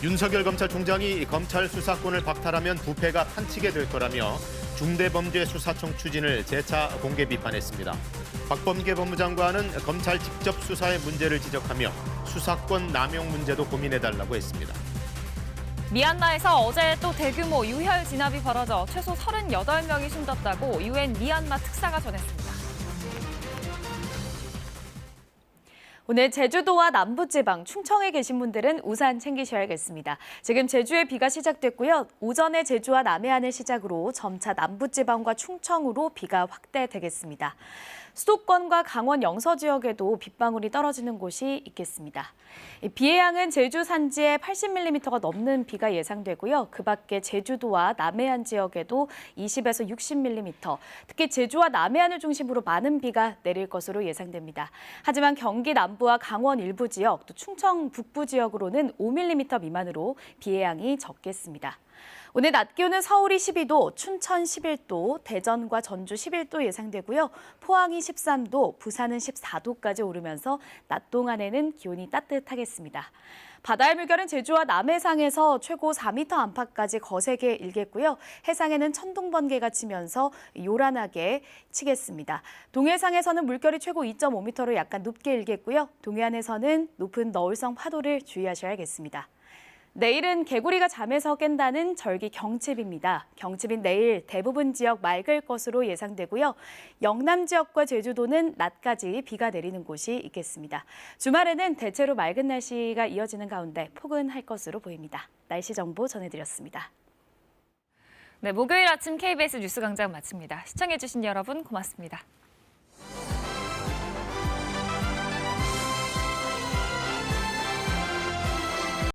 윤석열 검찰총장이 검찰 수사권을 박탈하면 부패가 판치게 될 거라며 중대범죄수사청 추진을 재차 공개 비판했습니다. 박범계 법무장관은 검찰 직접 수사의 문제를 지적하며 수사권 남용 문제도 고민해달라고 했습니다. 미얀마에서 어제 또 대규모 유혈 진압이 벌어져 최소 38명이 숨졌다고 UN 미얀마 특사가 전했습니다. 오늘 제주도와 남부지방, 충청에 계신 분들은 우산 챙기셔야겠습니다. 지금 제주에 비가 시작됐고요. 오전에 제주와 남해안을 시작으로 점차 남부지방과 충청으로 비가 확대되겠습니다. 수도권과 강원 영서 지역에도 빗방울이 떨어지는 곳이 있겠습니다. 비의 양은 제주 산지에 80mm가 넘는 비가 예상되고요. 그 밖에 제주도와 남해안 지역에도 20에서 60mm, 특히 제주와 남해안을 중심으로 많은 비가 내릴 것으로 예상됩니다. 하지만 경기 남부와 강원 일부 지역, 또 충청 북부 지역으로는 5mm 미만으로 비의 양이 적겠습니다. 오늘 낮 기온은 서울이 12도, 춘천 11도, 대전과 전주 11도 예상되고요. 포항이 13도, 부산은 14도까지 오르면서 낮 동안에는 기온이 따뜻하겠습니다. 바다의 물결은 제주와 남해상에서 최고 4m 안팎까지 거세게 일겠고요. 해상에는 천둥 번개가 치면서 요란하게 치겠습니다. 동해상에서는 물결이 최고 2.5m로 약간 높게 일겠고요. 동해안에서는 높은 너울성 파도를 주의하셔야겠습니다. 내일은 개구리가 잠에서 깬다는 절기 경칩입니다. 경칩인 내일 대부분 지역 맑을 것으로 예상되고요. 영남 지역과 제주도는 낮까지 비가 내리는 곳이 있겠습니다. 주말에는 대체로 맑은 날씨가 이어지는 가운데 포근할 것으로 보입니다. 날씨 정보 전해드렸습니다. 네, 목요일 아침 KBS 뉴스 광장 마칩니다. 시청해주신 여러분 고맙습니다.